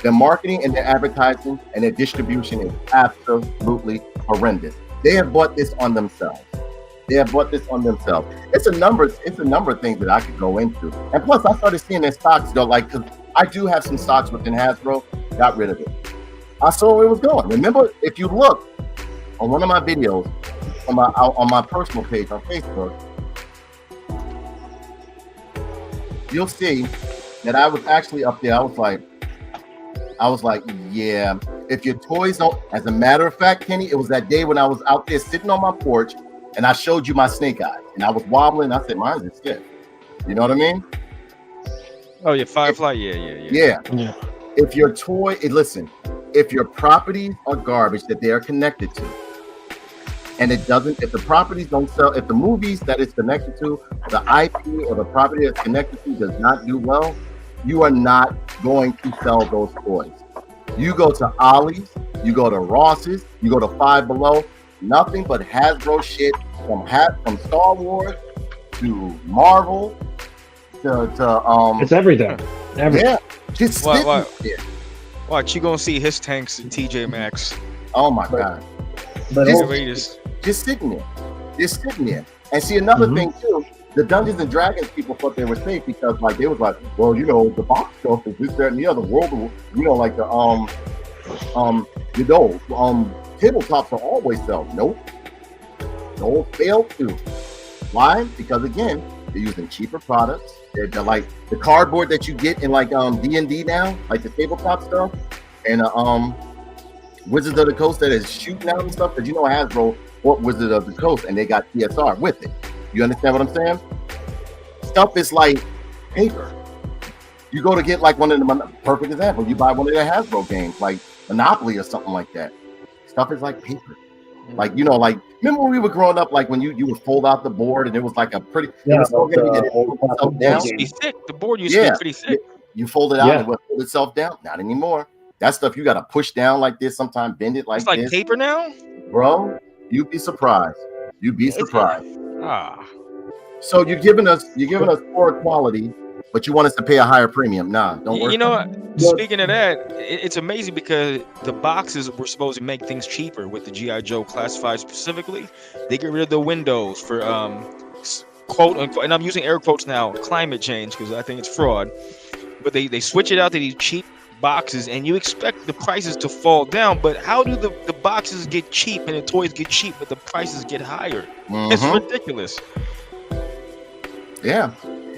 Speaker 1: their marketing and their advertising and their distribution is absolutely horrendous. They have bought this on themselves. It's a number of things that I could go into. And plus, I started seeing their stocks go because I do have some stocks within Hasbro. Got rid of it. I saw where it was going. Remember, if you look on one of my videos on my personal page on Facebook, you'll see that I was actually up there. I was like, yeah. If your toys don't, as a matter of fact, Kenny, it was that day when I was out there sitting on my porch. And I showed you my snake eye, and I was wobbling. I said, "Mine's is stiff." You know what I mean?
Speaker 4: Oh yeah, Firefly. Yeah.
Speaker 1: If your toy, listen, if your properties are garbage that they are connected to, and it doesn't, if the properties don't sell, if the movies that it's connected to, the IP or the property that's connected to does not do well, you are not going to sell those toys. You go to Ollie's, you go to Ross's, you go to Five Below. Nothing but Hasbro shit from Star Wars to Marvel to
Speaker 2: it's everything.
Speaker 1: Yeah, just
Speaker 4: Watch, you gonna see his tanks in TJ Maxx.
Speaker 1: Oh my god!
Speaker 3: but
Speaker 1: Just-
Speaker 3: also,
Speaker 1: Just sitting there. And see another thing too. The Dungeons and Dragons people thought they were safe because they was like, well, the box stuff is this, that, and the other world. Like the tabletops are always sell. Nope. Those fail too. Why? Because again, they're using cheaper products. They're like the cardboard that you get in D&D now, like the tabletop stuff, and Wizards of the Coast that is shooting out and stuff. Because Hasbro bought Wizards of the Coast and they got TSR with it. You understand what I'm saying? Stuff is like paper. You go to get one of the perfect example. You buy one of their Hasbro games, like Monopoly or something like that. Stuff is like paper. Remember when we were growing up, when you would fold out the board and it was a pretty, it was so heavy that it folded itself down.
Speaker 4: It used to be thick. The board used to be pretty thick.
Speaker 1: You fold it out and it would fold itself down. Not anymore. That stuff you got to push down like this, sometimes bend it like this.
Speaker 4: It's like paper now?
Speaker 1: Bro, you'd be surprised.
Speaker 4: Ah.
Speaker 1: So you're giving us poor quality, but you want us to pay a higher premium. Nah, don't work.
Speaker 4: You know what? Speaking of that, it's amazing because the boxes were supposed to make things cheaper with the G.I. Joe Classified specifically. They get rid of the windows for quote unquote, and I'm using air quotes now, climate change, because I think it's fraud. But they switch it out to these cheap boxes, and you expect the prices to fall down. But how do the boxes get cheap and the toys get cheap, but the prices get higher? It's ridiculous.
Speaker 1: Yeah.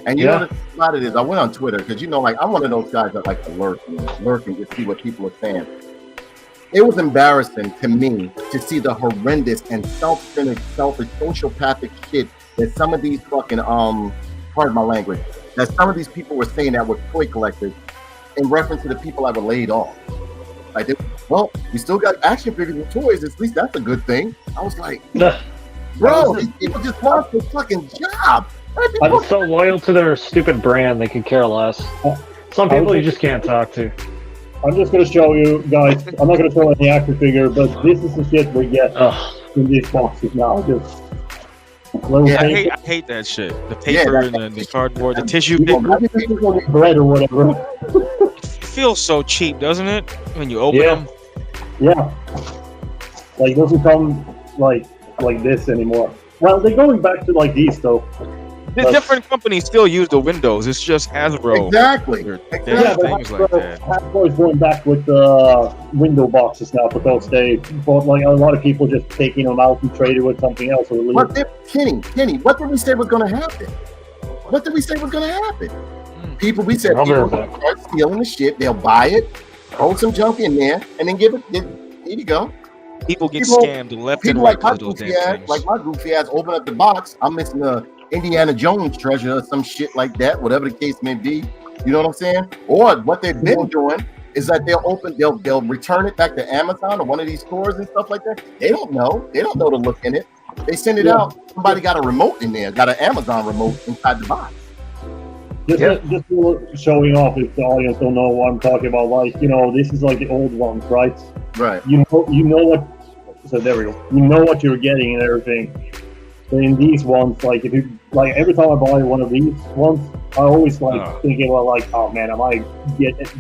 Speaker 1: And you know the thing about it is, I went on Twitter because I'm one of those guys that like to lurk and just see what people are saying. It was embarrassing to me to see the horrendous and self-centered, selfish, sociopathic shit that some of these fucking pardon my language, that some of these people were saying that were toy collectors in reference to the people that were laid off. Well, we still got action figures and toys. At least that's a good thing. I was like, bro, these people just lost their fucking job.
Speaker 2: I'm so loyal to their stupid brand, they could care less. Some people you just can't talk to.
Speaker 3: I'm just going to show you guys. I'm not going to show any action figure, but this is the shit we get in these boxes now. Just
Speaker 4: I hate that shit. The paper and the cardboard, the tissue paper.
Speaker 3: Bread or whatever.
Speaker 4: It feels so cheap, doesn't it? When you open them.
Speaker 3: Yeah. It doesn't come like this anymore. Well, they're going back to these though.
Speaker 4: The different companies still use the windows. It's just Hasbro.
Speaker 1: Exactly.
Speaker 3: Yeah, but Hasbro is going back with the window boxes now for those days. But a lot of people just taking them out and trading with something else.
Speaker 1: Kenny, what did we say was going to happen? People, we said
Speaker 2: I'll be
Speaker 1: people
Speaker 2: right back.
Speaker 1: start stealing the shit. They'll buy it, hold some junk in there, and then give it. Here you go.
Speaker 4: People get
Speaker 1: People-
Speaker 4: scammed left and
Speaker 1: People
Speaker 4: right
Speaker 1: like my
Speaker 4: because of those
Speaker 1: goofy
Speaker 4: damn
Speaker 1: ass,
Speaker 4: things.
Speaker 1: like my goofy ass, open up the box. I'm missing the Indiana Jones treasure or some shit like that, whatever the case may be. You know what I'm saying? Or what they've been doing is that they'll return it back to Amazon or one of these stores and stuff like that. They don't know. They don't know to look in it. They send it out. Somebody got a remote in there, got an Amazon remote inside the box.
Speaker 3: Just showing off if the audience don't know what I'm talking about. Like, you know, this is like the old ones, right?
Speaker 1: Right.
Speaker 3: You know what. So there we go. You know what you're getting and everything. But in these ones, like if you like, every time I buy one of these ones, I always like thinking about like, oh man, am I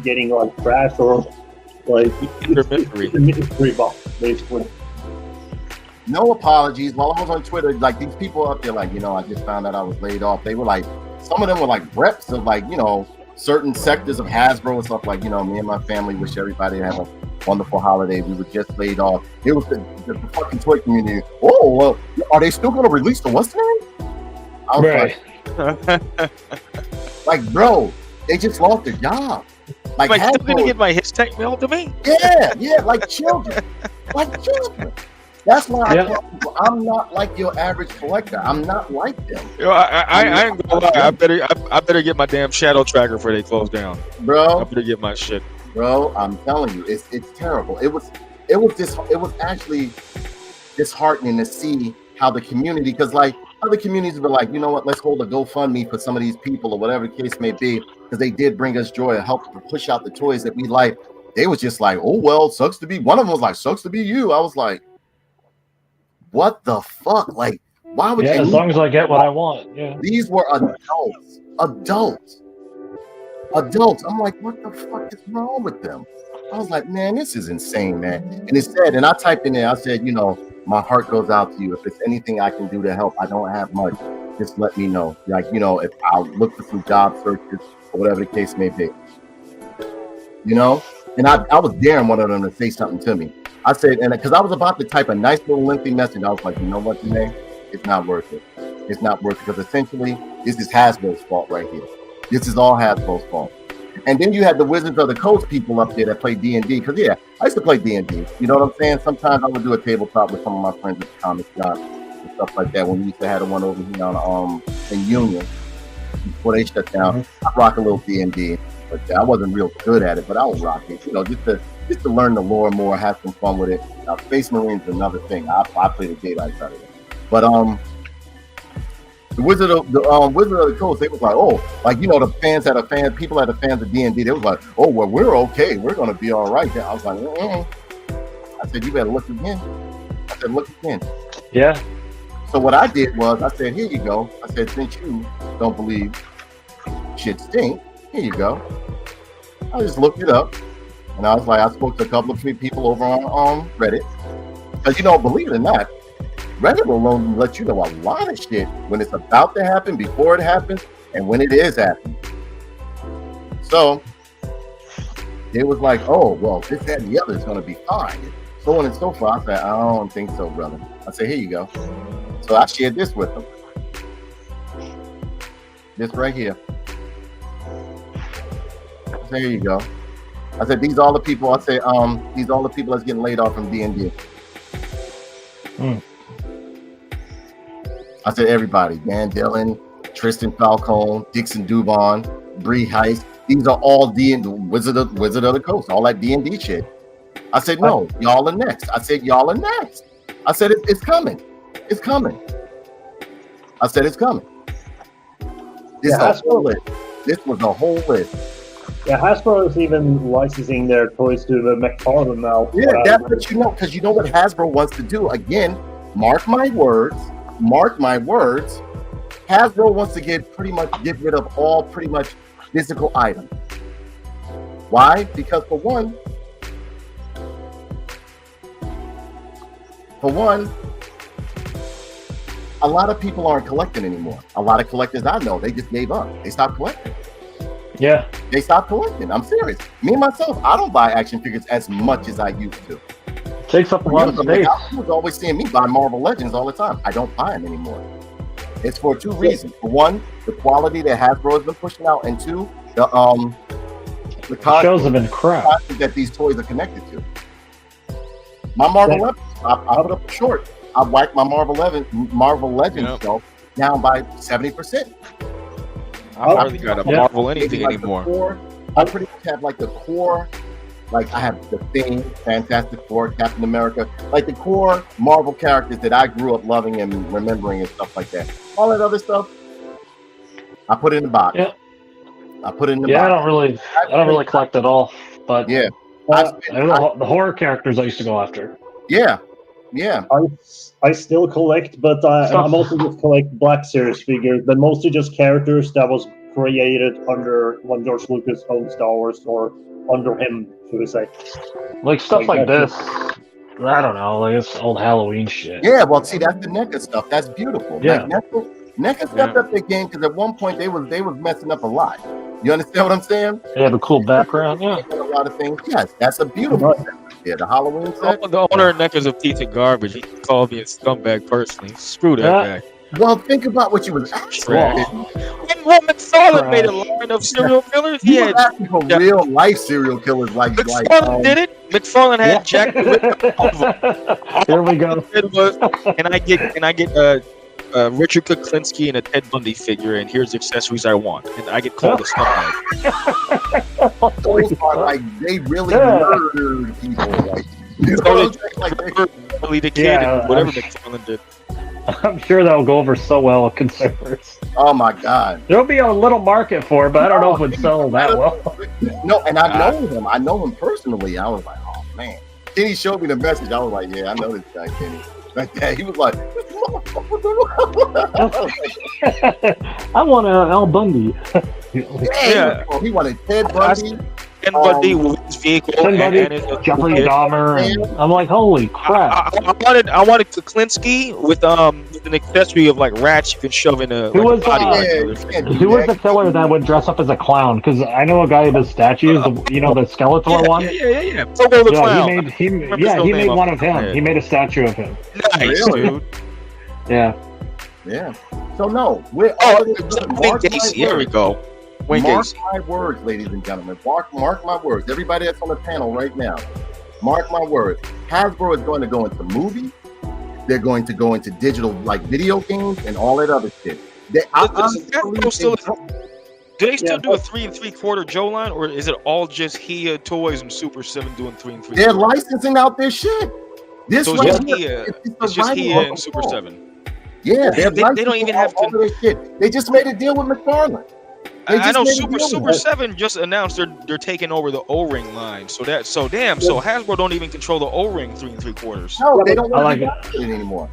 Speaker 3: getting like trash or like it's a mystery box basically.
Speaker 1: No apologies. While I was on Twitter, like these people up there, like, you know, I just found out I was laid off. They were like, some of them were like reps of like, you know, certain sectors of Hasbro and stuff. Like, you know, me and my family wish everybody had a wonderful holiday. We were just laid off. It was the fucking toy community. Oh, are they still going to release the what's the name? I was like, bro, they just lost their job. Like,
Speaker 4: am I still gonna get my his tech mailed to me?
Speaker 1: Yeah, like children, like children. That's why I tell people, I'm not like your average collector. I'm not like them.
Speaker 4: Yo, I ain't gonna lie. I better get my damn shadow tracker before they close down,
Speaker 1: bro.
Speaker 4: I better get my shit,
Speaker 1: bro. I'm telling you, it's terrible. It was actually disheartening to see how the community, because like other communities were like, you know what, let's hold a GoFundMe for some of these people or whatever the case may be, because they did bring us joy and help to push out the toys that we like. They was just like, oh well, sucks to be. One of them was like, sucks to be you. I was like, what the fuck? Like, why would
Speaker 2: as long as I get what I want. Yeah.
Speaker 1: These were adults. I'm like, what the fuck is wrong with them? I was like, man, this is insane, man. And it said, and I typed in there, I said, you know, my heart goes out to you. If there's anything I can do to help, I don't have much. Just let me know. Like, you know, if I'll look for some job searches or whatever the case may be. You know? And I was daring one of them to say something to me. I said, and because I was about to type a nice little lengthy message, I was like, you know what, Janae? It's not worth it. It's not worth it, because essentially, this is Hasbro's fault right here. This is all Hasbro's fault. And then you had the Wizards of the Coast people up there that play D&D, because yeah, I used to play D&D. You know what I'm saying? Sometimes I would do a tabletop with some of my friends at the comic shop and stuff like that. When we used to have the one over here on in Union before they shut down, I'd rock a little D&D. But I wasn't real good at it, but I would rock it. You know, just to learn the lore more, have some fun with it. Now, Space Marine is another thing. I play the daylight side of it. But the Wizard of the Coast, they was like, oh, like, you know, the people that are fans of D&D, they was like, oh, well, we're okay. We're gonna be all right. I was like, I said, you better look again. I said, look again.
Speaker 2: Yeah.
Speaker 1: So what I did was, I said, here you go. I said, since you don't believe shit stink, here you go. I just looked it up, and I was like, I spoke to a couple of people over on Reddit, because, you know, believe it or not, Reddit will let you know a lot of shit when it's about to happen, before it happens, and when it is happening. So it was like, oh, well, this, that, and the other is going to be fine, and so on and so forth. I said, I don't think so, brother. I said, here you go. So I shared this with them. This right here. There you go. I said, these all the people. I said, these all the people that's getting laid off from D&D. I said, everybody: Dan Dillon, Tristan Falcone, Dixon Dubon, Bree Heist. These are all Wizard of the Coast, all that D&D shit. I said, no, y'all are next. I said, y'all are next. I said, it's coming. It's coming. I said, it's coming. This was a whole list.
Speaker 3: Yeah, Hasbro is even licensing their toys to the McFarlane now.
Speaker 1: Yeah, that's what you know, because you know what Hasbro wants to do. Again, mark my words. Hasbro wants to get rid of all pretty much physical items. Why? Because for one, a lot of people aren't collecting anymore. A lot of collectors I know, they just gave up. They stopped collecting.
Speaker 2: Yeah.
Speaker 1: They stopped collecting. I'm serious. Me myself, I don't buy action figures as much as I used to.
Speaker 2: It takes up a lot of space.
Speaker 1: I was always seeing me buy Marvel Legends all the time. I don't buy them anymore. It's for two reasons. For one, the quality that Hasbro has been pushing out, and two, the
Speaker 2: Shows have been crap.
Speaker 1: content that these toys are connected to. My Marvel Legends, I put up a short. I whacked my Marvel Legends shelf down by 70%.
Speaker 4: I hardly got a Marvel anything
Speaker 1: like
Speaker 4: anymore.
Speaker 1: I pretty much have like the core, like I have the Thing, Fantastic Four, Captain America, like the core Marvel characters that I grew up loving and remembering and stuff like that. All that other stuff, I put it in the box.
Speaker 2: Yeah.
Speaker 1: I put it in the box.
Speaker 2: Yeah, I don't really collect at all. But
Speaker 1: Yeah.
Speaker 2: the horror characters I used to go after.
Speaker 1: Yeah.
Speaker 3: I still collect, but I'm also just collect Black Series figures, but mostly just characters that was created under when George Lucas owned Star Wars, or under him, should we say?
Speaker 2: Like stuff like this. I don't know, like it's old Halloween shit.
Speaker 1: Yeah, well, see, that's the NECA stuff. That's beautiful.
Speaker 2: Yeah.
Speaker 1: Like, NECA stepped up their game because at one point they was messing up a lot. You understand what I'm saying?
Speaker 2: They have a cool background. Yeah.
Speaker 1: A lot of things. Yes, that's a beautiful set. Yeah, the Halloween set.
Speaker 4: The owner of Neckers of Teeth and Garbage, he called me a scumbag personally. Screw that guy.
Speaker 1: Well, think about what you was asking.
Speaker 4: When McFarlane made a line of serial killers, he had
Speaker 1: asking for real life serial killers like
Speaker 4: McFarlane did it. McFarlane had Jack the Ripper.
Speaker 2: Here we go.
Speaker 4: And I get Richard Kuklinski and a Ted Bundy figure, and here's the accessories I want, and I get called a scumbag.
Speaker 1: Those are like they really murdered people. Like, you know,
Speaker 4: Billy the Kid and whatever McFarlane did.
Speaker 2: I'm sure that'll go over so well with consumers.
Speaker 1: Oh my God!
Speaker 2: There'll be a little market for it, but I don't know if it'd sell that well.
Speaker 1: No, and I know him. I know him personally. I was like, oh man. Kenny showed me the message. I was like, yeah, I know this guy, Kenny. Like that. He was like,
Speaker 2: I want Al Bundy.
Speaker 1: Yeah, he wanted Ted Bundy.
Speaker 4: Ted Bundy with his vehicle.
Speaker 2: Jeffrey Dahmer. I'm like, holy crap!
Speaker 4: I wanted Kuklinski with an accessory of like rats you can shove in a.
Speaker 2: Who was
Speaker 4: Who
Speaker 2: was the killer that would dress up as a clown? Because I know a guy who does statues. You know the Skeletor one.
Speaker 4: Yeah. Togo the Clown.
Speaker 2: He made one of him. He made a statue of him.
Speaker 4: Nice, dude.
Speaker 2: Yeah.
Speaker 1: So no, we're
Speaker 4: Wayne Gacy. Here we go. Wayne Gacy.
Speaker 1: Mark my words, ladies and gentlemen. Mark my words. Everybody that's on the panel right now, mark my words. Hasbro is going to go into movies. They're going to go into digital, like video games and all that other shit. Do
Speaker 4: they still do a 3 3/4 Joe line, or is it all just Hia Toys and Super 7 doing 3 3/4?
Speaker 1: They're licensing out their shit. This
Speaker 4: so
Speaker 1: right
Speaker 4: it's just Hia and Super 7.
Speaker 1: Yeah,
Speaker 4: they don't even have
Speaker 1: all their shit. They just made a deal with McFarlane.
Speaker 4: I know Super 7 just announced they're taking over the O-ring line. So Hasbro don't even control the O-ring 3 3/4.
Speaker 1: No, they don't
Speaker 2: like it
Speaker 1: anymore.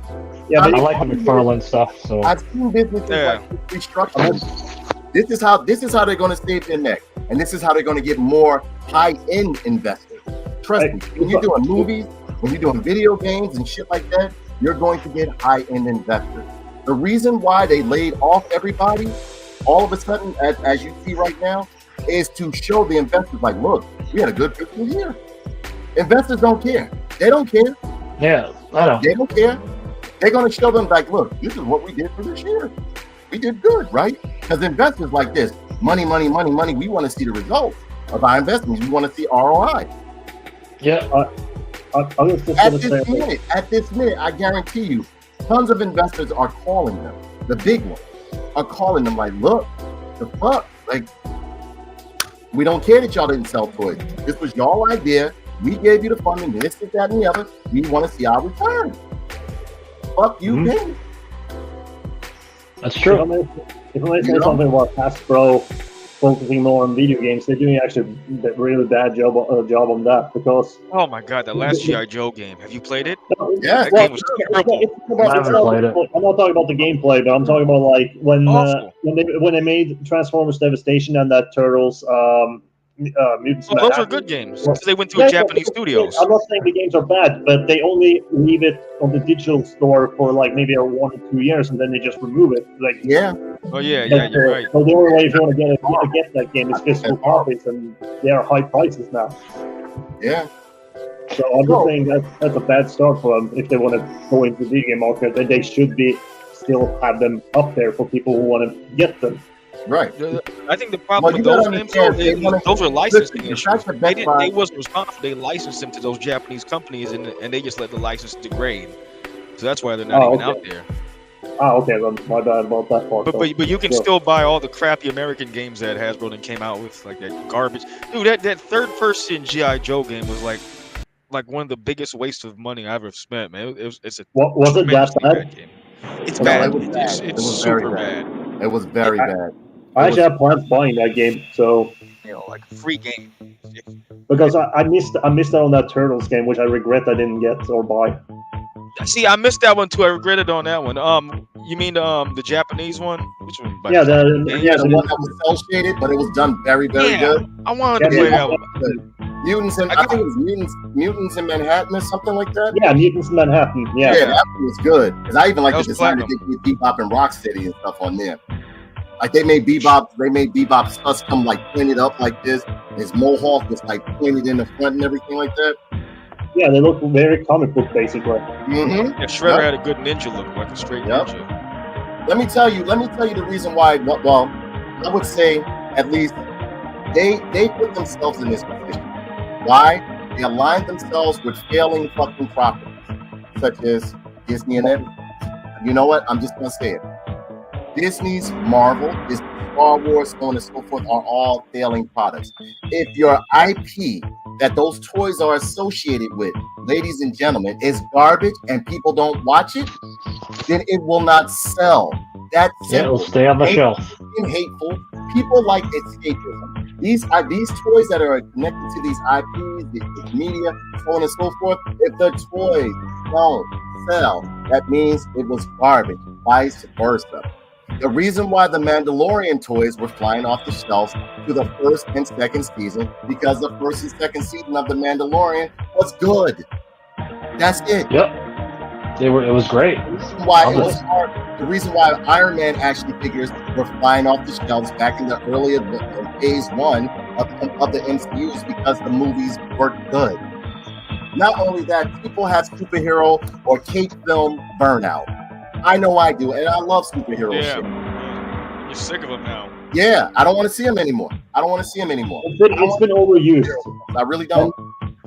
Speaker 2: Yeah, I like the McFarlane stuff. So
Speaker 1: I've seen businesses like restructuring. This is how they're going to save their neck, and this is how they're going to get more high-end investors. Trust me, when you're doing movies, when you're doing video games and shit like that, you're going to get high-end investors. The reason why they laid off everybody all of a sudden, as you see right now, is to show the investors, like, look, we had a good fiscal year. Investors don't care. They don't care.
Speaker 2: Yeah, I know.
Speaker 1: They don't care. They're going to show them, like, look, this is what we did for this year. We did good, right? Because investors like this, money, we want to see the results of our investments. We want to see ROI.
Speaker 2: Yeah.
Speaker 1: At this minute, I guarantee you, tons of investors are calling them, the big ones. Are calling them like, look, the fuck, like, we don't care that y'all didn't sell toys. This was y'all idea. We gave you the funding, this, that, and the other. We want to see our return. Fuck you, Penny.
Speaker 2: That's true.
Speaker 3: If I may say something about Hasbro focusing more on video games, they're doing actually a really bad job on that, because
Speaker 4: oh my God, that last G.I. Joe game, have you played it?
Speaker 1: Yeah,
Speaker 4: that game was terrible.
Speaker 3: I'm not talking about the gameplay, but I'm talking about like when they made Transformers Devastation and that Turtles Mutants.
Speaker 4: Well, those are good games because they went through Japanese studios.
Speaker 3: I'm not saying the games are bad, but they only leave it on the digital store for like maybe 1 or 2 years, and then they just remove it. Like
Speaker 4: Oh yeah, you're right.
Speaker 3: So the only way if you want to get that game is physical copies, and they are high prices now.
Speaker 1: Yeah.
Speaker 3: So I'm just saying that's a bad start for them. If they want to go into the video game market, then they should still have them up there for people who want to get them.
Speaker 1: Right.
Speaker 4: I think the problem with those games, those are licensing issues. They wasn't responsible. They licensed them to those Japanese companies, and they just let the license degrade. So that's why they're not even out there.
Speaker 3: Okay, then my bad about that part.
Speaker 4: But you can still buy all the crappy American games that Hasbro then came out with, like that garbage. Dude, that third person G.I. Joe game was like one of the biggest wastes of money I ever spent, man. It's a
Speaker 3: was it that bad?
Speaker 4: Game. It's bad. It's
Speaker 1: It was
Speaker 4: super
Speaker 1: very
Speaker 4: bad.
Speaker 1: It was very bad.
Speaker 3: I actually had plans buying that game, so
Speaker 4: like a free game.
Speaker 3: Because I missed out on that Turtles game, which I regret I didn't get or buy.
Speaker 4: See, I missed that one too. I regretted on that one. You mean the Japanese one? Which one?
Speaker 1: The one that was cel shaded, but it was done very good.
Speaker 4: I wanted to play that one.
Speaker 1: Mutants in, I think it was Mutants in Manhattan or something like that.
Speaker 3: Yeah, Mutants in Manhattan. Yeah,
Speaker 1: that one was good. Because I even like the design that they did Bebop and Rocksteady and stuff on there. Like they made Bebop's custom like pointed up like this. His mohawk was like pointed in the front and everything like that.
Speaker 3: Yeah, they look very comic book basically.
Speaker 1: Mm-hmm.
Speaker 4: Yeah, Shredder had a good ninja look, like a straight ninja.
Speaker 1: Let me tell you the reason why. Well, I would say at least they put themselves in this position. Why? They aligned themselves with failing fucking properties, such as Disney and everything. You know what? I'm just gonna say it. Disney's Marvel, Disney Star Wars, so on and so forth, are all failing products. If your IP that those toys are associated with, ladies and gentlemen, is garbage and people don't watch it, then it will not sell. That's
Speaker 2: it'll stay on the shelf.
Speaker 1: Hateful. People like escapism. These toys that are connected to these IPs, the media, so on and so forth. If the toys don't sell, that means it was garbage. Vice versa. The reason why the Mandalorian toys were flying off the shelves to the first and second season, because the first and second season of the Mandalorian was good. That's it.
Speaker 2: Yep. It was great.
Speaker 1: The reason why Iron Man action figures were flying off the shelves back in the earlier phase one of the MCU is because the movies were good. Not only that, people have superhero or cape film burnout. I know I do, and I love superhero shit.
Speaker 4: You're sick of them now.
Speaker 1: Yeah, I don't want to see them anymore.
Speaker 3: It's been overused.
Speaker 1: I really don't.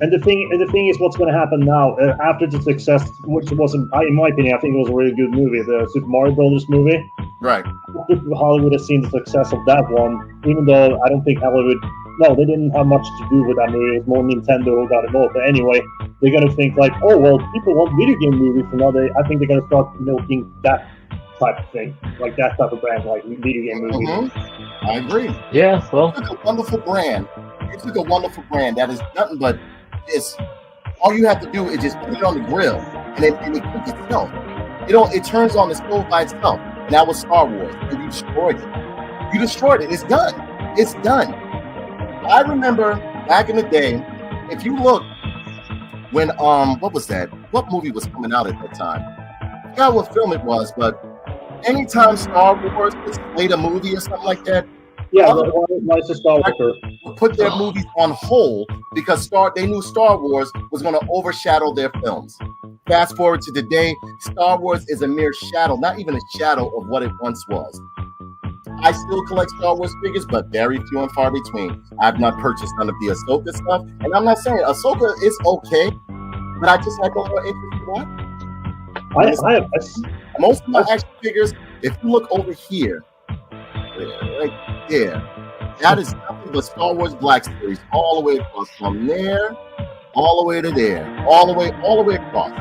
Speaker 3: And the thing is, what's going to happen now after the success, which was, in my opinion, I think it was a really good movie, the Super Mario Brothers movie.
Speaker 1: Right.
Speaker 3: Hollywood has seen the success of that one, even though I don't think Hollywood. No, they didn't have much to do with that movie. It was more Nintendo who got involved. But anyway, they're going to think like, oh, well, people want video game movies. So now I think they're going to start milking that type of thing. Like that type of brand, like video game movies.
Speaker 1: Mm-hmm. I agree.
Speaker 2: Yeah, well.
Speaker 1: You took a wonderful brand. That is nothing but this. All you have to do is just put it on the grill and it cooks itself. It turns on the stove by itself. And that was Star Wars. And you destroyed it. It's done. It's done. I remember back in the day, if you look when what was that? What movie was coming out at that time? I forgot what film it was, but anytime Star Wars played a movie or something like that, put their movies on hold because they knew Star Wars was going to overshadow their films. Fast forward to today, Star Wars is a mere shadow, not even a shadow of what it once was. I still collect Star Wars figures, but very few and far between. I've not purchased none of the Ahsoka stuff, and I'm not saying Ahsoka is okay, but I just have no more interest in that. Most of my action figures, if you look over here, right there, that is nothing but Star Wars Black Series, all the way across from there, all the way to there, all the way across.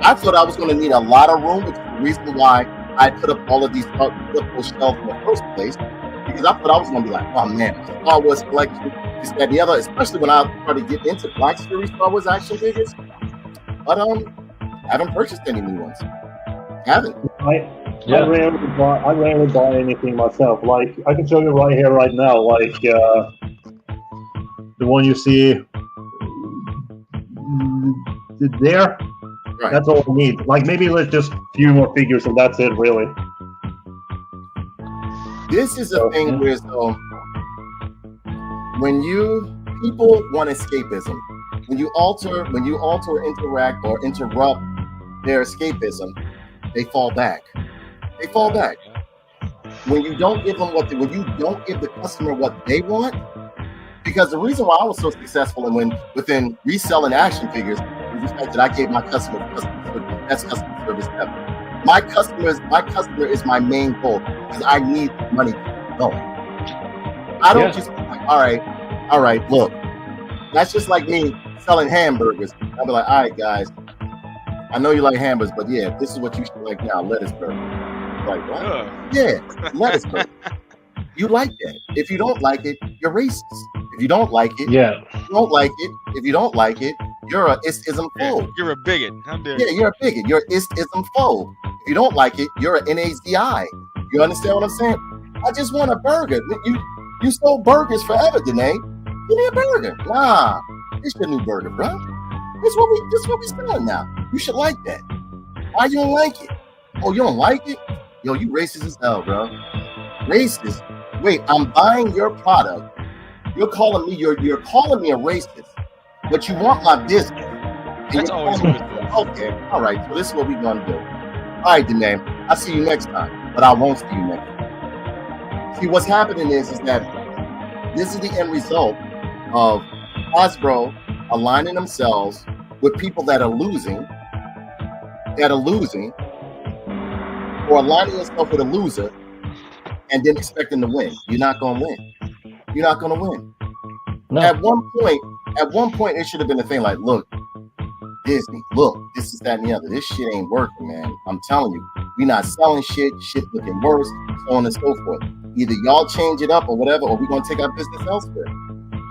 Speaker 1: I thought I was going to need a lot of room, which is the reason why I put up all of these those shelves in the first place, because I thought I was going to be like, oh man, Star Wars collection, this, that, the other, especially when I started getting into Black Series Star Wars action figures. But I haven't purchased any new ones. Haven't.
Speaker 3: I rarely buy anything myself. Like I can show you right here, right now. Like the one you see there. Right. That's all we need. Like maybe let's just few more figures and that's it, really.
Speaker 1: This is a thing where when people want escapism, when you alter, interact, or interrupt their escapism, they fall back. when you don't give them when you don't give the customer what they want, because the reason why I was so successful and within reselling action figures is the fact that I gave my customer the best customer service ever. My customer is my main goal because I need money to go. I don't just like, all right, look, that's just like me selling hamburgers. I'll be like, all right, guys, I know you like hamburgers, but yeah, this is what you should like now, lettuce burger. Like, what? Yeah, lettuce burger. You like that. If you don't like it, you're racist. If you don't like it, you don't like it. If you don't like it, you're a istism phobe.
Speaker 4: You're a bigot. How dare
Speaker 1: you? Yeah, you're a bigot. You're istism phobe. If you don't like it, you're an NAZI. You understand what I'm saying? I just want a burger. You sold burgers forever, Danae. Give me a burger. Nah, it's your new burger, bro. This what we selling now. You should like that. Why you don't like it? Oh, you don't like it? Yo, you racist as hell, bro. Racist. Wait, I'm buying your product. You're calling me a racist, but you want my business.
Speaker 4: That's always good.
Speaker 1: Okay, all right. So this is what we're gonna do. All right, Danae. I'll see you next time, but I won't see you next time. See, what's happening is that this is the end result of Hasbro aligning themselves with people that are losing, or aligning yourself with a loser and then expecting to win. You're not going to win. You're not going to win. No. At one point, it should have been a thing like, look, Disney, look, this is that and the other. This shit ain't working, man. I'm telling you, we're not selling shit looking worse, so on and so forth. Either y'all change it up or whatever, or we're going to take our business elsewhere.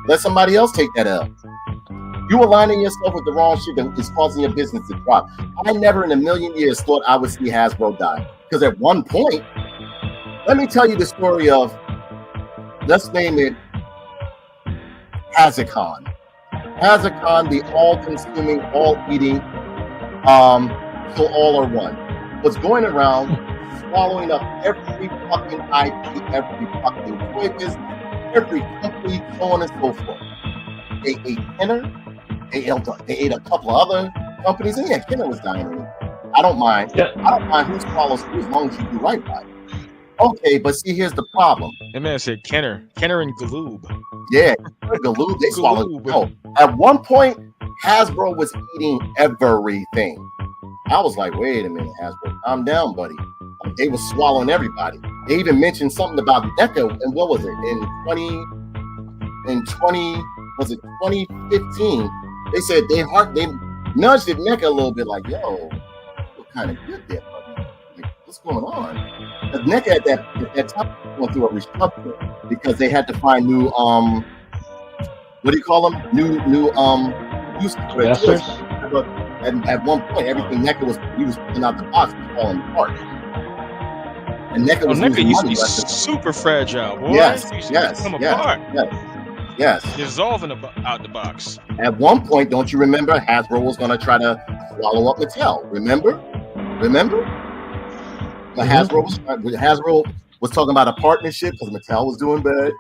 Speaker 1: Let somebody else take that L. You aligning yourself with the wrong shit that is causing your business to drop. I never in a million years thought I would see Hasbro die. Because at one point, let me tell you the story of, let's name it Hazakon. Hazakon, the all-consuming, all-eating, so all or one, was going around swallowing up every fucking IP, every fucking toy business, every company, so on and so forth. They ate Kenner. They ate a couple of other companies, and yeah, Kenner was dying. I don't mind. Yeah. I don't mind who follows who as long as you do right by it. Okay, but see, here's the problem.
Speaker 4: That man said Kenner and Galoob.
Speaker 1: Yeah, Galoob, they swallowed. No, at one point, Hasbro was eating everything. I was like, wait a minute, Hasbro, calm down, buddy. They were swallowing everybody. They even mentioned something about NECA, and what was it? In 2015, they said they nudged at NECA a little bit, like, yo, you're kind of good there, buddy. Like, what's going on? Because NECA at that time went through a restructuring because they had to find new what do you call them? New investors. And at one point, everything NECA was pulling out the box and falling apart. And NECA was
Speaker 4: NECA used to be super fragile, boy.
Speaker 1: Yes.
Speaker 4: Dissolving out the box.
Speaker 1: At one point, don't you remember, Hasbro was going to try to swallow up Mattel. Remember? But Hasbro was talking about a partnership because Mattel was doing bad,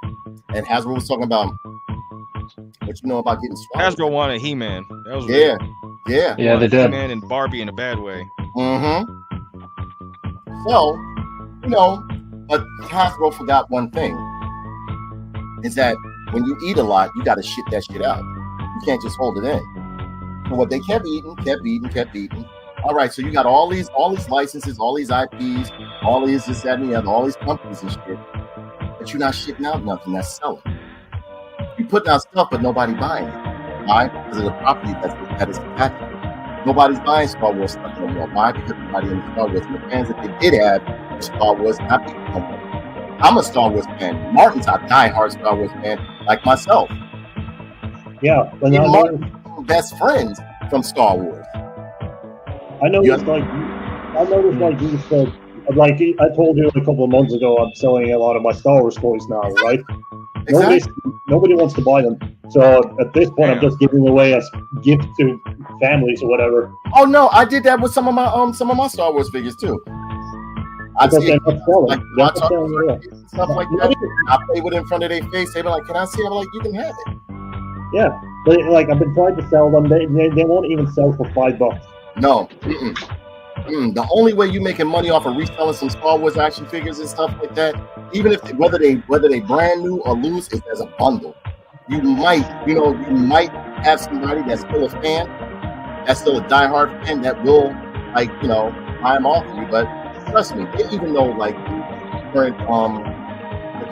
Speaker 1: and Hasbro was talking about what you know about getting swallowed.
Speaker 4: Hasbro wanted He-Man. That was
Speaker 1: yeah,
Speaker 2: they did.
Speaker 4: He-Man and Barbie in a bad way.
Speaker 1: Mm-hmm. So, but Hasbro forgot one thing: is that when you eat a lot, you got to shit that shit out. You can't just hold it in. So what they kept eating. All right, so you got all these licenses, all these IPs, all these this, that, and the other, all these companies and shit, but you're not shitting out nothing that's selling. You putting out stuff, but nobody buying it. Why? Because of the property that is attached to it. Nobody's buying Star Wars stuff no more. Why? Because nobody in the Star Wars and the fans that they did have were Star Wars happy no more. I'm a Star Wars fan. Martin's a diehard Star Wars fan, like myself.
Speaker 3: Yeah, but
Speaker 1: Martin's best friends from Star Wars.
Speaker 3: I noticed, like you said, like I told you a couple of months ago, I'm selling a lot of my Star Wars toys now, right? Exactly. Nobody wants to buy them. So at this point, I'm just giving away as gifts to families or whatever.
Speaker 1: Oh no, I did that with some of my Star Wars figures too. I'd see stuff like that. I play with it in front of their face. They be like, "Can I see?" I'm like, "You can have it."
Speaker 3: Yeah, but like I've been trying to sell them. They won't even sell for $5.
Speaker 1: No. The only way you making money off of reselling some Star Wars action figures and stuff like that, even if whether they brand new or loose, is as a bundle. You might have somebody that's still a fan, that's still a diehard fan that will buy them off of you. But trust me, they even know the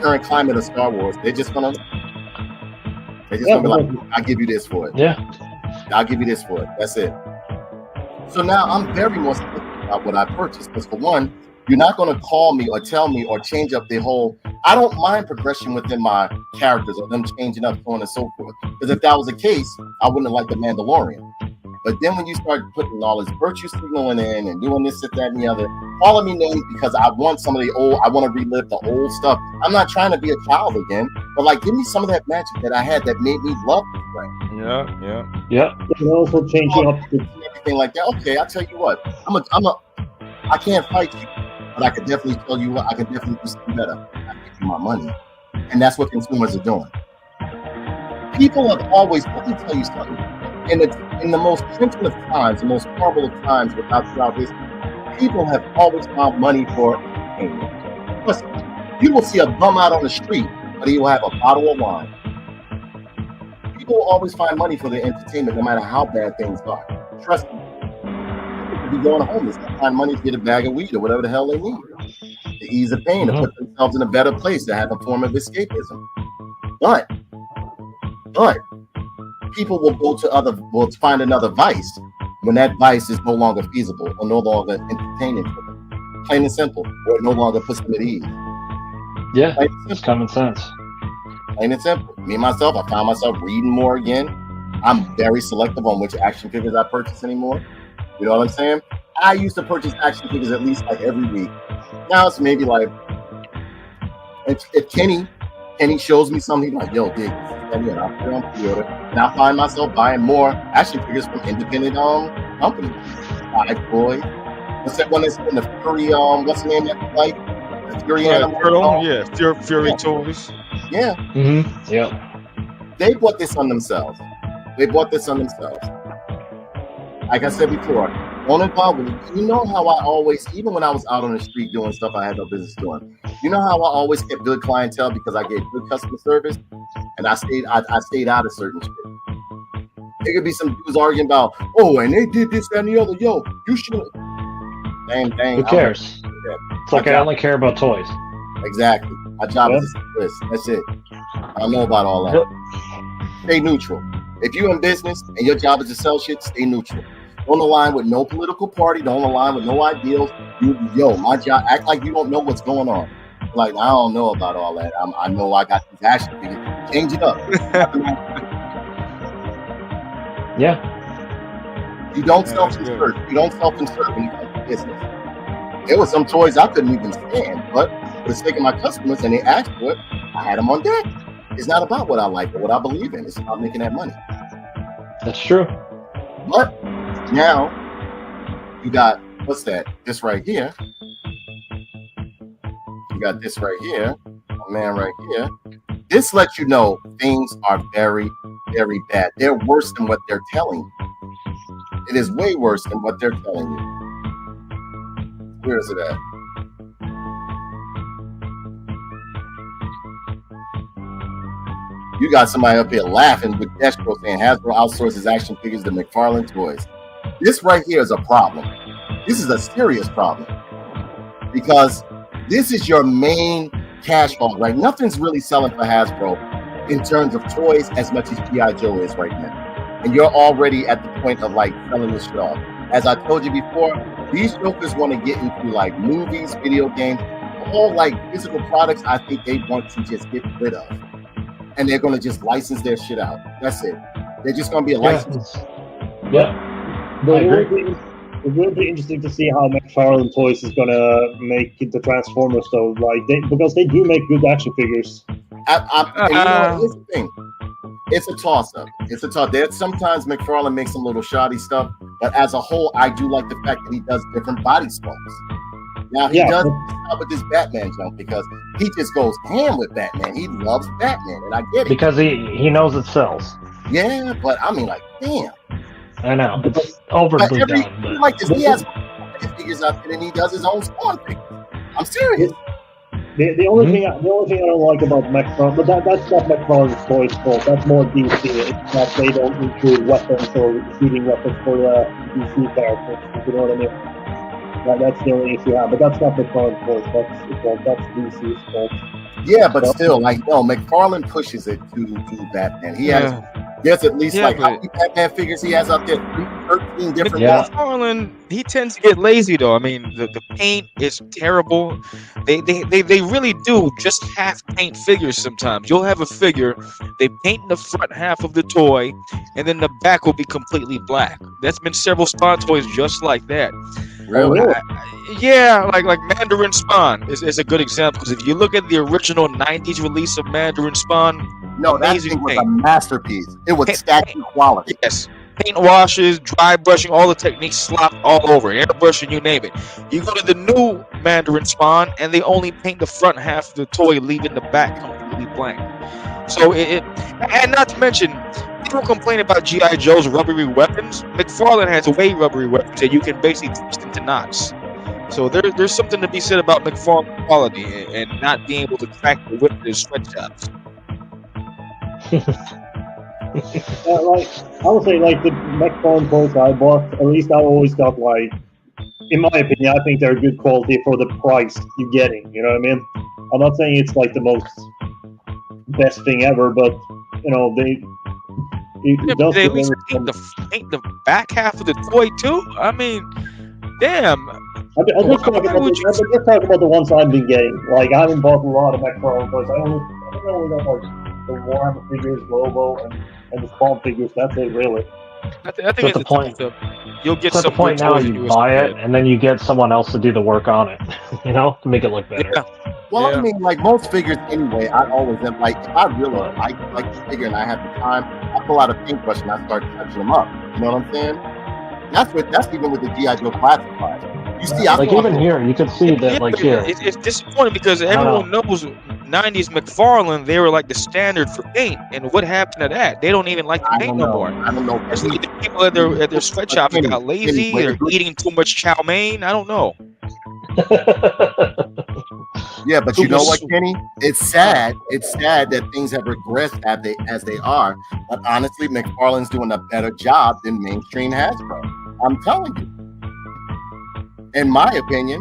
Speaker 1: current climate of Star Wars, they're just gonna be like, I'll give you this for it.
Speaker 2: Yeah.
Speaker 1: I'll give you this for it. That's it. So now I'm very more specific about what I purchased. Because for one, you're not going to call me or tell me or change up the whole. I don't mind progression within my characters or them changing up, so on and so forth. Because if that was the case, I wouldn't have liked the Mandalorian. But then when you start putting all this virtue signaling in and doing this, that, and the other, calling me names because I want some of the old, I want to relive the old stuff. I'm not trying to be a child again, but give me some of that magic that I had that made me love this brand.
Speaker 4: Yeah.
Speaker 3: And also changing up
Speaker 1: everything like that. Okay, I'll tell you what. I can't fight you, but I can definitely tell you what. I can definitely do something better. I can give you my money, and that's what consumers are doing. People have always. Let me tell you something. In the most gentle of times, the most horrible of times, throughout this, people have always found money for entertainment. Listen, you will see a bum out on the street, but he will have a bottle of wine. People will always find money for their entertainment, no matter how bad things are. Trust me. People be going homeless, they find money to get a bag of weed or whatever the hell they need to ease the pain, to put themselves in a better place, to have a form of escapism. But people will will find another vice when that vice is no longer feasible or no longer entertaining for them. Plain and simple, or it no longer puts them at ease.
Speaker 2: Yeah, it's common sense.
Speaker 1: Plain and simple. Me myself, I found myself reading more again. I'm very selective on which action figures I purchase anymore. You know what I'm saying? I used to purchase action figures at least every week. Now it's maybe if Kenny shows me something like, yo, dig, and I'll put it on pre-order, and I find myself buying more action figures from independent companies. Boy, what's that one that's in the Fury? What's the name of that like? The Fury animal?
Speaker 4: Fury Toys.
Speaker 1: Yeah.
Speaker 2: Mm-hmm. Yeah.
Speaker 1: They bought this on themselves. Like I said before, don't involve with it. You know how I always, even when I was out on the street doing stuff I had no business doing, you know how I always kept good clientele because I gave good customer service, and I stayed out of certain shit. There could be some dudes arguing about, and they did this, that, and the other. Yo, you should. Dang.
Speaker 2: Who cares? It's like I only care about toys.
Speaker 1: Exactly. My job is to list. That's it. I don't know about all that.
Speaker 2: Yep.
Speaker 1: Stay neutral. If you're in business and your job is to sell shit, stay neutral. Don't align with no political party. Don't align with no ideals. My job, act like you don't know what's going on. Like, I don't know about all that. I know I got these action figures. Change it up.
Speaker 2: Yeah.
Speaker 1: You don't self-insert. You don't self-insert when you come to business. There were some toys I couldn't even stand, but for the sake of my customers and they asked for it, I had them on deck. It's not about what I like or what I believe in. It's about making that money.
Speaker 2: That's true.
Speaker 1: But now you got, what's that? This right here. You got this right here. A man right here. This lets you know things are very, very bad. They're worse than what they're telling you. It is way worse than what they're telling you. Where is it at? You got somebody up here laughing with Destro saying Hasbro outsources action figures to McFarlane Toys. This right here is a problem. This is a serious problem because this is your main cash hog, right? Nothing's really selling for Hasbro in terms of toys as much as G.I. Joe is right now. And you're already at the point of selling this shit off. As I told you before, these jokers want to get into movies, video games, all physical products. I think they want to just get rid of. And they're going to just license their shit out. That's it. They're just going to be a license.
Speaker 2: Yeah.
Speaker 3: It will be interesting to see how McFarlane Toys is going to make the Transformers, though. Because they do make good action figures.
Speaker 1: And here's the thing. It's a toss-up. There's sometimes McFarlane makes some little shoddy stuff, but as a whole, I do like the fact that he does different body sculpts. Now, he does stop with this Batman jump because he just goes ham with Batman. He loves Batman, and I get it.
Speaker 2: Because he knows it sells.
Speaker 1: Yeah, but I mean, damn.
Speaker 2: I know. It's overly done.
Speaker 1: But this. He has get figures out there than he does his own Spawn figures. I'm serious.
Speaker 3: The only thing I don't like about McFarlane, but that's not McFarlane's choice fault. That's more DC. It's that they don't include weapons or shooting weapons for the DC characters. If you know what I mean? That's the only issue I have. But that's not McFarlane's fault. That's DC's fault.
Speaker 1: Yeah, but still, like, no, McFarlane pushes it to Batman. He has, there's at least like how many Batman figures he has out there? 13 different ones.
Speaker 4: McFarlane, he tends to get lazy though. I mean, the paint is terrible. They really do just half paint figures sometimes. You'll have a figure, they paint the front half of the toy, and then the back will be completely black. That's been several Spawn toys just like that.
Speaker 1: Really?
Speaker 4: Yeah, like Mandarin Spawn is a good example, because if you look at the original 90s release of Mandarin Spawn,
Speaker 1: no, that thing was a masterpiece. It was statue quality.
Speaker 4: Yes. Paint washes, dry brushing, all the techniques slopped all over, airbrushing, you name it. You go to the new Mandarin Spawn, and they only paint the front half of the toy, leaving the back completely blank. So and not to mention, people complain about G.I. Joe's rubbery weapons. McFarlane has way rubbery weapons that you can basically twist into knots. So there's something to be said about McFarlane quality and not being able to crack the whip with his sweatshops.
Speaker 3: Like I would say, like the McFarlane toys I bought, at least I always got, like, in my opinion, I think they're good quality for the price you're getting. You know what I mean? I'm not saying it's like the most best thing ever, but you know they at least
Speaker 4: paint the back half of the toy too. I mean, damn.
Speaker 3: I'm just talking about the ones I've been getting. Like, I haven't bought a lot of McFarlane toys. I only got like the Warhammer figures, Lobo, and the Spawn figures. That's it, really.
Speaker 4: I think it's the point. You'll get some
Speaker 2: the point now. You buy it, and then you get someone else to do the work on it. You know, to make it look better.
Speaker 4: Yeah.
Speaker 1: Well, I mean, like most figures anyway, I always am like, if I really like the figure and I have the time, I pull out a paintbrush and I start touching them up. You know what I'm saying? That's even with the G.I. Joe classified. You see,
Speaker 2: like even here, you can see that, like here.
Speaker 4: It's disappointing because everyone knows 90s McFarlane, they were like the standard for paint, and what happened to that? They don't even like the paint no more.
Speaker 1: I don't know.
Speaker 4: The people at their sweatshops got lazy. They're eating too much chow mein. I don't know.
Speaker 1: Yeah, but you know what, Kenny? It's sad. It's sad that things have regressed as they are. But honestly, McFarlane's doing a better job than mainstream Hasbro. I'm telling you. In my opinion,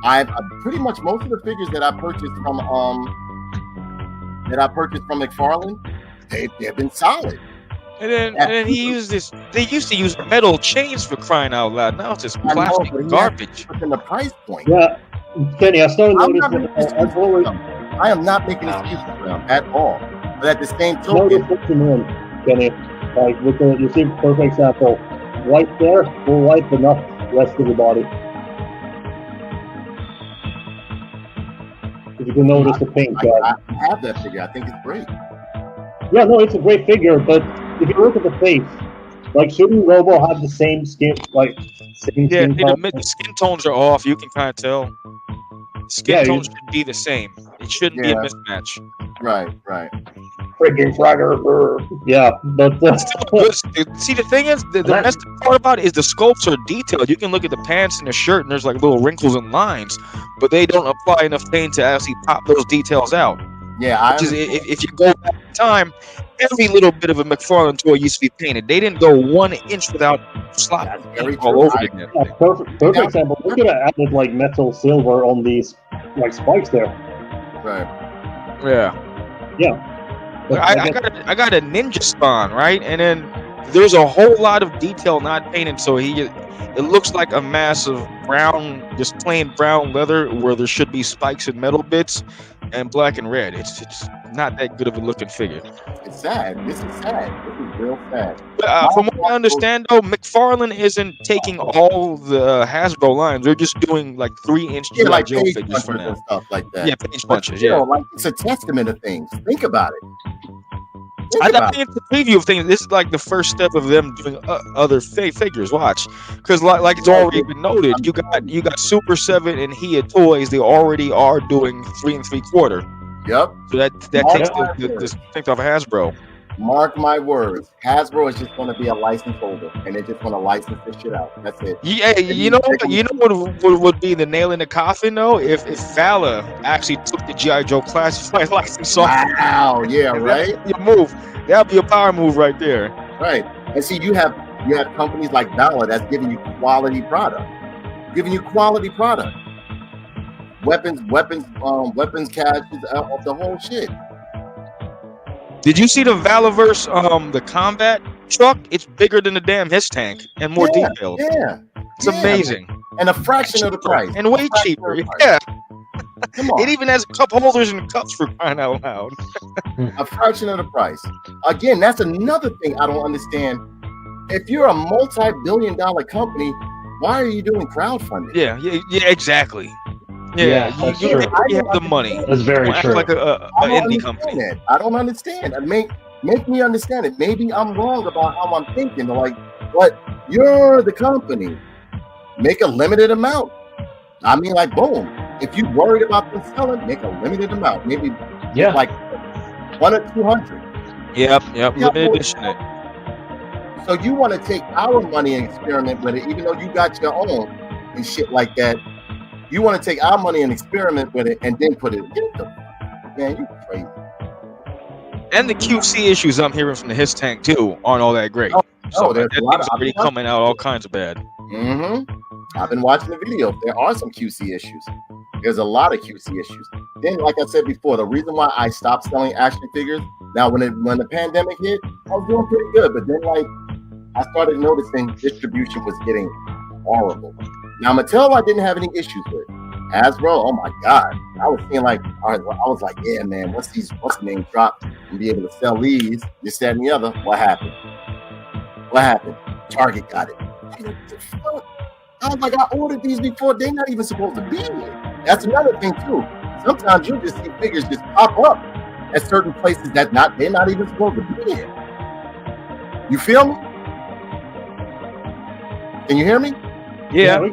Speaker 1: I've pretty much most of the figures that I purchased from McFarlane, they've been solid.
Speaker 4: And then he used this. They used to use metal chains for crying out loud. Now it's just plastic garbage.
Speaker 1: Within the price point.
Speaker 3: Yeah, Kenny, I started noticing.
Speaker 1: I am not making excuses for them at all. But at the same token,
Speaker 3: Kenny, like you see, perfect example. Right there, full white, but not the rest of the body. If you can notice the paint.
Speaker 1: I have that figure. I think it's great.
Speaker 3: Yeah, no, it's a great figure, but if you look at the face, like, shouldn't Robo have the same skin, like skin tone?
Speaker 4: The skin tones are off. You can kind of tell. Skin tones should be the same. It shouldn't be a mismatch.
Speaker 1: Right.
Speaker 3: Freaking swagger. Yeah, but
Speaker 4: see, the thing is, the best part about it is the sculpts are detailed. You can look at the pants and the shirt, and there's like little wrinkles and lines, but they don't apply enough paint to actually pop those details out.
Speaker 1: Yeah,
Speaker 4: if you go back in time, every little bit of a McFarlane toy used to be painted. They didn't go 1 inch without slopping paint all over it.
Speaker 3: Perfect example. We could have added like metal silver on these like spikes there.
Speaker 1: Right.
Speaker 3: Yeah.
Speaker 4: I got a Ninja Spawn, right? And then there's a whole lot of detail not painted, so it looks like a mass of brown, just plain brown leather where there should be spikes and metal bits, and black and red. It's not that good of a looking figure.
Speaker 1: It's sad. This is sad. This is real sad.
Speaker 4: From what I understand, though, McFarlane isn't taking all the Hasbro lines. They're just doing like 3-inch G.I. Joe figures for now.
Speaker 1: And stuff like that.
Speaker 4: Yeah, page punches.
Speaker 1: You know, like, it's a testament of things. Think about it.
Speaker 4: I think it's a preview of things. This is like the first step of them doing other figures. Watch, because like it's already been noted, you got Super 7 and Hia Toys. They already are doing 3 3/4.
Speaker 1: Yep.
Speaker 4: So that takes the strength off of Hasbro.
Speaker 1: Mark my words, Hasbro is just going to be a license holder, and they're just going to license this shit out. That's it.
Speaker 4: Yeah, you know what would be the nail in the coffin though? If Valhalla actually took the G.I. Joe classified license off.
Speaker 1: Wow, yeah, right.
Speaker 4: That'd be a move. That'd be a power move right there.
Speaker 1: Right, and see, you have companies like Valhalla that's giving you quality product, weapons caches, the whole shit.
Speaker 4: Did you see the Valaverse, the combat truck? It's bigger than the damn his tank and more detailed.
Speaker 1: Yeah,
Speaker 4: it's amazing.
Speaker 1: And a fraction of the price.
Speaker 4: And way cheaper. Yeah. Come on. It even has cup holders and cups for crying out loud.
Speaker 1: A fraction of the price. Again, that's another thing I don't understand. If you're a multi-billion-dollar company, why are you doing crowdfunding?
Speaker 4: Yeah, exactly. Yeah, you have the money.
Speaker 2: That's very true.
Speaker 4: Like an indie company.
Speaker 1: I don't understand. Make me understand it. Maybe I'm wrong about how I'm thinking. Like, but you're the company. Make a limited amount. I mean, like, boom. If you're worried about them selling, make a limited amount. Maybe like 1 or 200.
Speaker 4: Yep. Limited edition.
Speaker 1: So you want to take our money and experiment with it, even though you got your own and shit like that. You want to take our money and experiment with it and then put it. Man, you crazy.
Speaker 4: And the QC issues I'm hearing from the his tank too aren't all that great. So that thing's already coming out all kinds of bad.
Speaker 1: I've been watching the video. There are some QC issues. There's a lot of QC issues. Then, like I said before, the reason why I stopped selling action figures. Now, when the pandemic hit, I was doing pretty good. But then, like, I started noticing distribution was getting horrible. Now, Mattel, I didn't have any issues with. Hasbro, oh my God. I was seeing like, I was like, yeah, man, what's the name drop and be able to sell these, this, that, and the other. What happened? Target got it. What the fuck? I was like, I ordered these before. They're not even supposed to be here. That's another thing too. Sometimes you'll just see figures just pop up at certain places that they're not even supposed to be here. You feel me? Can you hear me?
Speaker 4: Yeah.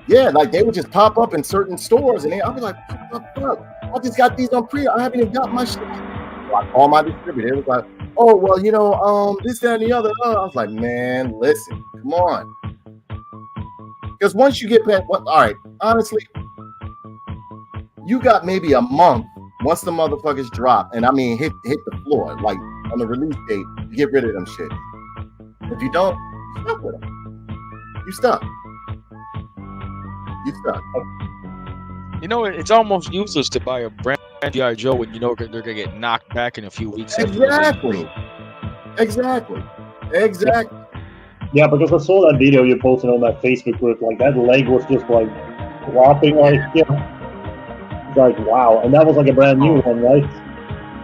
Speaker 1: Yeah, like they would just pop up in certain stores, and I'll be like, what the fuck? I just got these on pre. I haven't even got my shit. So I call my distributor. It was like, oh well, this, that, and the other. I was like, man, listen, come on. Because once you get past, all right, honestly, you got maybe a month once the motherfuckers drop, and I mean hit the floor, like on the release date, you get rid of them shit. If you don't, you stuck with them. You stuck.
Speaker 4: It's almost useless to buy a brand G.I. Joe when you know they're gonna get knocked back in a few weeks.
Speaker 1: Exactly.
Speaker 3: Yeah, because I saw that video you posted on that Facebook group. Like that leg was just like flopping, like like wow, and that was like a brand new one, right?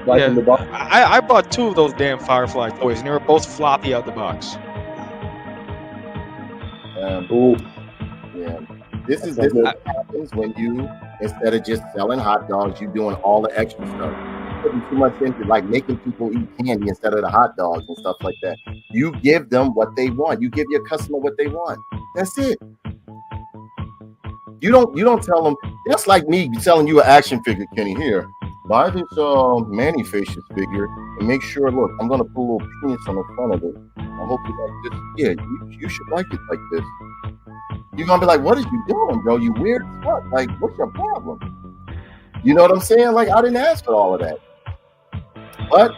Speaker 3: Right in the box.
Speaker 4: I bought 2 of those damn Firefly toys, and they were both floppy out the box.
Speaker 1: Yeah. This is what happens when you, instead of just selling hot dogs, you're doing all the extra stuff. Putting too much into like making people eat candy instead of the hot dogs and stuff like that. You give them what they want. You give your customer what they want. That's it. You don't tell them. That's like me selling you an action figure, Kenny. Here, buy this Manny Facious figure and make sure. Look, I'm gonna put a little penis on the front of it. I hope you like this. Yeah, you should like it like this. You're gonna be like, what are you doing, bro? You weird as fuck. Like, what's your problem? You know what I'm saying? Like, I didn't ask for all of that. But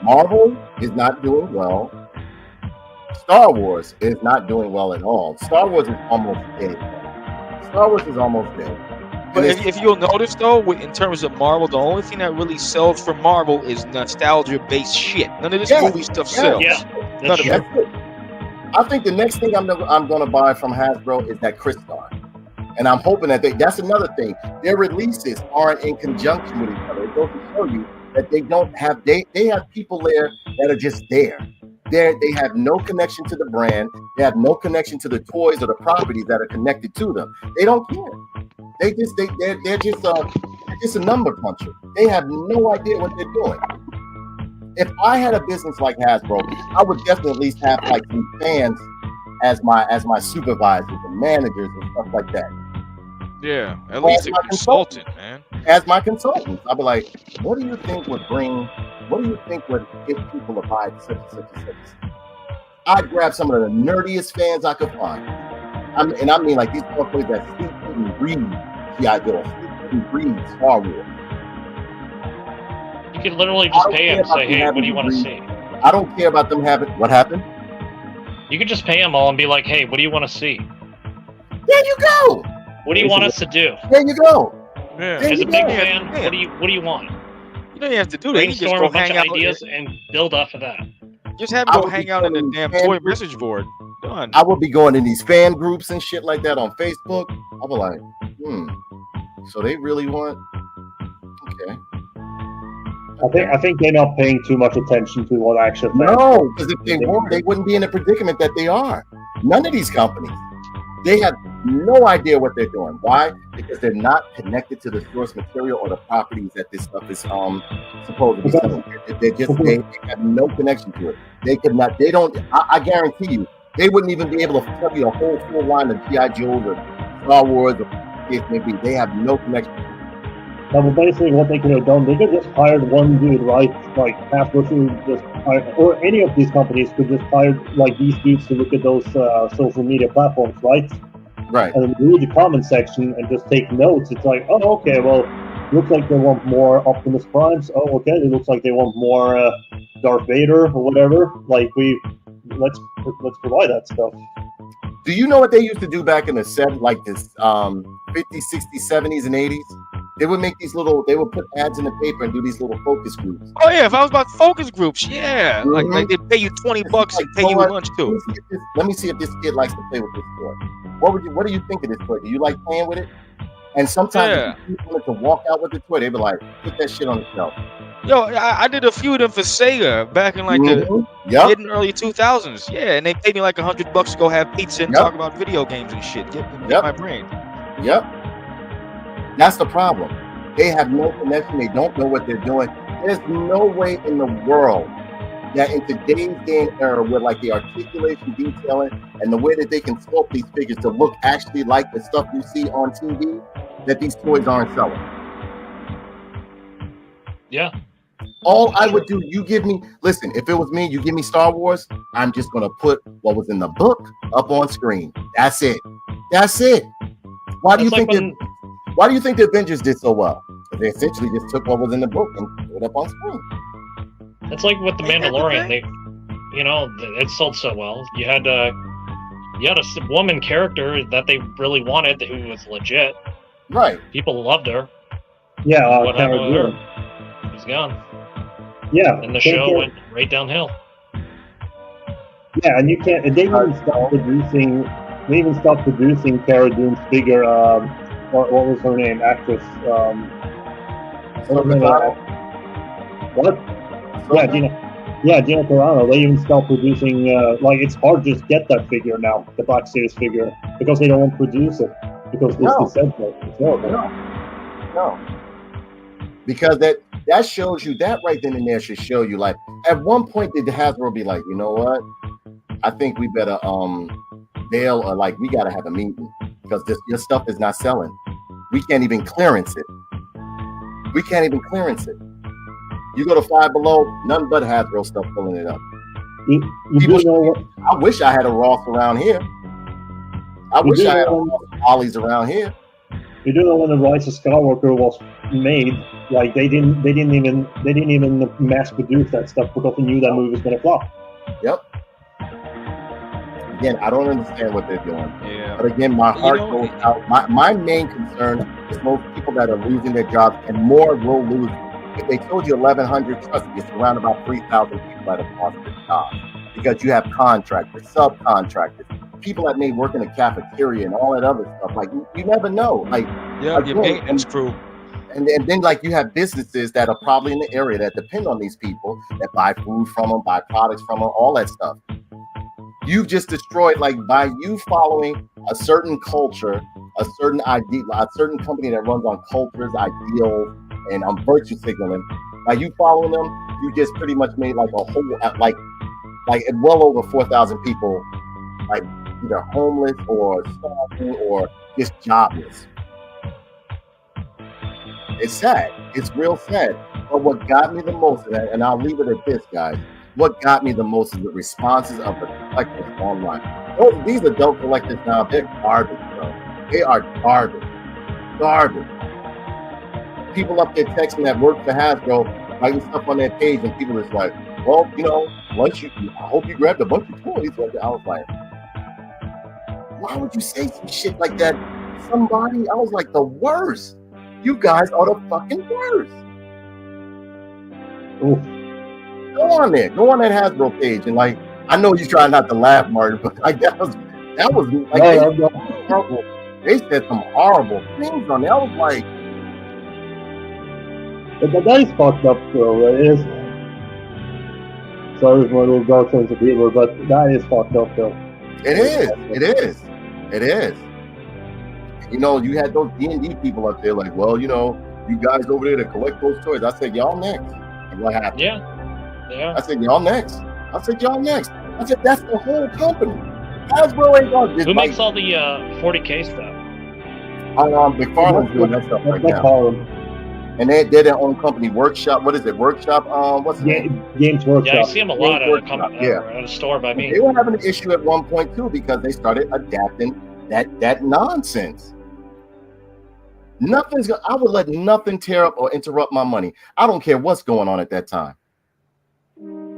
Speaker 1: Marvel is not doing well. Star Wars is not doing well at all. Star Wars is almost dead.
Speaker 4: But if you'll notice, though, in terms of Marvel, the only thing that really sells for Marvel is nostalgia-based shit. None of this movie stuff sells.
Speaker 3: Yeah,
Speaker 4: None of it.
Speaker 1: I think the next thing I'm going to buy from Hasbro is that Crystal. And I'm hoping that that's another thing. Their releases aren't in conjunction with each other. It goes to show you that they don't have, they have people there that are just there. They have no connection to the brand. They have no connection to the toys or the properties that are connected to them. They don't care. They're just a number puncher. They have no idea what they're doing. If I had a business like Hasbro, I would definitely at least have like some fans as my supervisors and managers and stuff like that.
Speaker 4: Yeah, at least a consultant, man.
Speaker 1: As my consultants, I'll be like, what do you think would bring what do you think would get people to buy such and such and such? I'd grab some of the nerdiest fans I could find. I mean like these motherfuckers that sleep and breathe G.I. Joe, sleep and breathe Star Wars.
Speaker 2: You can literally just pay him and say, hey, what do you want to see?
Speaker 1: I don't care about them having, what happened?
Speaker 2: You can just pay them all and be like, hey, what do you want to see?
Speaker 1: There you go.
Speaker 2: What do you want us to do?
Speaker 1: There you go.
Speaker 4: Yeah.
Speaker 2: As a big fan, what do you want?
Speaker 4: You don't even have to do that. You can just
Speaker 2: Brainstorm
Speaker 4: go
Speaker 2: a bunch
Speaker 4: hang
Speaker 2: of
Speaker 4: out
Speaker 2: ideas and build off of that.
Speaker 4: Just have them go hang out in the damn toy message board. Done.
Speaker 1: I would be going in these fan groups and shit like that on Facebook. I'll be like, so they really want? Okay.
Speaker 3: I think they're not paying too much attention to what actual fans.
Speaker 1: No, because if they were, they wouldn't be in the predicament that they are. None of these companies. They have no idea what they're doing. Why? Because they're not connected to the source material or the properties that this stuff is supposed to be selling. They have no connection to it. They could not. They don't. I guarantee you, they wouldn't even be able to tell you a whole full line of G.I. Joes or Star Wars or case maybe. They have no connection.
Speaker 3: Now, but basically, what they could have done, they could just hired one dude, right? Like Hasbro should just hire, or any of these companies could just hire like these dudes to look at those social media platforms, right?
Speaker 1: Right.
Speaker 3: And read the comment section and just take notes. It's like, oh, okay, well, looks like they want more Optimus Primes. Oh, okay, it looks like they want more Darth Vader or whatever. Like let's provide that stuff.
Speaker 1: Do you know what they used to do back in the 70s, like this 50s, 60s, 70s, and 80s? They would make these little, they would put ads in the paper and do these little focus groups.
Speaker 4: Oh yeah, if I was about focus groups, yeah, like they pay you $20 and pay you lunch too.
Speaker 1: Let me see if this kid likes to play with this toy. What do you think of this toy? Do you like playing with it? And sometimes if you wanted to walk out with the toy, they'd be like, put that shit on the shelf.
Speaker 4: Yo, I did a few of them for Sega back in like the mid and early 2000s. Yeah, and they paid me like $100 to go have pizza and talk about video games and shit. Get my brain.
Speaker 1: Yep. That's the problem. They have no connection. They don't know what they're doing. There's no way in the world that in today's day and era with like the articulation, detailing, and the way that they can sculpt these figures to look actually like the stuff you see on TV, that these toys aren't selling.
Speaker 2: Yeah.
Speaker 1: All I would do, listen, if it was me, you give me Star Wars, I'm just going to put what was in the book up on screen. That's it. That's it. Why do you think the Avengers did so well? Because they essentially just took what was in the book and put it up on screen.
Speaker 2: It's like with the Mandalorian. It sold so well. You had a woman character that they really wanted, who was legit.
Speaker 1: Right.
Speaker 2: People loved her.
Speaker 3: Yeah.
Speaker 2: What happened with her? She's gone.
Speaker 3: Yeah.
Speaker 2: And the show went right downhill.
Speaker 3: Yeah, and you can't. They even stopped producing. They even stopped producing Cara Dune's figure. What was her name? Actress. What? Yeah, Gina Carano. They even stopped producing. It's hard to just get that figure now, the Black Series figure, because they don't want to produce it because Disney said so. It's horrible.
Speaker 1: No. Because that shows you, that right then and there should show you, like, at one point did Hasbro be like, you know what? I think we better bail, or like we gotta have a meeting because your stuff is not selling. We can't even clearance it. You go to Five Below, nothing but Hasbro stuff filling it up. I wish I had a Ross around here. I wish I had a Ollie's around here.
Speaker 3: You do know when the Rise of Skywalker was made, like they didn't even mass produce that stuff because they knew that movie was gonna flop.
Speaker 1: Yep. Again, I don't understand what they're doing.
Speaker 4: Yeah.
Speaker 1: But again, my heart goes out. My main concern is most people that are losing their jobs, and more will lose. If they told you 1,100, trust me, it's around about 3,000 people that have lost their jobs because you have contractors, subcontractors, people that may work in a cafeteria and all that other stuff. Like you never know. Like
Speaker 4: your maintenance crew.
Speaker 1: And then like you have businesses that are probably in the area that depend on these people that buy food from them, buy products from them, all that stuff. You've just destroyed, like, by you following a certain culture, a certain idea, a certain company that runs on cultures, ideals, and virtue signaling. By you following them, you just pretty much made like a whole, like well over 4,000 people, like either homeless or starving or just jobless. It's sad. It's real sad. But what got me the most, and I'll leave it at this, guys. What got me the most is the responses of the collectors online. These adult collectors now, they're garbage, bro. They are garbage. Garbage. People up there texting that work for Hasbro, writing stuff on their page, and people is like, well, you know, I hope you grabbed a bunch of toys. I was like, why would you say some shit like that to somebody? I was like, the worst. You guys are the fucking worst.
Speaker 3: Oof.
Speaker 1: Go on there. Go on that Hasbro page. And like, I know you try not to laugh, Martin, but like that was like horrible. They said some horrible things on there. I was like,
Speaker 3: but that is fucked up, though. It is. Sorry for my little dark sense of humor, but that is fucked up, though.
Speaker 1: It is. It is. It is. You know, you had those D&D people up there like, well, you know, you guys over there to collect those toys. I said, y'all next. And what happened?
Speaker 2: Yeah.
Speaker 1: I said, y'all next. I said, that's the whole company. Hasbro ain't gonna just
Speaker 2: Who makes all the 40K stuff?
Speaker 1: McFarlane's doing that stuff right now. And they're their own company, Workshop. What is it? Workshop? What's the name?
Speaker 3: Games Workshop.
Speaker 2: Yeah, I see them a lot at a store by me.
Speaker 1: They were having an issue at one point too because they started adapting that nonsense. I would let nothing tear up or interrupt my money. I don't care what's going on at that time.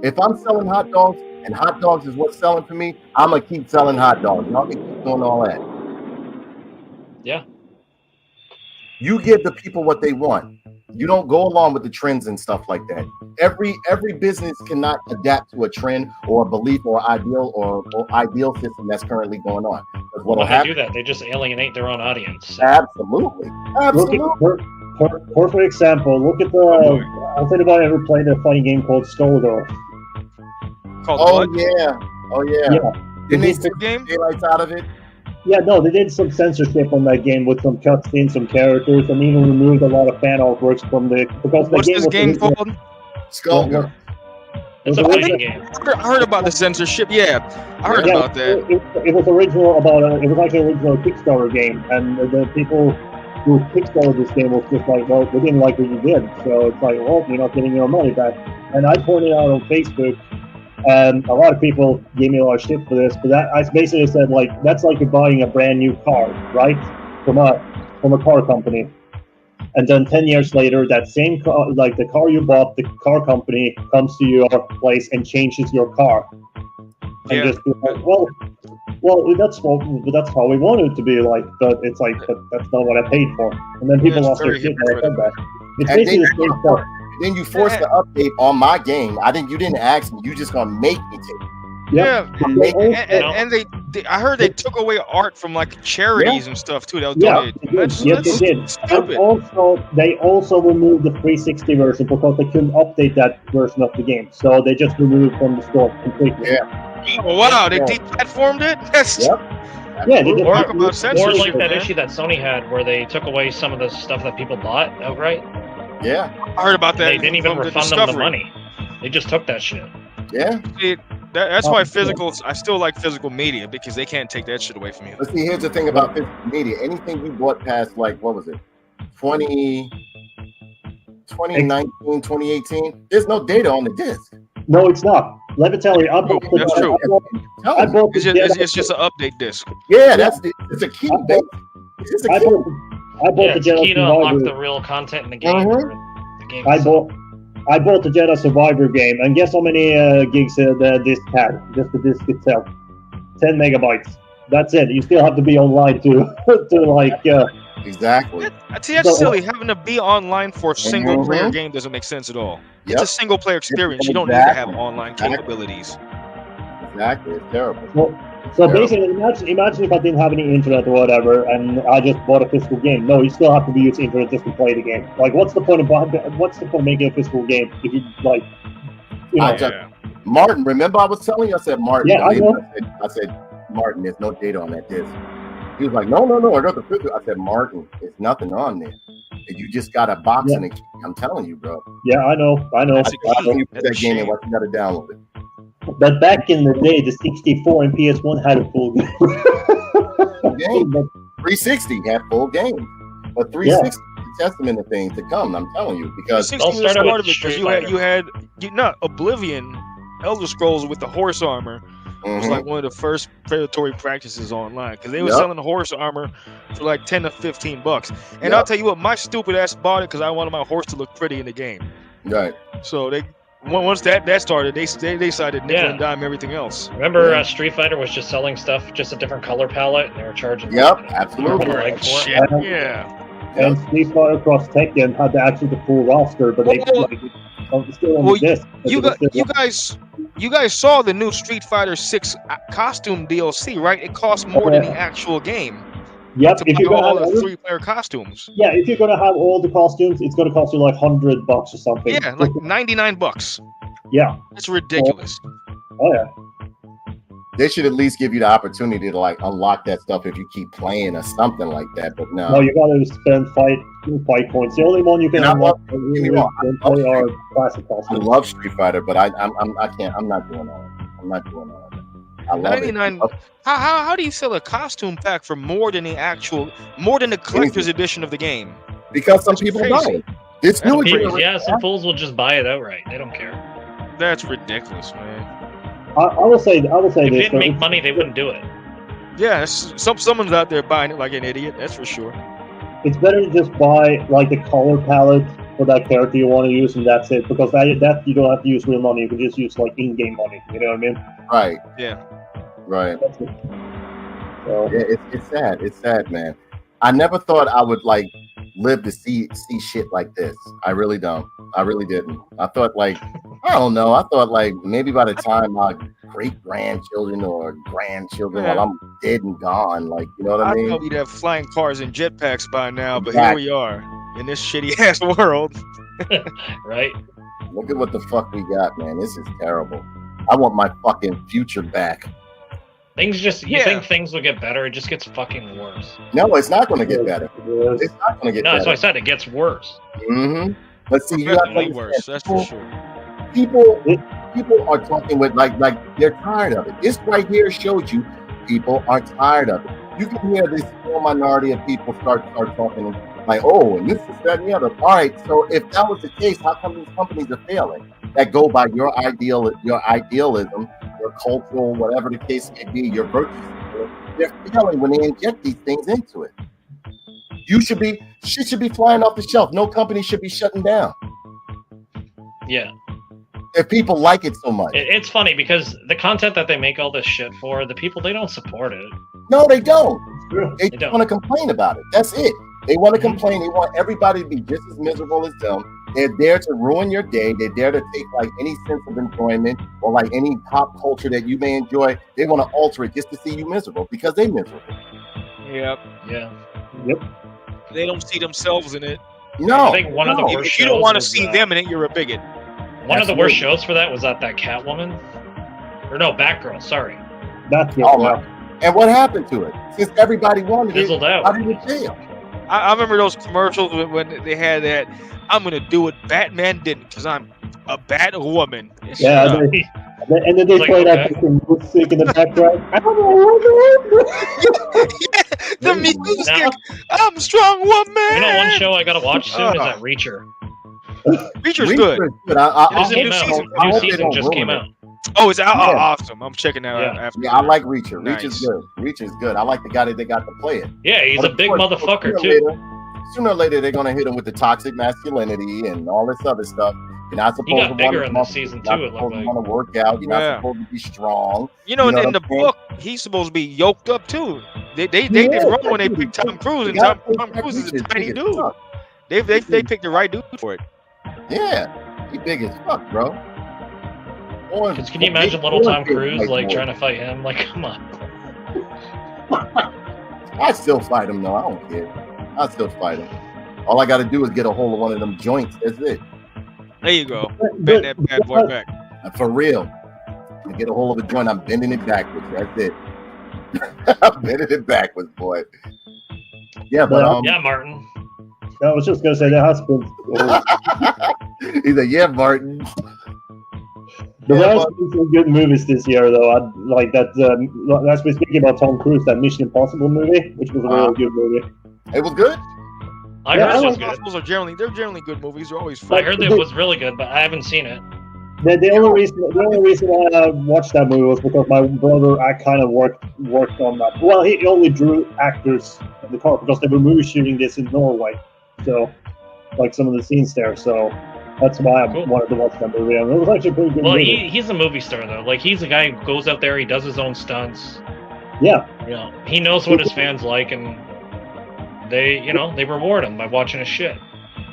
Speaker 1: If I'm selling hot dogs and hot dogs is what's selling for me, I'm gonna keep selling hot dogs. Y'all can keep doing all that.
Speaker 2: Yeah.
Speaker 1: You give the people what they want. You don't go along with the trends and stuff like that. Every business cannot adapt to a trend or a belief or ideal or ideal system that's currently going on.
Speaker 2: When they do that, they just alienate their own audience.
Speaker 1: Absolutely.
Speaker 3: Perfect example. Look at the. Has anybody ever played a funny game called Skullgirl?
Speaker 4: Oh
Speaker 1: yeah. Didn't they take daylights out of it?
Speaker 3: Yeah, no, they did some censorship on that game with some cutscenes, some characters, and even removed a lot of fan artworks from the. Because
Speaker 4: what's this game called?
Speaker 1: Skullgirl.
Speaker 2: It's a fighting game.
Speaker 4: I heard about the censorship. Yeah, I heard about that.
Speaker 3: It was original it was like an original Kickstarter game, and the people who Kickstarted this game was just like, well, we didn't like what you did, so it's like, well, you're not getting your money back. And I pointed out on Facebook, and a lot of people gave me a lot of shit for this, but I basically said, like, that's like you're buying a brand new car, right, from a car company. And then 10 years later, that same car, like the car you bought, the car company comes to your place and changes your car. And just be like, well, that's how we want it to be like, but it's like, but that's not what I paid for. And then people lost their shit when I said that. It's basically the same stuff.
Speaker 1: Then you forced the update on my game. You didn't ask me. You just gonna make me take it.
Speaker 4: Yeah, and I heard they took away art from like charities and stuff too. That was donated.
Speaker 3: Yes, they did.
Speaker 4: Stupid.
Speaker 3: And they also removed the 360 version because they couldn't update that version of the game, so they just removed it from the store completely.
Speaker 1: Yeah.
Speaker 4: Oh, wow, they deplatformed it. That's
Speaker 3: yeah. They just
Speaker 4: talk about censorship.
Speaker 2: Or like that issue that Sony had where they took away some of the stuff that people bought outright.
Speaker 1: Yeah,
Speaker 4: I heard about that.
Speaker 2: They didn't even refund them the money. They just took that shit.
Speaker 1: Yeah.
Speaker 4: That's why I still like physical media because they can't take that shit away from you.
Speaker 1: But see, here's the thing about physical media. Anything you bought past, like, what was it? 2019, 2018, there's no data on the disc.
Speaker 3: No, it's not. Let me tell you.
Speaker 4: That's true. It's just an update disc.
Speaker 1: Yeah, it's a key. It's just a key.
Speaker 3: I bought the Jedi
Speaker 2: key to unlock the real content in the game. The game
Speaker 3: I bought the Jedi Survivor game, and guess how many gigs the disc had? Just the disc itself, 10 megabytes. That's it. You still have to be online to like.
Speaker 1: Exactly.
Speaker 4: That's silly. Having to be online for a single player game doesn't make sense at all. It's a single player experience. You don't need to have online capabilities.
Speaker 1: Exactly. It's terrible.
Speaker 3: So basically, imagine if I didn't have any internet or whatever, and I just bought a physical game. No, you still have to be using internet just to play the game. Like, what's the point of making a physical game if you like? You know,
Speaker 1: Martin, remember I was telling you, I said, Martin.
Speaker 3: Yeah, I
Speaker 1: said, Martin, there's no data on that disc. He was like, no, I got the physical. I said, Martin, there's nothing on there. You just got a box and a key. I'm telling you, bro.
Speaker 3: Yeah, I know.
Speaker 1: I you put that game in, what you got to download it.
Speaker 3: But back in the day, the 64 and PS1 had a full game.
Speaker 1: 360 had full game, but 360 testament of things to come. I'm telling you,
Speaker 4: The
Speaker 1: because
Speaker 4: 60 was
Speaker 2: started
Speaker 4: part
Speaker 2: with
Speaker 4: of it because
Speaker 2: Street
Speaker 4: you had not Oblivion, Elder Scrolls with the horse armor was like one of the first predatory practices online because they were selling the horse armor for like $10 to $15. And I'll tell you what, my stupid ass bought it because I wanted my horse to look pretty in the game.
Speaker 1: Right.
Speaker 4: So they once that started, they decided nickel and dime everything else.
Speaker 2: Remember, Street Fighter was just selling stuff, just a different color palette, and they were charging.
Speaker 1: Absolutely.
Speaker 2: Like for
Speaker 4: Shit,
Speaker 2: it.
Speaker 4: yeah.
Speaker 3: And Street Fighter Cross Tekken had actually the full roster, but they still on the disc.
Speaker 4: You guys saw the new Street Fighter 6 costume DLC, right? It costs more than the actual game.
Speaker 3: Yep.
Speaker 4: If you're gonna have all the 3-player costumes.
Speaker 3: Yeah, if you're gonna have all the costumes, it's gonna cost you like $100 or something.
Speaker 4: Yeah, like $99.
Speaker 3: Yeah.
Speaker 4: It's ridiculous.
Speaker 3: Oh yeah.
Speaker 1: They should at least give you the opportunity to like unlock that stuff if you keep playing or something like that. But no.
Speaker 3: No, you gotta spend fight points. The only one you can unlock are classic costumes.
Speaker 1: I love Street Fighter, but I can't. I'm not doing all that. I'm not doing all that. I love
Speaker 4: 99.
Speaker 1: it.
Speaker 4: How do you sell a costume pack for more than the collector's edition of the game?
Speaker 1: Because some people don't. It's new.
Speaker 2: Some fools will just buy it outright. They don't care.
Speaker 4: That's ridiculous, man.
Speaker 3: I will say
Speaker 2: if
Speaker 3: this.
Speaker 2: If they didn't make money, they wouldn't do it.
Speaker 4: Yeah, someone's out there buying it like an idiot. That's for sure.
Speaker 3: It's better to just buy like the color palette for that character you want to use, and that's it. Because that you don't have to use real money. You can just use like in-game money. You know what I mean?
Speaker 1: Right.
Speaker 4: Yeah.
Speaker 1: Right.
Speaker 3: That's it. So.
Speaker 1: Yeah, it's sad. It's sad, man. I never thought I would like live to see shit like this. I really don't. I really didn't. I thought like, I don't know. I thought like maybe by the time my great grandchildren or grandchildren, while I'm dead and gone, like, you know what I mean?
Speaker 4: I thought we'd have flying cars and jetpacks by now, but here we are in this shitty ass world.
Speaker 2: Right.
Speaker 1: Look at what the fuck we got, man. This is terrible. I want my fucking future back.
Speaker 2: Things just, you think things will get better, it just gets fucking worse.
Speaker 1: No, it's not going to get better. It's not going to get better.
Speaker 2: No, that's what I said, it gets worse.
Speaker 1: Mm-hmm. Let's see, you got to
Speaker 4: worse, that's for sure.
Speaker 1: People are talking with, like they're tired of it. This right here shows you people are tired of it. You can hear this small minority of people start talking like, oh, and this is that and the other. All right, so if that was the case, how come these companies are failing? That go by your idealism, your cultural, whatever the case may be, your virtues. They're failing when they inject these things into it. Shit should be flying off the shelf. No company should be shutting down.
Speaker 2: Yeah.
Speaker 1: If people like it so much.
Speaker 2: It's funny because the content that they make all this shit for, the people, they don't support it.
Speaker 1: No, they don't. They
Speaker 2: don't
Speaker 1: want to complain about it. That's it. They want to complain. They want everybody to be just as miserable as them. They're there to ruin your day. They're there to take like any sense of enjoyment or like any pop culture that you may enjoy. They want to alter it just to see you miserable because they're miserable.
Speaker 4: Yep.
Speaker 2: Yeah.
Speaker 3: Yep.
Speaker 4: They don't see themselves in it.
Speaker 1: No.
Speaker 2: I think one of the worst
Speaker 4: if you don't want to
Speaker 2: shows
Speaker 4: see them in it, you're a bigot.
Speaker 2: One of the worst shows for that was that Catwoman. Or no, Batgirl, sorry.
Speaker 3: That's it.
Speaker 1: And what happened to it? Since everybody wanted
Speaker 2: Fizzled
Speaker 1: it,
Speaker 2: out.
Speaker 1: how did it fail?
Speaker 4: I remember those commercials when they had that, I'm going to do what Batman didn't because I'm a Batwoman.
Speaker 3: Yeah, and then they play that fucking music in the background.
Speaker 4: The music. I'm a strong woman.
Speaker 2: You know, one show I gotta watch soon is that Reacher.
Speaker 4: Reacher's good.
Speaker 2: New season just came out.
Speaker 4: Oh, it's out. Oh, awesome. I'm checking that out after.
Speaker 1: Yeah, I like Reacher.
Speaker 4: Nice.
Speaker 1: Reacher's good. Reacher's good. I like the guy that they got to play it.
Speaker 2: Yeah, he's a big motherfucker
Speaker 1: Sooner or later, they're gonna hit him with the toxic masculinity and all this other stuff. You're not supposed
Speaker 2: to bigger in this season too.
Speaker 1: You're not supposed to want to work out. You're not supposed to be strong.
Speaker 4: You know, in the book, he's supposed to be yoked up too. They did wrong when they picked Tom Cruise, and Tom Cruise is a tiny dude. They picked the right dude for it.
Speaker 1: Yeah, he big as fuck, bro.
Speaker 2: Because can you imagine little Tom Cruise like trying to fight him? Like, come on.
Speaker 1: I still fight him though. I don't care. I still fight him. All I got to do is get a hold of one of them joints. That's it.
Speaker 4: There you go. Bend that bad boy back.
Speaker 1: For real. I get a hold of a joint. I'm bending it backwards. That's it. I'm bending it backwards, boy. Yeah, but
Speaker 2: yeah, Martin.
Speaker 3: I was just gonna say that has been.
Speaker 1: He's like, yeah, Martin.
Speaker 3: There has been some good movies this year, though. I like that. As we're speaking about Tom Cruise, that Mission Impossible movie, which was a really good movie.
Speaker 1: It was good.
Speaker 2: I heard it was good.
Speaker 4: Hospitals are generally good movies. They're always
Speaker 2: I
Speaker 4: fun.
Speaker 2: heard it was really good, but I haven't seen it.
Speaker 3: The only reason why I watched that movie was because my brother, I kind of worked on that. Well, he only drew actors in the car because they were movie shooting this in Norway, so like some of the scenes there. So that's why I wanted to watch that movie. And it was actually a pretty good movie.
Speaker 2: He's a movie star though. Like he's a guy who goes out there, he does his own stunts.
Speaker 3: Yeah.
Speaker 2: He knows what his fans like, and they reward him by watching his shit.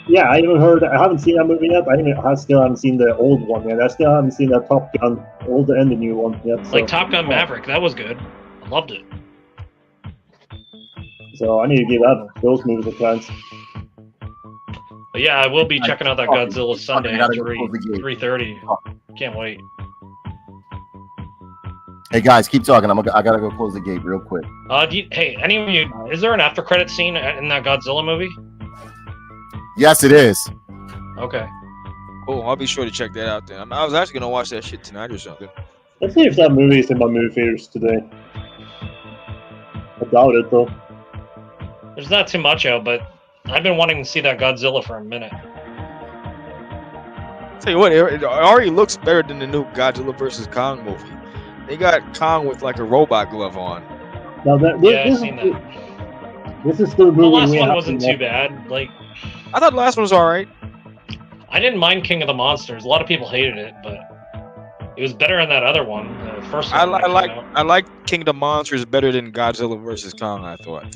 Speaker 3: Yeah, I haven't seen that movie yet. I still haven't seen the old one yet. I still haven't seen that Top Gun, old and the new one yet. So.
Speaker 2: Like Top Gun Maverick, that was good. I loved it.
Speaker 3: So I need to give those movies a chance.
Speaker 2: But yeah, I will be checking out that Godzilla Sunday at 3:30. Can't wait.
Speaker 1: Hey guys, keep talking. I gotta go close the gate real quick.
Speaker 2: Hey, any of you? Is there an after credit scene in that Godzilla movie?
Speaker 1: Yes, it is.
Speaker 2: Okay.
Speaker 4: Cool. I'll be sure to check that out then. I was actually gonna watch that shit tonight or something.
Speaker 3: Let's see if that movie is in my movie theaters today. I doubt it though.
Speaker 2: There's not too much out, but I've been wanting to see that Godzilla for a minute.
Speaker 4: Tell you what, it already looks better than the new Godzilla vs. Kong movie. They got Kong with like a robot glove on.
Speaker 3: Now
Speaker 2: I've seen that.
Speaker 3: This is the movie.
Speaker 2: The last one wasn't too bad. Like,
Speaker 4: I thought the last one was all right.
Speaker 2: I didn't mind King of the Monsters. A lot of people hated it, but it was better than that other one. The first one.
Speaker 4: I like King of the Monsters better than Godzilla vs. Kong. I thought.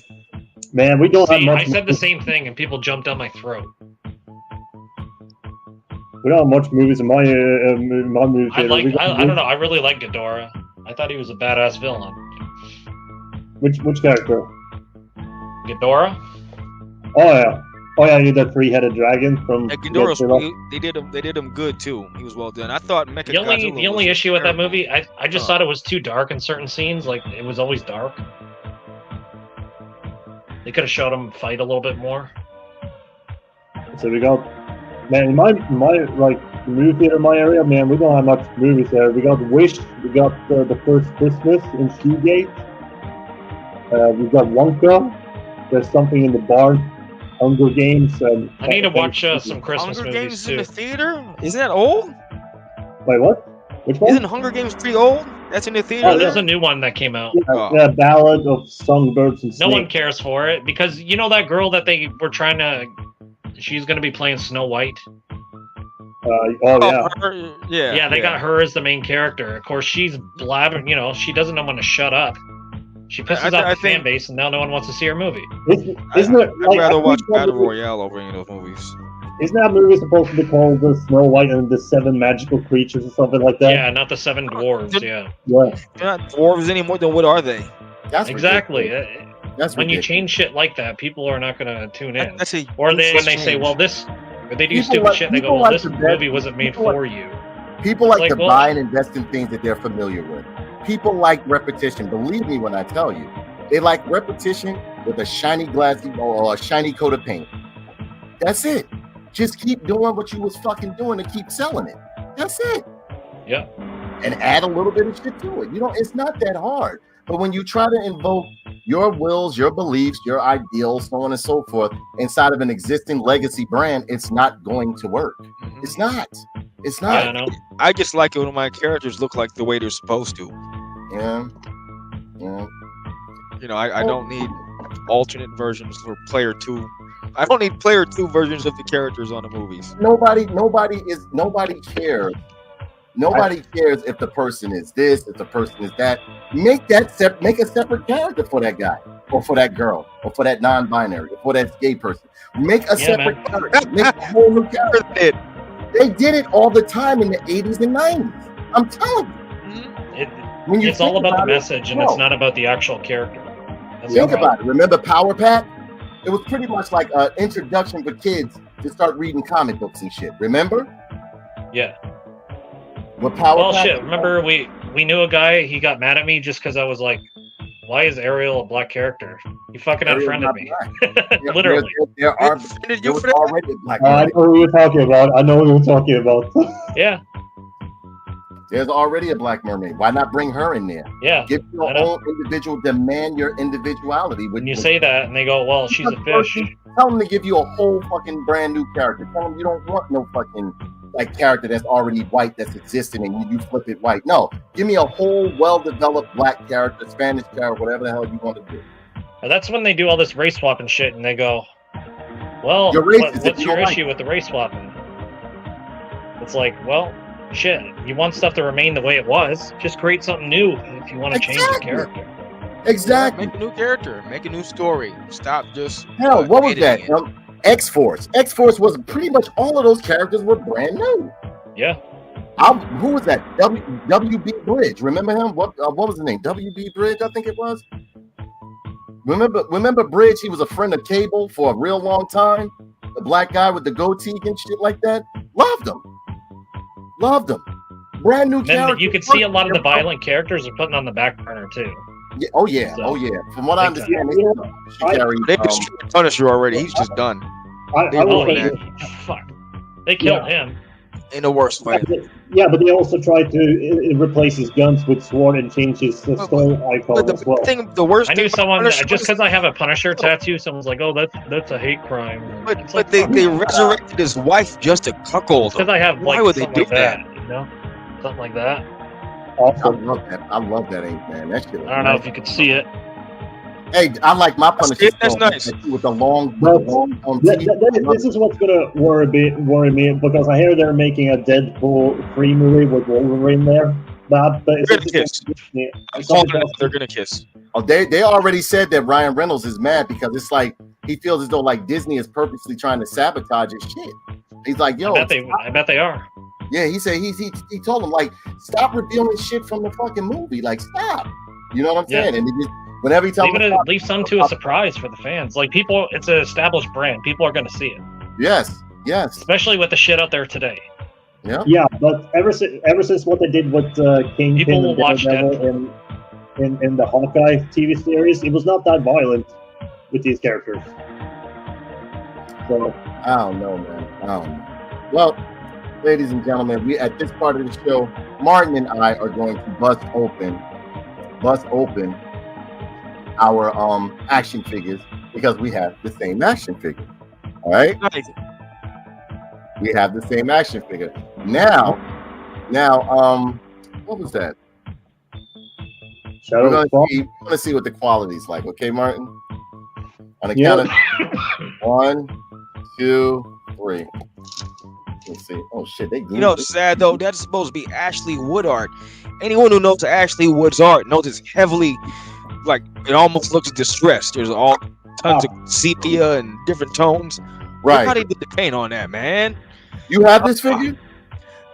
Speaker 3: Man, we don't have much.
Speaker 2: I said the same thing, and people jumped down my throat.
Speaker 3: We don't have much movies in my movie theater.
Speaker 2: I don't know. I really like Ghidorah. I thought he was a badass villain.
Speaker 3: Which character?
Speaker 2: Ghidorah?
Speaker 3: Oh yeah, you that three-headed dragon from.
Speaker 4: Yeah, Ghidorah's they did him good too. He was well done. I thought Mechagodzilla.
Speaker 2: The only issue with that movie, I just thought it was too dark in certain scenes. Like it was always dark. They could have showed him fight a little bit more.
Speaker 3: So we got, man, in my like movie theater in my area, man, we don't have much movies there. We got Wish, we got the First Christmas in Seagate. We've got Wonka. There's something in the barn. Hunger Games.
Speaker 2: I need to watch some Christmas
Speaker 4: Hunger
Speaker 2: movies
Speaker 4: Games
Speaker 2: too.
Speaker 4: in the theater? Isn't that old?
Speaker 3: Wait, what? Which one?
Speaker 4: Isn't Hunger Games pretty old? That's in the theater.
Speaker 2: Oh, there's a new one that came out.
Speaker 3: The Ballad of Songbirds and Snakes.
Speaker 2: No one cares for it because you know that girl that they were trying to. She's going to be playing Snow White.
Speaker 3: Yeah.
Speaker 2: They got her as the main character. Of course, she's blabbering. You know, she doesn't know when to shut up. She pisses off the fan base, and now no one wants to see her movie.
Speaker 3: I'd
Speaker 4: rather watch Battle Royale over any of those movies.
Speaker 3: Isn't that movie supposed to be called the Snow White and the Seven Magical Creatures or something like that?
Speaker 2: Yeah, not the Seven Dwarves. Yeah.
Speaker 3: Yeah.
Speaker 4: They're not dwarves anymore. Then what are they?
Speaker 1: That's
Speaker 2: exactly.
Speaker 1: That's
Speaker 2: when you change shit like that, people are not going to tune in.
Speaker 4: When
Speaker 2: they say, well, this, or they do stupid shit, and they go, well, this movie wasn't made for you.
Speaker 1: People like to buy and invest in things that they're familiar with. People like repetition. Believe me when I tell you, they like repetition with a shiny glassy or a shiny coat of paint. That's it. Just keep doing what you was fucking doing and keep selling it. That's it.
Speaker 2: Yeah.
Speaker 1: And add a little bit of shit to it. You know, it's not that hard. But when you try to invoke your wills, your beliefs, your ideals, so on and so forth, inside of an existing legacy brand, it's not going to work. Mm-hmm. It's not. It's not.
Speaker 2: Yeah, I know.
Speaker 4: I just like it when my characters look like the way they're supposed to.
Speaker 1: Yeah. Yeah.
Speaker 4: You know, I don't need alternate versions for player 2. I don't need player 2 versions of the characters on the movies.
Speaker 1: Nobody cares. Nobody cares if the person is this, if the person is that. Make a separate character for that guy, or for that girl, or for that non-binary, or for that gay person. Make a separate character. Make a whole new character. They did it all the time in the 80s and 90s. I'm telling you.
Speaker 2: It's all about the message, and it's not about the actual character.
Speaker 1: Think about it. Remember Power Pack? It was pretty much like an introduction for kids to start reading comic books and shit. Remember?
Speaker 2: Yeah.
Speaker 1: With Power Pack?
Speaker 2: Shit. Remember we knew a guy. He got mad at me just because I was like, "Why is Ariel a black character?" He fucking unfriended me. Literally.
Speaker 1: There was already a black.
Speaker 3: I know what you're talking about.
Speaker 2: Yeah.
Speaker 1: There's already a black mermaid. Why not bring her in there?
Speaker 2: Yeah.
Speaker 1: Give your own individual, demand your individuality.
Speaker 2: When you say that, and they go, well, she's a fish.
Speaker 1: Tell them to give you a whole fucking brand new character. Tell them you don't want no fucking like character that's already white that's existing and you flip it white. No, give me a whole well-developed black character, Spanish character, whatever the hell you want to do.
Speaker 2: Now, that's when they do all this race swapping shit, and they go, "Well,
Speaker 1: You're racist
Speaker 2: what's
Speaker 1: if you
Speaker 2: your
Speaker 1: don't
Speaker 2: issue
Speaker 1: like
Speaker 2: with the race swapping?" It's like, well, shit. You want stuff to remain the way it was? Just create something new if you want to change the character.
Speaker 1: Exactly.
Speaker 4: Make a new character. Make a new story. Stop just.
Speaker 1: Hell, what was that?
Speaker 4: editing it.
Speaker 1: X-Force. X-Force was pretty much all of those characters were brand new.
Speaker 2: Yeah.
Speaker 1: Who was that? W.B. Bridge. Remember him? What was his name? W.B. Bridge, I think it was. Remember Bridge? He was a friend of Cable for a real long time. The black guy with the goatee and shit like that. Loved him. Brand new character.
Speaker 2: Then you could see a lot of the violent characters are putting on the back burner too.
Speaker 1: Yeah, oh yeah. From what I understand,
Speaker 4: They Punisher already. He's just done.
Speaker 2: Fuck. They killed him.
Speaker 4: In the worst way.
Speaker 3: Yeah, but they also tried to replace his guns with sword and change his skull icon as well.
Speaker 4: The worst
Speaker 2: I knew
Speaker 4: thing
Speaker 2: someone
Speaker 4: Punisher
Speaker 2: just because I have a Punisher tattoo. Someone's like, "Oh, that's a hate crime."
Speaker 4: But they resurrected his wife just to cuckold him.
Speaker 2: Because I have
Speaker 4: Why would they
Speaker 2: something
Speaker 4: do
Speaker 2: like
Speaker 4: that?
Speaker 2: You know, something like that.
Speaker 3: Awesome.
Speaker 1: I love that ink, man. That shit.
Speaker 2: I don't know if you could see it.
Speaker 1: Hey, I like my Punisher.
Speaker 4: That's nice.
Speaker 1: With the long
Speaker 3: This is what's gonna worry me because I hear they're making a Deadpool 3 movie with Wolverine there. But
Speaker 4: They're gonna kiss. I'm calling it. They're gonna kiss.
Speaker 1: Oh, they already said that Ryan Reynolds is mad because it's like he feels as though like Disney is purposely trying to sabotage his shit. He's like, yo,
Speaker 2: I bet they are.
Speaker 1: Yeah, he said he told him like stop revealing shit from the fucking movie. Like stop. You know what I'm saying? And he just whenever he tells
Speaker 2: leave some to a surprise for the fans. Like people, it's an established brand. People are going to see it.
Speaker 1: Yes.
Speaker 2: Especially with the shit out there today.
Speaker 1: Yeah.
Speaker 3: Yeah, but ever since what they did with Kingpin and Daredevil in the Hawkeye TV series, it was not that violent with these characters. So
Speaker 1: I don't know, man. Well, ladies and gentlemen, we at this part of the show, Martin and I are going to bust open our action figures because we have the same action figure. All right.
Speaker 4: Nice.
Speaker 1: We have the same action figure. Now, what was that? We're gonna see what the quality's like. Okay, Martin. On the count of 1, 2, 3. Let's see. Oh shit, they.
Speaker 4: You know, it's sad though. That's supposed to be Ashley Wood art. Anyone who knows Ashley Wood's art knows it's heavily, like, it almost looks distressed. There's all tons of sepia and different tones.
Speaker 1: Right.
Speaker 4: Look how they did the paint on that, man.
Speaker 1: You have this figure?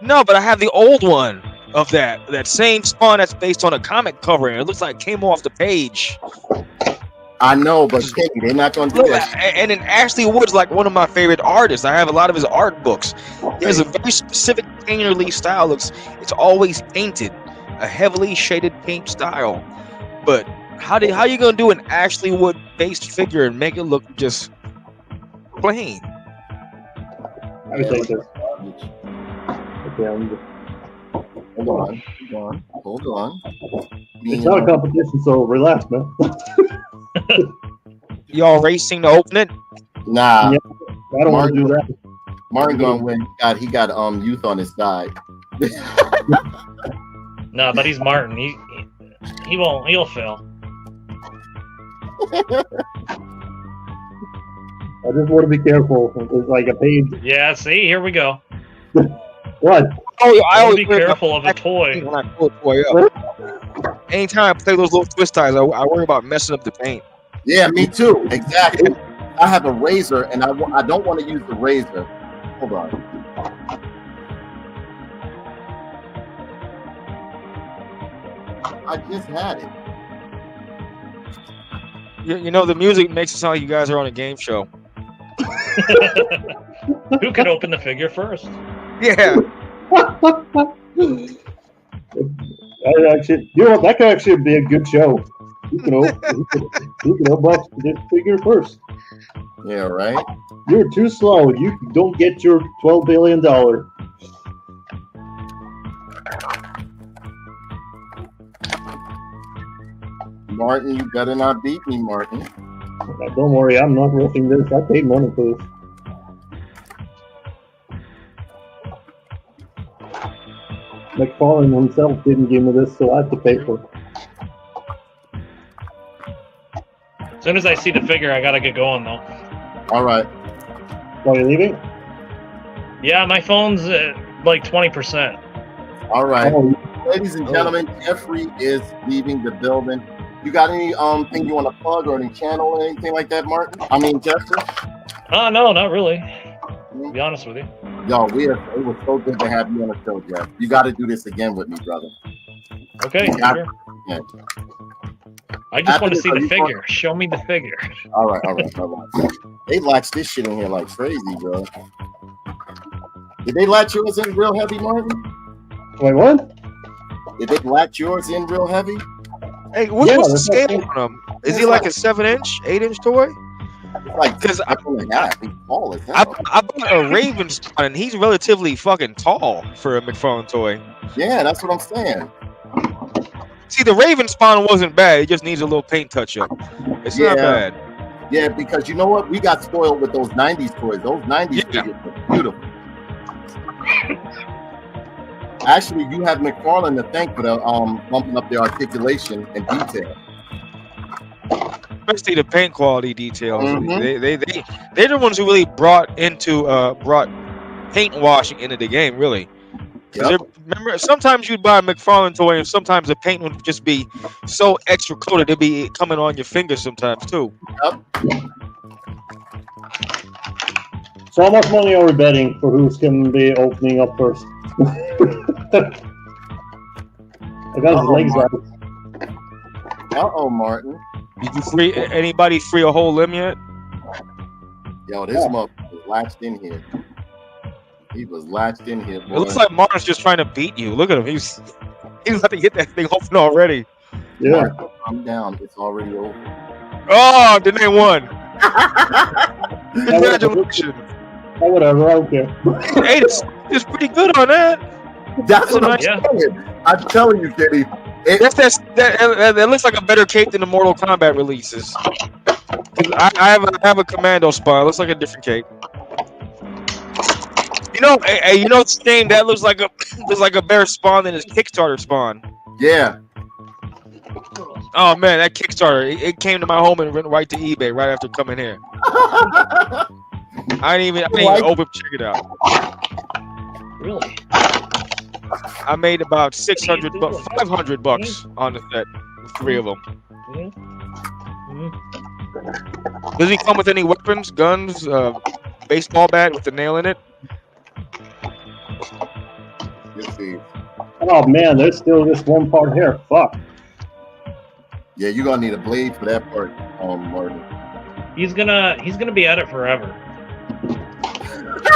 Speaker 4: No, but I have the old one of that same Spawn that's based on a comic cover, and it looks like it came off the page.
Speaker 1: I know, but Kenny, they're not going to do that.
Speaker 4: And then Ashley Wood's like one of my favorite artists. I have a lot of his art books. He has a very specific painterly style. It's always painted, a heavily shaded paint style. But how you gonna do an Ashley Wood based figure and make it look just plain?
Speaker 3: I would think this.
Speaker 1: Hold on.
Speaker 3: It's not a competition, so relax, man.
Speaker 4: Y'all racing to open it?
Speaker 1: Nah.
Speaker 3: Yeah, I don't want to do that.
Speaker 1: Martin gonna win. He got youth on his side.
Speaker 2: No, but he's Martin. He won't. He'll fail.
Speaker 3: I just want to be careful. It's like a page.
Speaker 2: Yeah. See, here we go.
Speaker 3: What?
Speaker 4: Oh, I always
Speaker 2: be careful of a toy.
Speaker 4: When I pull a toy up. Anytime I play those little twist ties, I worry about messing up the paint.
Speaker 1: Yeah, me too. Exactly. I have a razor, and I don't want to use the razor. Hold on. I just had it.
Speaker 4: You know, the music makes it sound like you guys are on a game show.
Speaker 2: Who can open the figure first?
Speaker 4: Yeah.
Speaker 3: That could actually be a good show. Who can unbox this figure first?
Speaker 1: Yeah, right.
Speaker 3: You're too slow. You don't get your $12 billion.
Speaker 1: Martin, you better not beat me, Martin.
Speaker 3: Don't worry, I'm not roofing this. I paid money for this. McFarlane himself didn't give me this, so I have to pay for it.
Speaker 2: As soon as I see the figure, I gotta get going though.
Speaker 1: All right.
Speaker 3: Are you leaving?
Speaker 2: Yeah, my phone's like 20%.
Speaker 1: All right.
Speaker 3: Oh,
Speaker 1: Ladies and gentlemen, Jeffrey is leaving the building. You got any thing you want to plug or any channel or anything like that, Martin? I mean, Jeffrey?
Speaker 2: Oh, no, not really. To be honest with you.
Speaker 1: Yo, it was so good to have you on the show, Jeff. You got to do this again with me, brother.
Speaker 2: Okay, sure.
Speaker 1: Yeah.
Speaker 2: I just want to see the figure. Show me the figure.
Speaker 1: All right. They latch this shit in here like crazy, bro. Did they latch yours in real heavy, Martin?
Speaker 3: wait, what?
Speaker 1: Did they latch yours in real heavy?
Speaker 4: Hey, what's the scale on him? Is he like a 7-inch, 8-inch toy?
Speaker 1: Like,
Speaker 4: Because I
Speaker 1: he's tall as hell.
Speaker 4: bought a Raven spawn, and he's relatively fucking tall for a McFarlane toy.
Speaker 1: Yeah, that's what I'm saying.
Speaker 4: See, the Raven spawn wasn't bad. It just needs a little paint touch up. It's not bad.
Speaker 1: Yeah, because you know what? We got spoiled with those 90s toys. Those 90s figures were beautiful. Actually, you have McFarlane to thank for the bumping up their articulation and detail.
Speaker 4: Especially the paint quality details.
Speaker 1: Mhm.
Speaker 4: They're the ones who really brought paint washing into the game, really.
Speaker 1: Yep.
Speaker 4: Remember, sometimes you'd buy a McFarlane toy, and sometimes the paint would just be so extra coated it'd be coming on your fingers sometimes too.
Speaker 1: Yep.
Speaker 3: So how much money are we betting for who's going to be opening up first? I got his legs out.
Speaker 1: Uh-oh, Martin.
Speaker 4: Did you anybody free a whole limb yet?
Speaker 1: Yo, this motherfucker was latched in here. He was latched in here, boy.
Speaker 4: It looks like Martin's just trying to beat you. Look at him. He's about to get that thing open already.
Speaker 3: Yeah.
Speaker 1: Martin, calm down. It's already over.
Speaker 4: Oh, then they won. Congratulations.
Speaker 3: Oh, whatever, I don't care.
Speaker 4: Hey, it's pretty good on that.
Speaker 1: That's what I'm
Speaker 2: Yeah.
Speaker 1: saying. I'm telling you, Kitty.
Speaker 4: That looks like a better cape than the Mortal Kombat releases. 'Cause I have a commando spawn. It looks like a different cape. You know, it's a shame that looks like a better spawn than his Kickstarter spawn.
Speaker 1: Yeah.
Speaker 4: Oh man, that Kickstarter it came to my home and went right to eBay right after coming here. I didn't even open check it out.
Speaker 2: Really?
Speaker 4: I made about $500 on the set, with 3 of them.
Speaker 2: Mm-hmm.
Speaker 4: Does he come with any weapons, guns, baseball bat with the nail in it?
Speaker 1: Let's see.
Speaker 3: Oh man, there's still this one part here. Fuck.
Speaker 1: Yeah, you're gonna need a blade for that part, Martin.
Speaker 2: He's gonna be at it forever.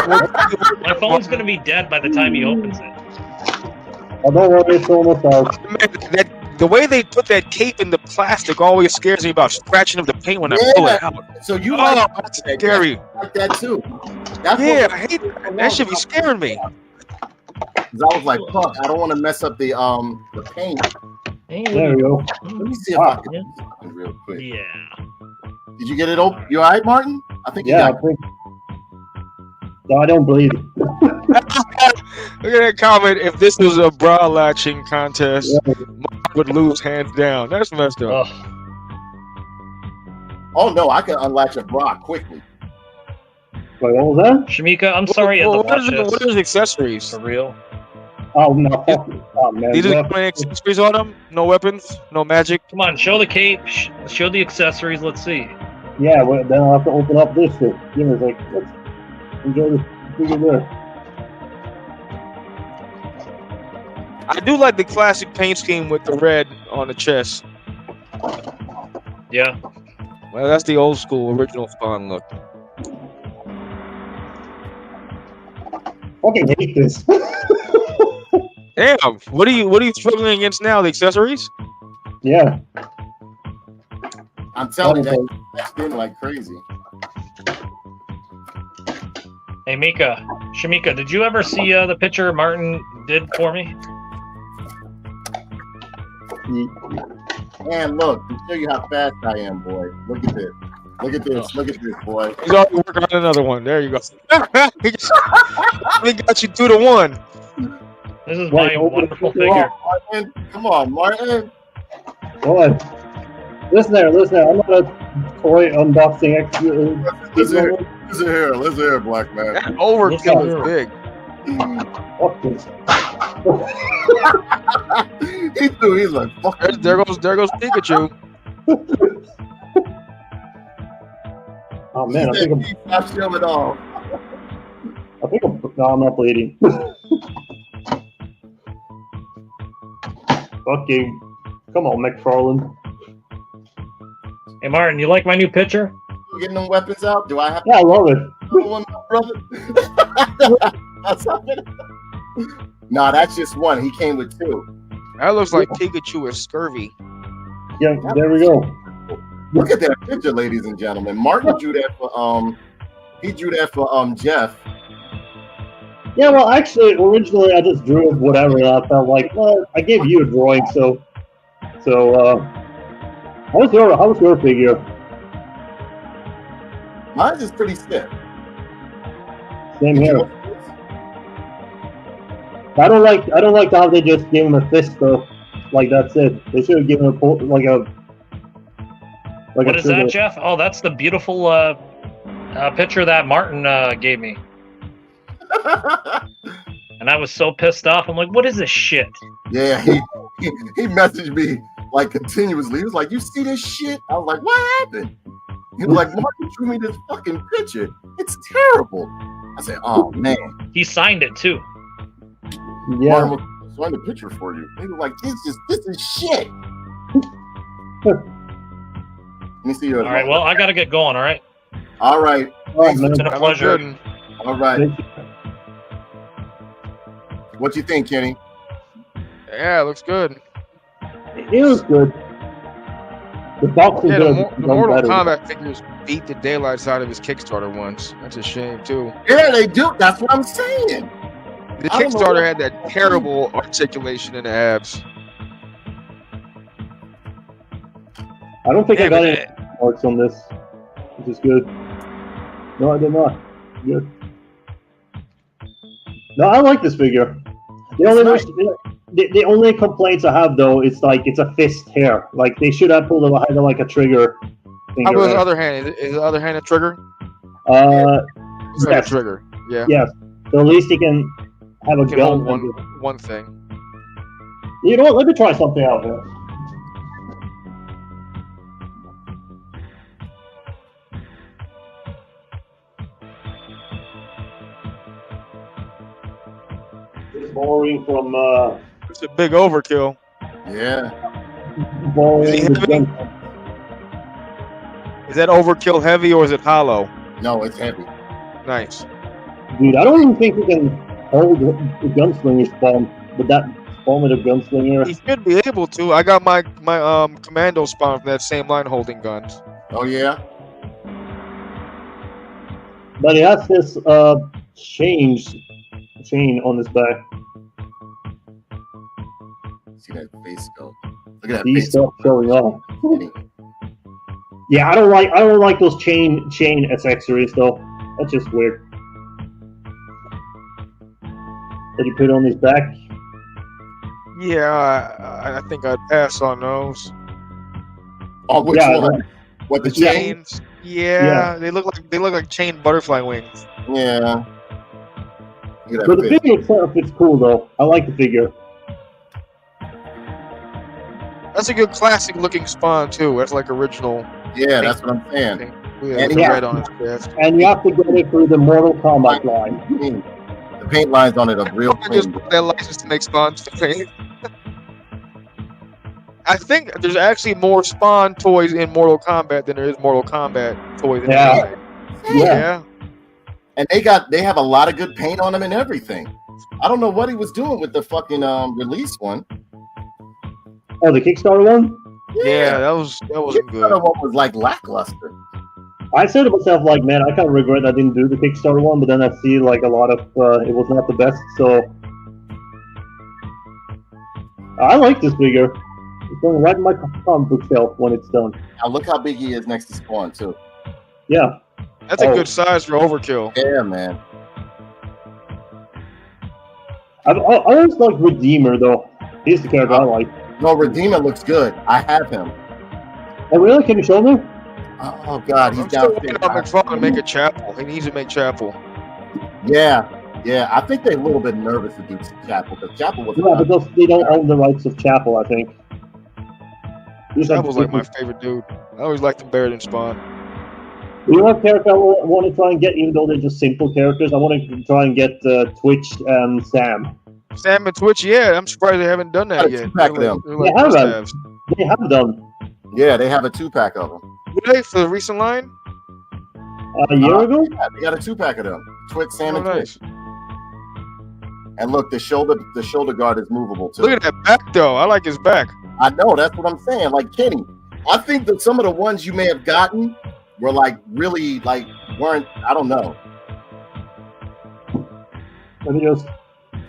Speaker 2: My phone's gonna be dead by the time he opens it.
Speaker 3: Oh, don't worry, it's almost out.
Speaker 4: Man, the way they put that cape in the plastic always scares me about scratching up the paint when I pull it out.
Speaker 1: So you
Speaker 4: That's scary.
Speaker 1: like that too. That's
Speaker 4: Yeah, I hate that. That should be scaring me.
Speaker 1: Because I was like, fuck, I don't want to mess up the paint.
Speaker 3: There we go.
Speaker 1: Let me see if I can do something real quick.
Speaker 2: Yeah.
Speaker 1: Did you get it open? You all right, Martin? I think
Speaker 3: Yeah,
Speaker 1: you
Speaker 3: I think. No, I don't believe it.
Speaker 4: Look at that comment. If this was a bra latching contest, Mark would lose hands down. That's messed up.
Speaker 2: Oh,
Speaker 1: Oh no, I can unlatch a bra quickly.
Speaker 3: Wait, what was that?
Speaker 2: Shamika, I'm sorry you have to watch
Speaker 4: What
Speaker 2: this.
Speaker 4: is accessories?
Speaker 2: For real.
Speaker 3: Oh no! Oh man!
Speaker 4: These are any accessories on them? No weapons? No magic?
Speaker 2: Come on, show the cape. Show the accessories. Let's see.
Speaker 3: Yeah, well, then I'll have to open up this shit. You know, like, let's enjoy this figure there.
Speaker 4: I do like the classic paint scheme with the red on the chest.
Speaker 2: Yeah.
Speaker 4: Well, that's the old school original Spawn look.
Speaker 3: Fucking hate this.
Speaker 4: Damn, what are you struggling against now? The accessories?
Speaker 3: Yeah.
Speaker 1: I'm telling you, that's been like crazy.
Speaker 2: Hey, Shamika, did you ever see the picture Martin did for me?
Speaker 1: And look, to show you how fast I am, boy. Look at this. Look at this. Look at this, boy.
Speaker 4: He's already working on another one. There you go. He got you 2-1.
Speaker 2: This is my wonderful figure.
Speaker 1: Martin. Come on, Martin.
Speaker 3: Boy. Listen there. I'm not a toy unboxing expert.
Speaker 1: Listen here, black man.
Speaker 4: Overkill is big.
Speaker 3: Fuck this.
Speaker 1: He's like, fuck.
Speaker 4: There goes Pikachu.
Speaker 3: Oh man, I think
Speaker 1: Stop showing off.
Speaker 3: no, I'm not bleeding. Fucking, come on, McFarlane.
Speaker 2: Hey, Martin, you like my new picture?
Speaker 1: Getting them weapons out? Do I have to?
Speaker 3: Yeah, I love it.
Speaker 1: One, brother? That's something. Nah, that's just one. He came with two.
Speaker 4: That looks like Pikachu is scurvy.
Speaker 3: Yeah, there we go.
Speaker 1: Look at that picture, ladies and gentlemen. Martin drew that for Jeff.
Speaker 3: Yeah, well, actually, originally I just drew whatever. I felt like, well, I gave you a drawing, so how was your figure?
Speaker 1: Mine's is pretty stiff.
Speaker 3: Same here. I don't like how they just gave him a fist though. Like that's it. They should have given him a
Speaker 2: What is that, Jeff? Oh, that's the beautiful picture that Martin gave me. And I was so pissed off. I'm like, what is this shit?
Speaker 1: Yeah, he messaged me like continuously. He was like, "You see this shit?" I was like, "What happened?" He was like, "Martin drew me this fucking picture. It's terrible." I said, "Oh man."
Speaker 2: He signed it too.
Speaker 3: Yeah.
Speaker 1: Martin will sign the picture for you. He was like, "This is shit." Let me see yours.
Speaker 2: All right, well, I gotta get going. All right.
Speaker 1: All right.
Speaker 3: Alright, man.
Speaker 2: It's been a pleasure.
Speaker 1: All right. What you think, Kenny?
Speaker 4: Yeah, it looks good.
Speaker 3: It was good. The box is
Speaker 4: Yeah,
Speaker 3: good.
Speaker 4: the Mortal Kombat figures beat the daylights out of his Kickstarter ones. That's a shame too.
Speaker 1: Yeah, they do. That's what I'm saying.
Speaker 4: The
Speaker 1: I don't know
Speaker 4: Kickstarter
Speaker 1: what-
Speaker 4: had that terrible articulation in the abs.
Speaker 3: I don't think
Speaker 2: Yeah,
Speaker 3: I got
Speaker 2: but,
Speaker 3: any marks on this, which is good. No, I did not. Good. No, I like this figure. The only complaints I have though is like it's a fist hair. Like they should have pulled either like a trigger.
Speaker 4: How about the other hand? Is the other hand a trigger? It's like
Speaker 3: Yes.
Speaker 4: a trigger. Yeah.
Speaker 3: Yes. So at least he can have a
Speaker 4: Can
Speaker 3: gun.
Speaker 4: hold one thing.
Speaker 3: You know what? Let me try something out here. It's borrowing from
Speaker 4: It's a big overkill.
Speaker 1: Yeah.
Speaker 3: borrowing
Speaker 4: Is he
Speaker 3: the
Speaker 4: heavy?
Speaker 3: gun.
Speaker 4: Is that overkill heavy or is it hollow?
Speaker 1: No, it's heavy.
Speaker 4: Nice.
Speaker 3: Dude, I don't even think he can hold the gunslinger spawn, but that spawn with a gunslinger.
Speaker 4: He should be able to. I got my commando spawn from that same line holding guns.
Speaker 1: Oh yeah.
Speaker 3: But he has this chain on his back.
Speaker 1: See that face go. Look at that
Speaker 3: These
Speaker 1: face.
Speaker 3: stuff showing off. Yeah, I don't like those chain accessories though. That's just weird. Did he put it on his back?
Speaker 4: Yeah, I think I'd pass on those.
Speaker 1: Oh, which
Speaker 3: Yeah,
Speaker 1: one? What the chain?
Speaker 4: Chains. Yeah, they look like chain butterfly wings.
Speaker 1: Yeah. Look at
Speaker 3: But
Speaker 1: that
Speaker 3: the
Speaker 1: face.
Speaker 3: figure itself, it's cool though. I like the figure.
Speaker 4: That's a good classic looking spawn too. That's like original.
Speaker 1: Yeah, that's what I'm saying.
Speaker 4: With the
Speaker 3: Yeah.
Speaker 4: red on his chest.
Speaker 3: And you have to get it through the Mortal Kombat line.
Speaker 1: The paint lines on it are real
Speaker 4: I just
Speaker 1: clean.
Speaker 4: got that license to make spawns to paint. I think there's actually more Spawn toys in Mortal Kombat than there is Mortal Kombat toys in
Speaker 3: Yeah.
Speaker 4: anime.
Speaker 3: Yeah.
Speaker 4: Yeah.
Speaker 1: And they have a lot of good paint on them and everything. I don't know what he was doing with the fucking release one.
Speaker 3: Oh, the Kickstarter one?
Speaker 4: Yeah, that wasn't
Speaker 1: The other
Speaker 4: good.
Speaker 1: one was like lackluster.
Speaker 3: I said to myself, like, man, I kind of regret I didn't do the Kickstarter one, but then I see like a lot of it was not the best. So I like this figure. It's going right in my comic book shelf when it's done.
Speaker 1: Now look how big he is next to Spawn too.
Speaker 3: Yeah.
Speaker 4: That's a good size for overkill.
Speaker 1: Yeah, man.
Speaker 3: I always like Redeemer though. He's the character I like.
Speaker 1: No, Redeemer looks good. I have him.
Speaker 3: Oh really? Can you show me?
Speaker 1: Oh God, he's
Speaker 4: I'm still
Speaker 1: downstairs.
Speaker 4: waiting on McFarlane to make a chapel. He needs to make chapel.
Speaker 1: Yeah. I think they're a little bit nervous to do Chapel because Chapel was.
Speaker 3: Yeah, because they don't own the rights of Chapel, I think.
Speaker 4: Chapel's like my favorite dude. I always liked him better than Spawn.
Speaker 3: You know what character I want to try and get, even though they're just simple characters? I want to try and get Twitch and Sam.
Speaker 4: Sam and Twitch, yeah. I'm surprised they haven't done that yet.
Speaker 1: Two-pack them.
Speaker 3: They haven't. They have done.
Speaker 1: Yeah, they have a 2-pack of them.
Speaker 4: Did they for the recent line?
Speaker 3: A year ago?
Speaker 1: Yeah, they got a 2-pack of them. Twitch, Sam, and
Speaker 4: nice.
Speaker 1: Twitch. And look, the shoulder guard is movable too.
Speaker 4: Look at that back though. I like his back.
Speaker 1: I know, that's what I'm saying. Like Kenny, I think that some of the ones you may have gotten were like really like weren't. I don't know.
Speaker 3: Let me just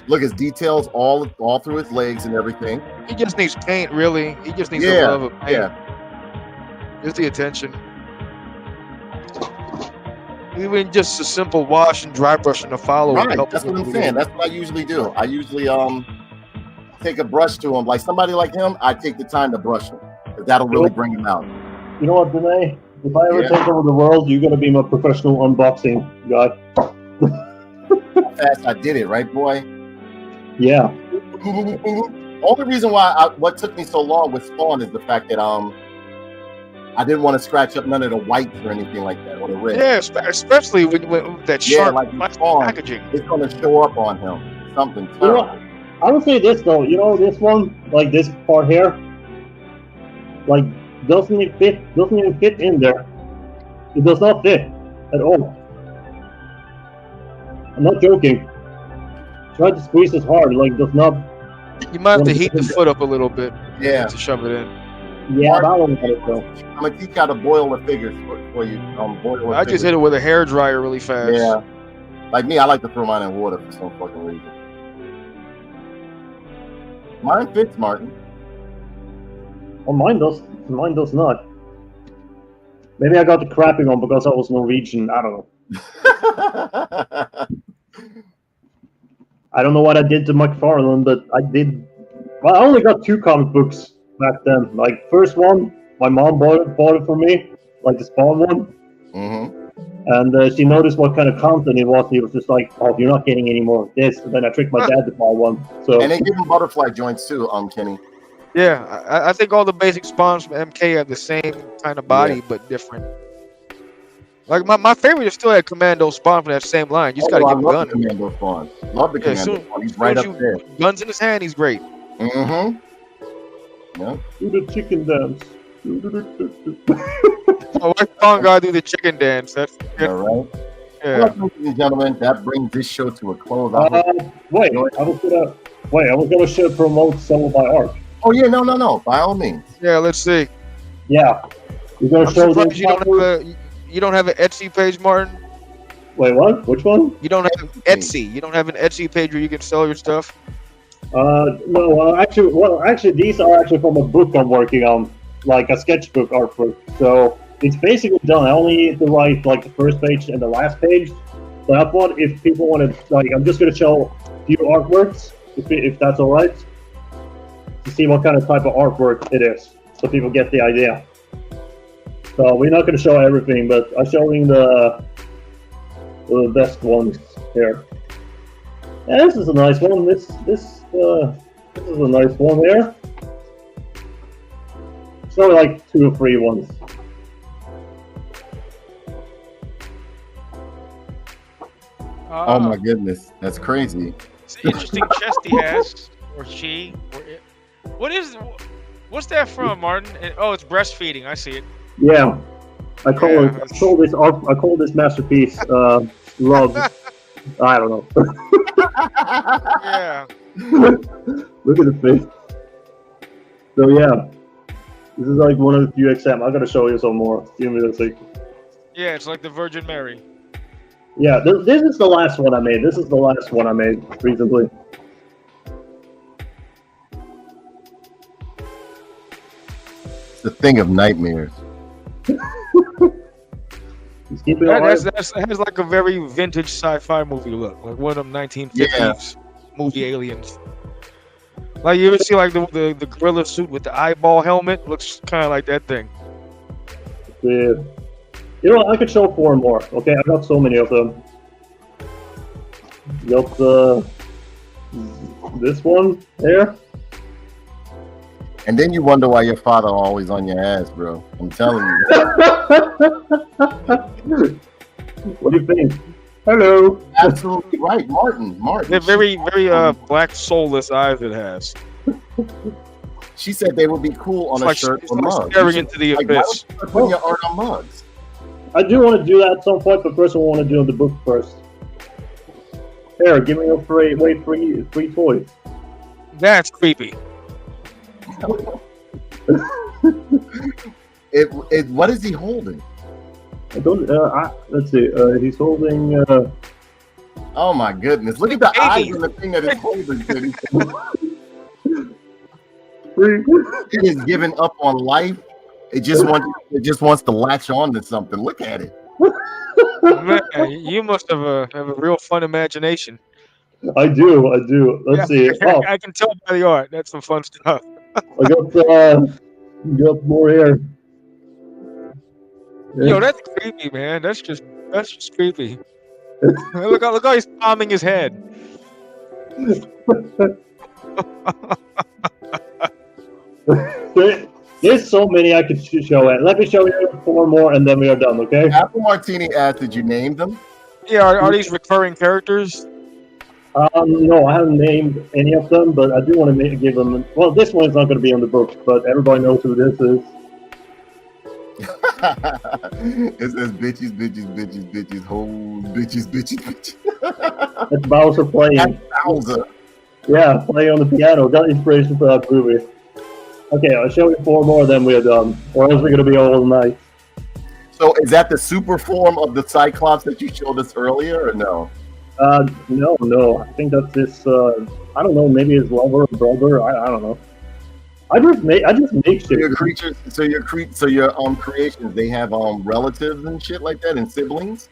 Speaker 1: look his details all through his legs and everything.
Speaker 4: He just needs paint, really. He just needs the love of paint.
Speaker 1: Yeah.
Speaker 4: Just the attention. Even just a simple wash and dry brushing to follow.
Speaker 1: Right, that's what I'm saying. That's what I usually do. I usually take a brush to him. Like somebody like him, I take the time to brush him. Because that'll really bring him out.
Speaker 3: You know what, Danae? If I ever take over the world, you're gonna be my professional unboxing guy.
Speaker 1: How fast I did it, right, boy?
Speaker 3: Yeah.
Speaker 1: Only reason why what took me so long with Spawn is the fact that I didn't want to scratch up none of the whites or anything like that, or the red.
Speaker 4: Yeah, especially with that sharp packaging.
Speaker 1: It's going to show up on him. Something terrible.
Speaker 3: You know, I would say this though. You know, this one, like this part here, like doesn't even fit in there. It does not fit at all. I'm not joking. Try to squeeze this hard, like does not.
Speaker 4: You might have to heat the foot up a little bit.
Speaker 1: Yeah.
Speaker 4: To shove it in.
Speaker 3: Yeah, that one got it though.
Speaker 1: I'm gonna teach you how to boil the figures for you.
Speaker 4: I just hit it with a hair dryer really fast.
Speaker 1: Yeah. Like me, I like to throw mine in water for some fucking reason. Mine fits, Martin.
Speaker 3: Oh, mine does. Mine does not. Maybe I got the crapping on because I was Norwegian. I don't know. I don't know what I did to McFarlane, but I did. Well, I only got 2 comic books back then. Like first one, my mom bought it for me, like the Spawn one.
Speaker 1: Mm-hmm.
Speaker 3: And she noticed what kind of content it was. He was just like, "Oh, you're not getting any more of this." And then I tricked my dad to buy one. So
Speaker 1: and they give him butterfly joints too, Kenny.
Speaker 4: Yeah, I think all the basic spawns from MK have the same kind of body, but different. Like my favorite is still that Commando Spawn from that same line. You just gotta give him a gun.
Speaker 1: Commando Spawn. Love the Commando Spawn. He's right up there.
Speaker 4: Guns in his hand, he's great.
Speaker 1: Mm-hmm. Yeah.
Speaker 3: Do the chicken dance.
Speaker 4: Oh, why Spawn gotta do the chicken dance? That's
Speaker 1: all right.
Speaker 4: Yeah.
Speaker 1: Well, ladies and gentlemen, that brings this show to a close.
Speaker 3: Wait, I was gonna show promote Sell by Art.
Speaker 1: Oh yeah, no, by all means.
Speaker 4: Yeah, let's see.
Speaker 3: Yeah, you're gonna show them.
Speaker 4: You don't have an Etsy page, Martin?
Speaker 3: Wait, what? Which one?
Speaker 4: You don't have Etsy. You don't have an Etsy page where you can sell your stuff?
Speaker 3: No. Actually, these are actually from a book I'm working on, like a sketchbook artwork. So it's basically done. I only need to write like the first page and the last page. So that one, if people want to, like, I'm just gonna show a few artworks, if that's all right, to see what kind of type of artwork it is, so people get the idea. So we're not going to show everything, but I'm showing the best ones here. Yeah, this is a nice one. This is a nice one here. So like 2 or 3 ones.
Speaker 1: Oh my goodness, that's crazy.
Speaker 5: It's an interesting chest he has, or she. What's that from, Martin? Oh, it's breastfeeding. I see it.
Speaker 3: Yeah, I call this masterpiece love. I don't know.
Speaker 5: Yeah.
Speaker 3: Look at the face. So yeah, this is like one of the few examples. I gotta show you some more. Give me a sec.
Speaker 5: Yeah, it's like the Virgin Mary.
Speaker 3: Yeah, this is the last one I made. This is the last one I made recently.
Speaker 1: It's a thing of nightmares.
Speaker 3: He's keeping it alive.
Speaker 5: That has like a very vintage sci-fi movie look, like one of them 1950s movie aliens. Like you ever see like the gorilla suit with the eyeball helmet? Looks kind of like that thing.
Speaker 3: Yeah. You know what? I could show 4 more. Okay, I got so many of them. Got this one here.
Speaker 1: And then you wonder why your father always on your ass, bro. I'm telling you.
Speaker 3: What do you think? Hello.
Speaker 1: Absolutely right, Martin.
Speaker 5: They're very black soulless eyes it has.
Speaker 1: She said they would be cool on
Speaker 5: It's
Speaker 1: a shirt or mug.
Speaker 5: staring into the
Speaker 1: Like, why
Speaker 5: abyss.
Speaker 1: don't you start putting your art on mugs?
Speaker 3: I do want to do that at some point, but first I want to do the book first. Here, give me a free toy.
Speaker 5: That's creepy.
Speaker 1: What is he holding?
Speaker 3: I don't. Let's see. He's holding.
Speaker 1: Oh my goodness! Look at the
Speaker 5: Baby.
Speaker 1: eyes and the thing that is holding. It is giving up on life. It just wants to latch on to something. Look at it.
Speaker 5: Man, you must have a real fun imagination.
Speaker 3: I do. Let's see. Oh,
Speaker 5: I can tell by the art. That's some fun stuff.
Speaker 3: I got more here.
Speaker 5: Yo, that's creepy, man. That's just creepy. look how he's palming his head.
Speaker 3: There's so many I could show it. Let me show you 4 more, and then we are done. Okay?
Speaker 1: Apple Martini asked, "Did you name them?"
Speaker 5: Yeah, are these recurring characters?
Speaker 3: No, I haven't named any of them, but I do want to give them. Well, this one's not going to be on the book, but everybody knows who this is.
Speaker 1: It says bitches, hoes, bitches.
Speaker 3: It's Bowser playing.
Speaker 1: That's Bowser.
Speaker 3: Yeah, playing on the piano. Got inspiration for that movie. Okay, I'll show you 4 more, then we're done. Or else we're going to be all night.
Speaker 1: So is that the super form of the Cyclops that you showed us earlier, or no?
Speaker 3: No. I think that's this. I don't know. Maybe his lover or brother. I don't know. I just make shit.
Speaker 1: Your creatures, so your creations, they have relatives and shit like that, and siblings.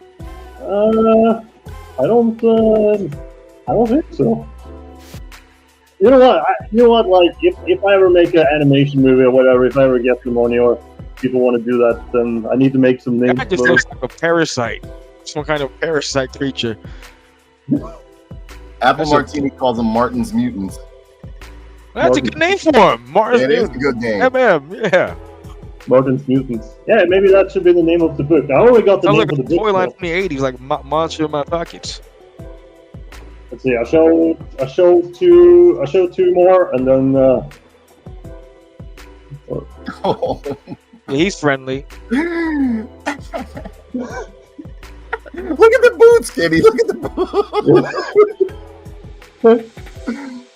Speaker 3: I don't think so. You know what? Like, if I ever make an animation movie or whatever, if I ever get the money or people want to do that, then I need to make some names.
Speaker 5: That just looks like a parasite. Some kind of parasite creature.
Speaker 1: Apple Martini calls them Martin's Mutants.
Speaker 5: That's a good name for him. Martin's
Speaker 1: Yeah, it is a
Speaker 5: Mutants.
Speaker 1: good name.
Speaker 5: Yeah.
Speaker 3: Martin's Mutants. Yeah, maybe that should be the name of the book. I already got the
Speaker 5: Sounds
Speaker 3: name
Speaker 5: like
Speaker 3: of
Speaker 5: a
Speaker 3: the book.
Speaker 5: toy line from the 80s, like Monster in My Pockets.
Speaker 3: Let's see. I show 2 more, and then.
Speaker 1: Oh.
Speaker 5: Yeah, he's friendly.
Speaker 1: Look at the boots, Kenny. Look at the boots.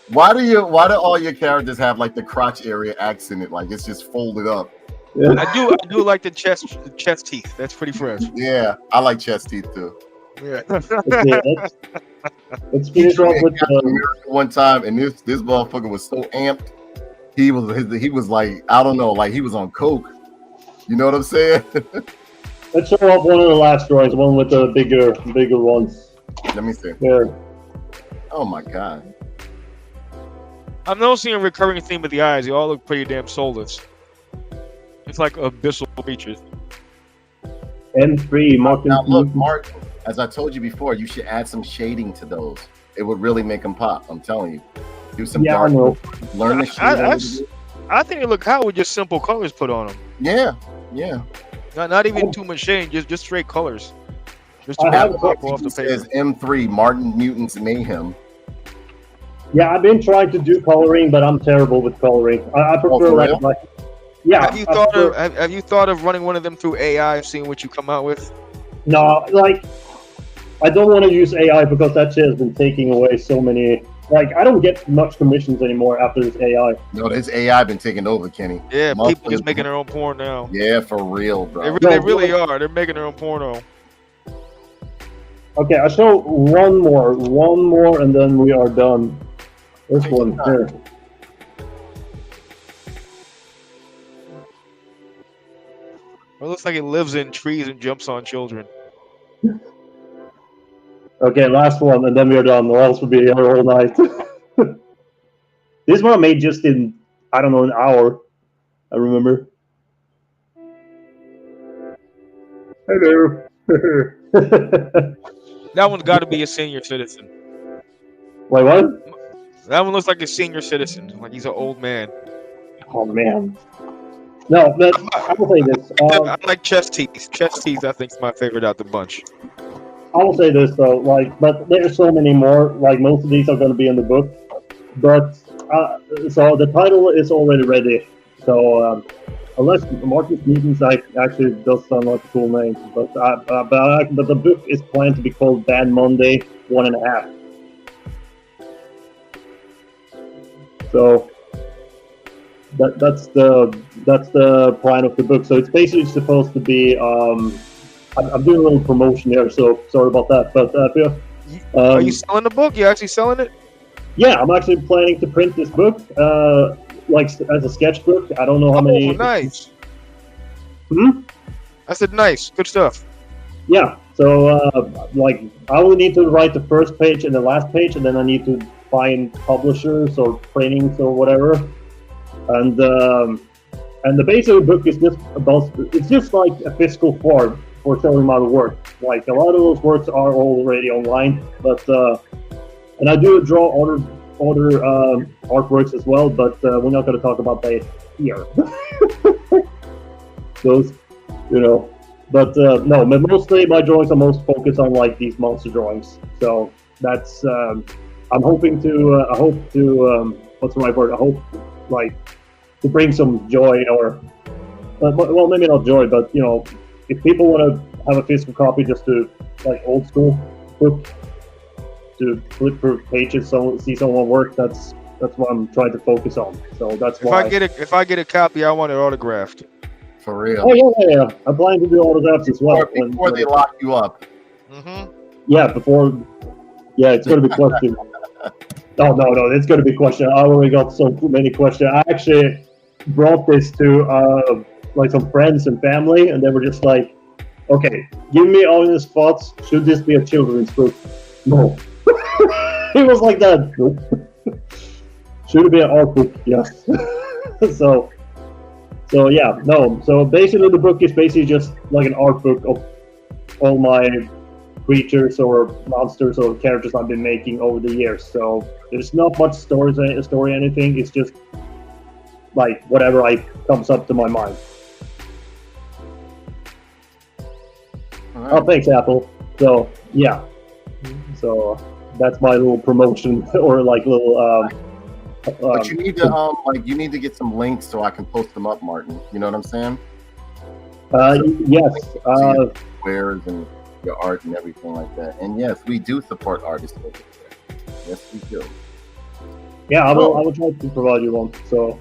Speaker 1: Why do all your characters have like the crotch area accented, like it's just folded up?
Speaker 3: Yeah.
Speaker 5: I do like the chest teeth. That's pretty fresh.
Speaker 1: Yeah, I like chest teeth too.
Speaker 5: Yeah.
Speaker 3: Let's finish off with
Speaker 1: one time, and this motherfucker was so amped. He was like, I don't know, like he was on coke. You know what I'm saying?
Speaker 3: Let's show off one of the last drawings, one with the bigger ones.
Speaker 1: Let me see.
Speaker 3: Here.
Speaker 1: Oh my god.
Speaker 5: I'm noticing a recurring theme with the eyes. They all look pretty damn soulless. It's like abyssal creatures.
Speaker 3: M3, Martin.
Speaker 1: Now look, Mark, as I told you before, you should add some shading to those. It would really make them pop. I'm telling you. Do some
Speaker 3: Yeah,
Speaker 1: dark.
Speaker 3: I know.
Speaker 1: Learn the shade.
Speaker 5: I think it look hot with just simple colors put on them.
Speaker 1: Yeah.
Speaker 5: Not even too much shade, just straight colors. Just to
Speaker 3: I have
Speaker 5: pop off the
Speaker 1: It says
Speaker 5: paper.
Speaker 1: M3, Martin Mutants Mayhem.
Speaker 3: Yeah, I've been trying to do coloring, but I'm terrible with coloring. I prefer
Speaker 1: for real?
Speaker 3: like yeah.
Speaker 5: Have you thought of running one of them through AI and seeing what you come out with?
Speaker 3: No, like I don't want to use AI because that shit has been taking away so many. Like I don't get much commissions anymore after this AI.
Speaker 1: No, this AI been taking over, Kenny.
Speaker 5: Yeah,
Speaker 1: Motherfuckers-
Speaker 5: people just making their own porn now.
Speaker 1: Yeah, for real, bro.
Speaker 5: They really are. They're making their own porno.
Speaker 3: Okay, I'll show one more, and then we are done. This one here.
Speaker 5: Well, looks like it lives in trees and jumps on children.
Speaker 3: Okay, last one, and then we're done, or else we'll be here all night. This one I made just in, I don't know, an hour. I remember. Hello.
Speaker 5: That one's got to be a senior citizen.
Speaker 3: Wait, what?
Speaker 5: That one looks like a senior citizen, like he's an old man.
Speaker 3: Oh man. No, but I will say this.
Speaker 5: I like chest teeth. Chest teeth, I think, is my favorite out the bunch.
Speaker 3: I will say this though, like, but there's so many more. Like most of these are going to be in the book, but so the title is already ready. So unless Marcus Newton's actually does sound like a cool name, but the book is planned to be called Bad Monday 1.5. So that's the plan of the book. So it's basically supposed to be. I'm doing a little promotion here, so sorry about that. But
Speaker 5: are you selling the book? You actually selling it?
Speaker 3: Yeah, I'm actually planning to print this book, like as a sketchbook. I don't know how many.
Speaker 5: Nice. I said nice. Good stuff.
Speaker 3: Yeah. So like, I only need to write the first page and the last page, and then I need to find publishers or printings or whatever. And the base of the book is just about. It's just like a physical form for showing my work. Like a lot of those works are already online, but and I do draw other artworks as well, but we're not going to talk about that here. Those, you know, but no, but mostly my drawings are most focused on like these monster drawings. So that's I'm hoping to I hope to what's the right word? I hope like to bring some joy or well, maybe not joy, but you know, if people want to have a physical copy, just to like old school book, to flip through pages, so see someone work. That's what I'm trying to focus on. So that's why.
Speaker 5: If I get a copy, I want it autographed.
Speaker 1: For real.
Speaker 3: Oh yeah. I'm planning to do autographs as well.
Speaker 1: Before they lock you up.
Speaker 3: Yeah, before. Yeah, it's going to be questioned. No, it's going to be questioned. I already got so many questions. I actually brought this to like some friends and family, and they were just like, "Okay, give me honest thoughts. Should this be a children's book?" No. It was like that. Should it be an art book? Yes. So yeah, no. So basically, the book is basically just like an art book of all my creatures or monsters or characters I've been making over the years. So there's not much story anything. It's just like whatever comes up to my mind. Right. Oh, thanks, Apple. So yeah. So that's my little promotion or like little.
Speaker 1: But you need to you need to get some links so I can post them up, Martin. You know what I'm saying?
Speaker 3: Yes.
Speaker 1: Squares and your art and everything like that. And yes, we do support artists over there. Yes, we do.
Speaker 3: Yeah, I will try to provide you one. So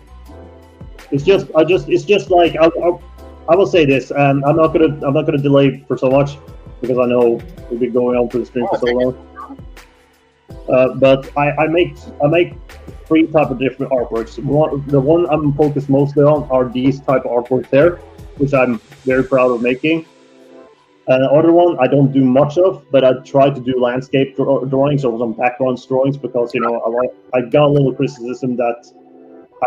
Speaker 3: it's just like I will say this, and I'm not gonna delay for so much because I know we've been going on for the stream for so long. But I make 3 type of different artworks. The one I'm focused mostly on are these type of artworks here, which I'm very proud of making. And the other one I don't do much of, but I try to do landscape drawings or some background drawings because you know I got a little criticism that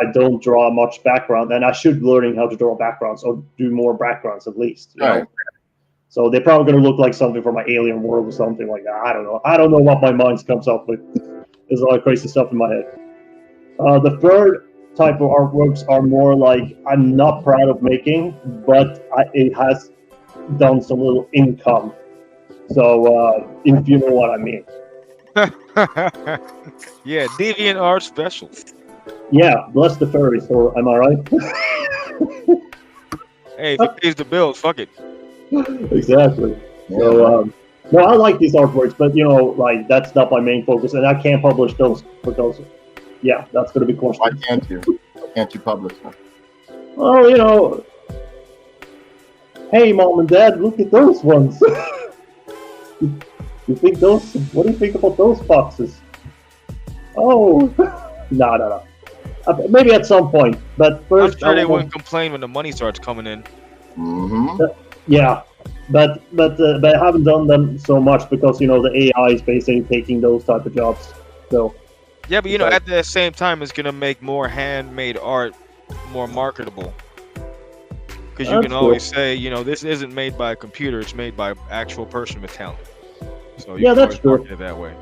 Speaker 3: I don't draw much background, and I should learning how to draw backgrounds or do more backgrounds at least. You know? So they're probably going to look like something from my alien world or something like that. I don't know. I don't know what my mind comes up with. There's a lot of crazy stuff in my head. The third type of artworks are more like I'm not proud of making, but it has done some little income. So if you know what I mean.
Speaker 5: Yeah, Deviant Art Special.
Speaker 3: Yeah, bless the furries. So am I right?
Speaker 5: Hey, if it pays the bills, fuck it.
Speaker 3: Exactly. So no, I like these artworks, but you know, like that's not my main focus, and I can't publish those because, yeah, that's going to be questioned.
Speaker 1: Why can't you? Why can't you publish them?
Speaker 3: Oh, you know, hey, mom and dad, look at those ones. You think those? What do you think about those boxes? Oh, no. Maybe at some point, but first.
Speaker 5: I'm sure they wouldn't complain when the money starts coming in.
Speaker 1: Mm-hmm.
Speaker 3: Yeah, but I haven't done them so much because the AI is basically taking those type of jobs. So
Speaker 5: Yeah, but at the same time, it's gonna make more handmade art more marketable. Because you
Speaker 3: That's
Speaker 5: can
Speaker 3: true.
Speaker 5: always say, this isn't made by a computer; it's made by actual person with talent. So you
Speaker 3: Yeah,
Speaker 5: can
Speaker 3: that's
Speaker 5: always
Speaker 3: true.
Speaker 5: market it that way.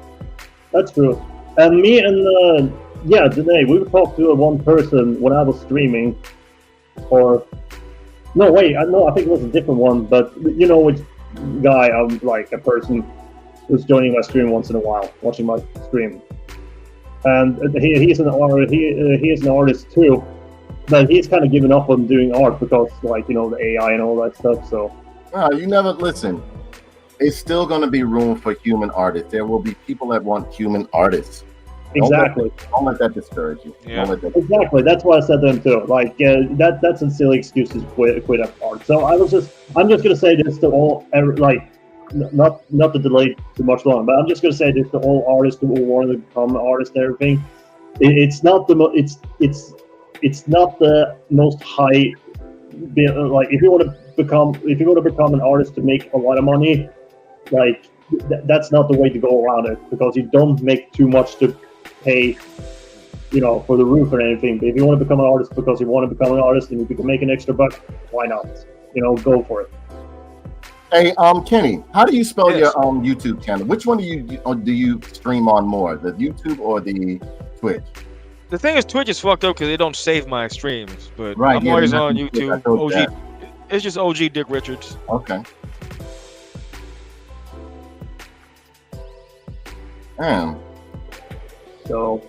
Speaker 3: That's true. And me and Danae, we talked to one person when I was streaming, or no, wait, no, I think it was a different one. But which guy? I'm like a person who's joining my stream once in a while, watching my stream, and he's an he is an artist too. But he's kind of given up on doing art because, the AI and all that stuff. So
Speaker 1: You never listen. It's still going to be room for human artists. There will be people that want human artists.
Speaker 3: exactly,
Speaker 1: Don't let that discourage you.
Speaker 5: Yeah.
Speaker 3: exactly. That's what I said to him too. Like that's a silly excuse to quit up art. So I'm just gonna say this to all, not to delay too much longer, but I'm just gonna say this to all artists who want to become artists and everything. It's not the it's not the most high. Like if you want to become an artist to make a lot of money, like that's not the way to go around it, because you don't make too much to pay for the roof or anything. But if you want to become an artist because you want to become an artist and you can make an extra buck, why not? Go for it.
Speaker 1: Hey, Kenny, how do you spell
Speaker 5: Yes.
Speaker 1: your YouTube channel? Which one do you stream on more, the YouTube or the Twitch?
Speaker 5: The thing is, Twitch is fucked up because they don't save my streams. But
Speaker 1: Right,
Speaker 5: I'm
Speaker 1: yeah,
Speaker 5: always
Speaker 1: they're not
Speaker 5: on
Speaker 1: gonna do it. I
Speaker 5: YouTube.
Speaker 1: told you
Speaker 5: OG, it's just OG Dick Richards.
Speaker 1: Okay. Damn.
Speaker 3: So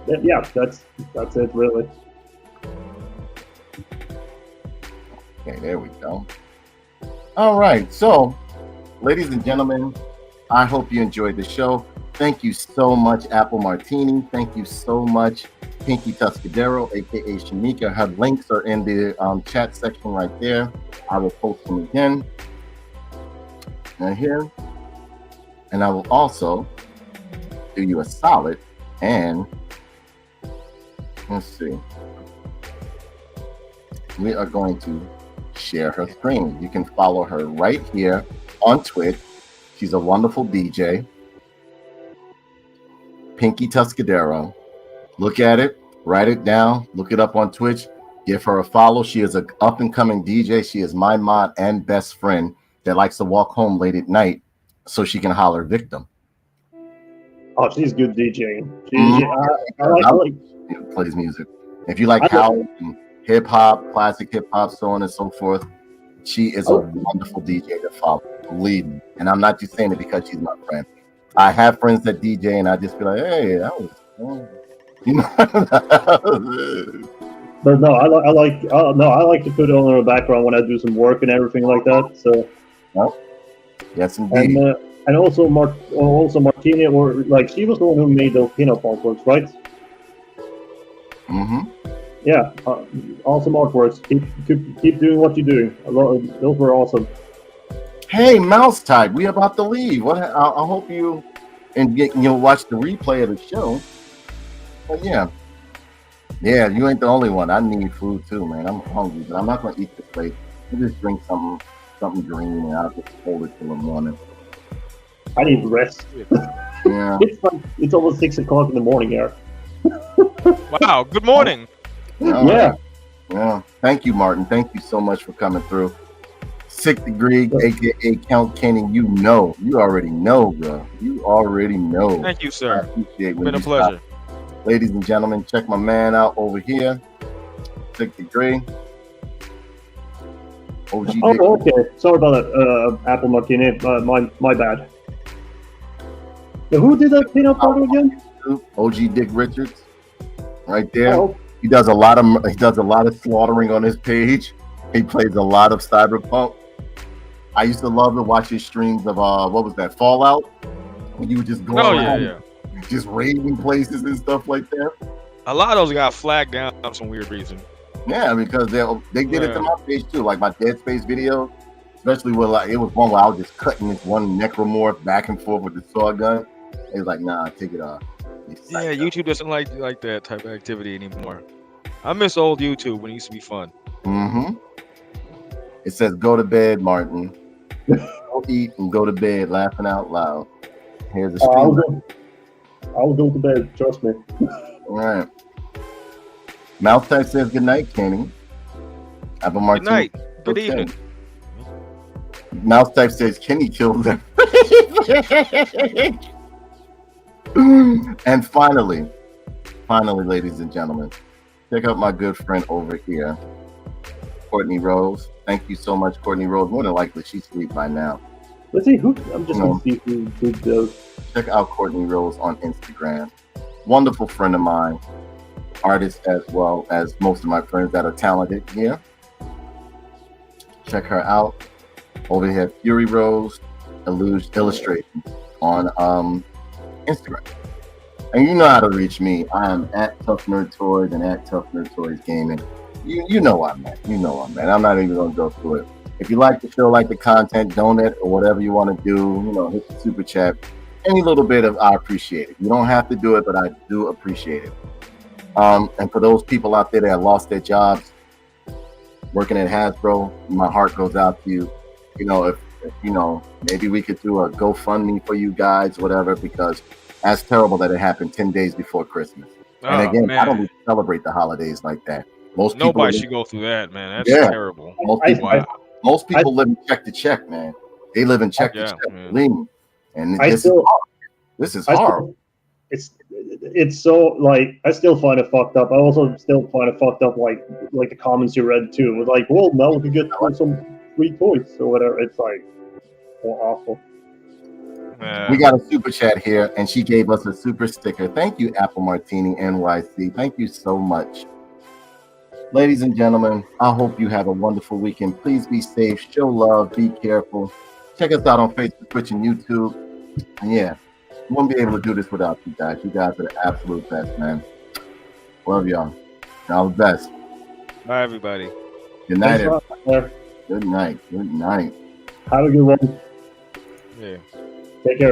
Speaker 3: yeah, that's it really.
Speaker 1: Okay, there we go. All right, so, ladies and gentlemen, I hope you enjoyed the show. Thank you so much, Apple Martini. Thank you so much, Pinky Tuscadero, aka Shamika. Her links are in the chat section right there. I will post them again right here. And I will also do you a solid and let's see. We are going to share her screen. You can follow her right here on Twitch. She's a wonderful DJ. Pinky Tuscadero. Look at it, write it down, look it up on Twitch, give her a follow. She is an up-and-coming DJ. She is my mod and best friend that likes to walk home late at night so she can holler victim.
Speaker 3: Oh, she's good DJing.
Speaker 1: I like plays music. If you like house and hip hop, classic hip hop, so on and so forth, she is a wonderful DJ to follow. Believe me. And I'm not just saying it because she's my friend. I have friends that DJ, and I just feel like, hey, that was,
Speaker 3: But no, I like to put it on in the background when I do some work and everything like that. So.
Speaker 1: Yes, indeed.
Speaker 3: And also Martini, or like she was the one who made those pinup artworks, right?
Speaker 1: Mm-hmm.
Speaker 3: Yeah, awesome artworks. Keep doing what you're doing. Those were awesome.
Speaker 1: Hey, Mouse Type, we about to leave. I hope you watch the replay of the show. But yeah, you ain't the only one. I need food too, man. I'm hungry, but I'm not gonna eat this plate. I'll just drink something green, and I'll just hold it till the morning.
Speaker 3: I need rest.
Speaker 1: Yeah.
Speaker 3: It's almost 6 o'clock in the morning here.
Speaker 5: Wow, good morning.
Speaker 3: Yeah.
Speaker 1: Yeah. Thank you, Martin. Thank you so much for coming through. 6th Degree, aka Count Kenny. You already know, bro. You already know.
Speaker 5: Thank you, sir.
Speaker 1: I appreciate when
Speaker 5: Been a
Speaker 1: you
Speaker 5: pleasure.
Speaker 1: stop. Ladies and gentlemen, check my man out over here. 6th Degree. OG
Speaker 3: Oh, okay. Sorry about that, Apple Martini. My bad. Now, who did that pinup art again?
Speaker 1: OG Dick Richards, right there.
Speaker 3: Oh.
Speaker 1: He does a lot of slaughtering on his page. He plays a lot of Cyberpunk. I used to love to watch his streams of what was that, Fallout? When you would just go around, just raiding places and stuff like that.
Speaker 5: A lot of those got flagged down for some weird reason.
Speaker 1: Yeah, because they did it to my page too, like my Dead Space video, especially where it was one where I was just cutting this one necromorph back and forth with the saw gun. It was like, nah, take it off.
Speaker 5: Yeah, YouTube doesn't like that type of activity anymore. I miss old YouTube when it used to be fun.
Speaker 1: Mm-hmm. It says, "Go to bed, Martin. Go eat and go to bed, laughing out loud." Here's the stream.
Speaker 3: I'll go to bed. Trust me.
Speaker 1: All right. Mouth type says, "Good night, Kenny." Apple
Speaker 5: Good
Speaker 1: Martin.
Speaker 5: night. Good
Speaker 1: Okay.
Speaker 5: evening.
Speaker 1: Mouse type says Kenny killed them. And finally, ladies and gentlemen, check out my good friend over here, Courtney Rose. Thank you so much, Courtney Rose. More than likely, she's asleep by now.
Speaker 3: Let's see who. I'm just gonna see who does.
Speaker 1: Check out Courtney Rose on Instagram. Wonderful friend of mine, artist as well as most of my friends that are talented here. Check her out. Over here, Fury Rose Illustrations on Instagram. And you know how to reach me. I am at Tough Nerd Toys and at Tough Nerd Toys Gaming. You know I'm at. You know I'm at. I'm not even gonna go through it. If you like the show, like the content, donate or whatever you want to do, hit the super chat. Any little bit of I appreciate it. You don't have to do it, but I do appreciate it. And for those people out there that lost their jobs, working at Hasbro, my heart goes out to you. If maybe we could do a GoFundMe for you guys, whatever, because that's terrible that it happened 10 days before Christmas. And again,
Speaker 5: man.
Speaker 1: I don't even celebrate the holidays like that.
Speaker 5: Nobody should go through that, man. That's terrible.
Speaker 1: Most people live in check to check, man. They live in check to check. Believe me. And this is horrible.
Speaker 3: It's so like I still find it fucked up. I also still find it fucked up like the comments you read too. It was like, well, now we can get some free toys or whatever. It's like awful.
Speaker 1: We got a super chat here, and she gave us a super sticker. Thank you, Apple Martini NYC. Thank you so much. Ladies and gentlemen, I hope you have a wonderful weekend. Please be safe, show love, be careful. Check us out on Facebook, Twitch, and YouTube. And yeah, we won't be able to do this without you guys. You guys are the absolute best, man. Love y'all. Y'all the best.
Speaker 5: Bye, everybody.
Speaker 1: Good night, everybody. Good night. Good night.
Speaker 3: Have a good one.
Speaker 5: Yeah.
Speaker 3: Take care.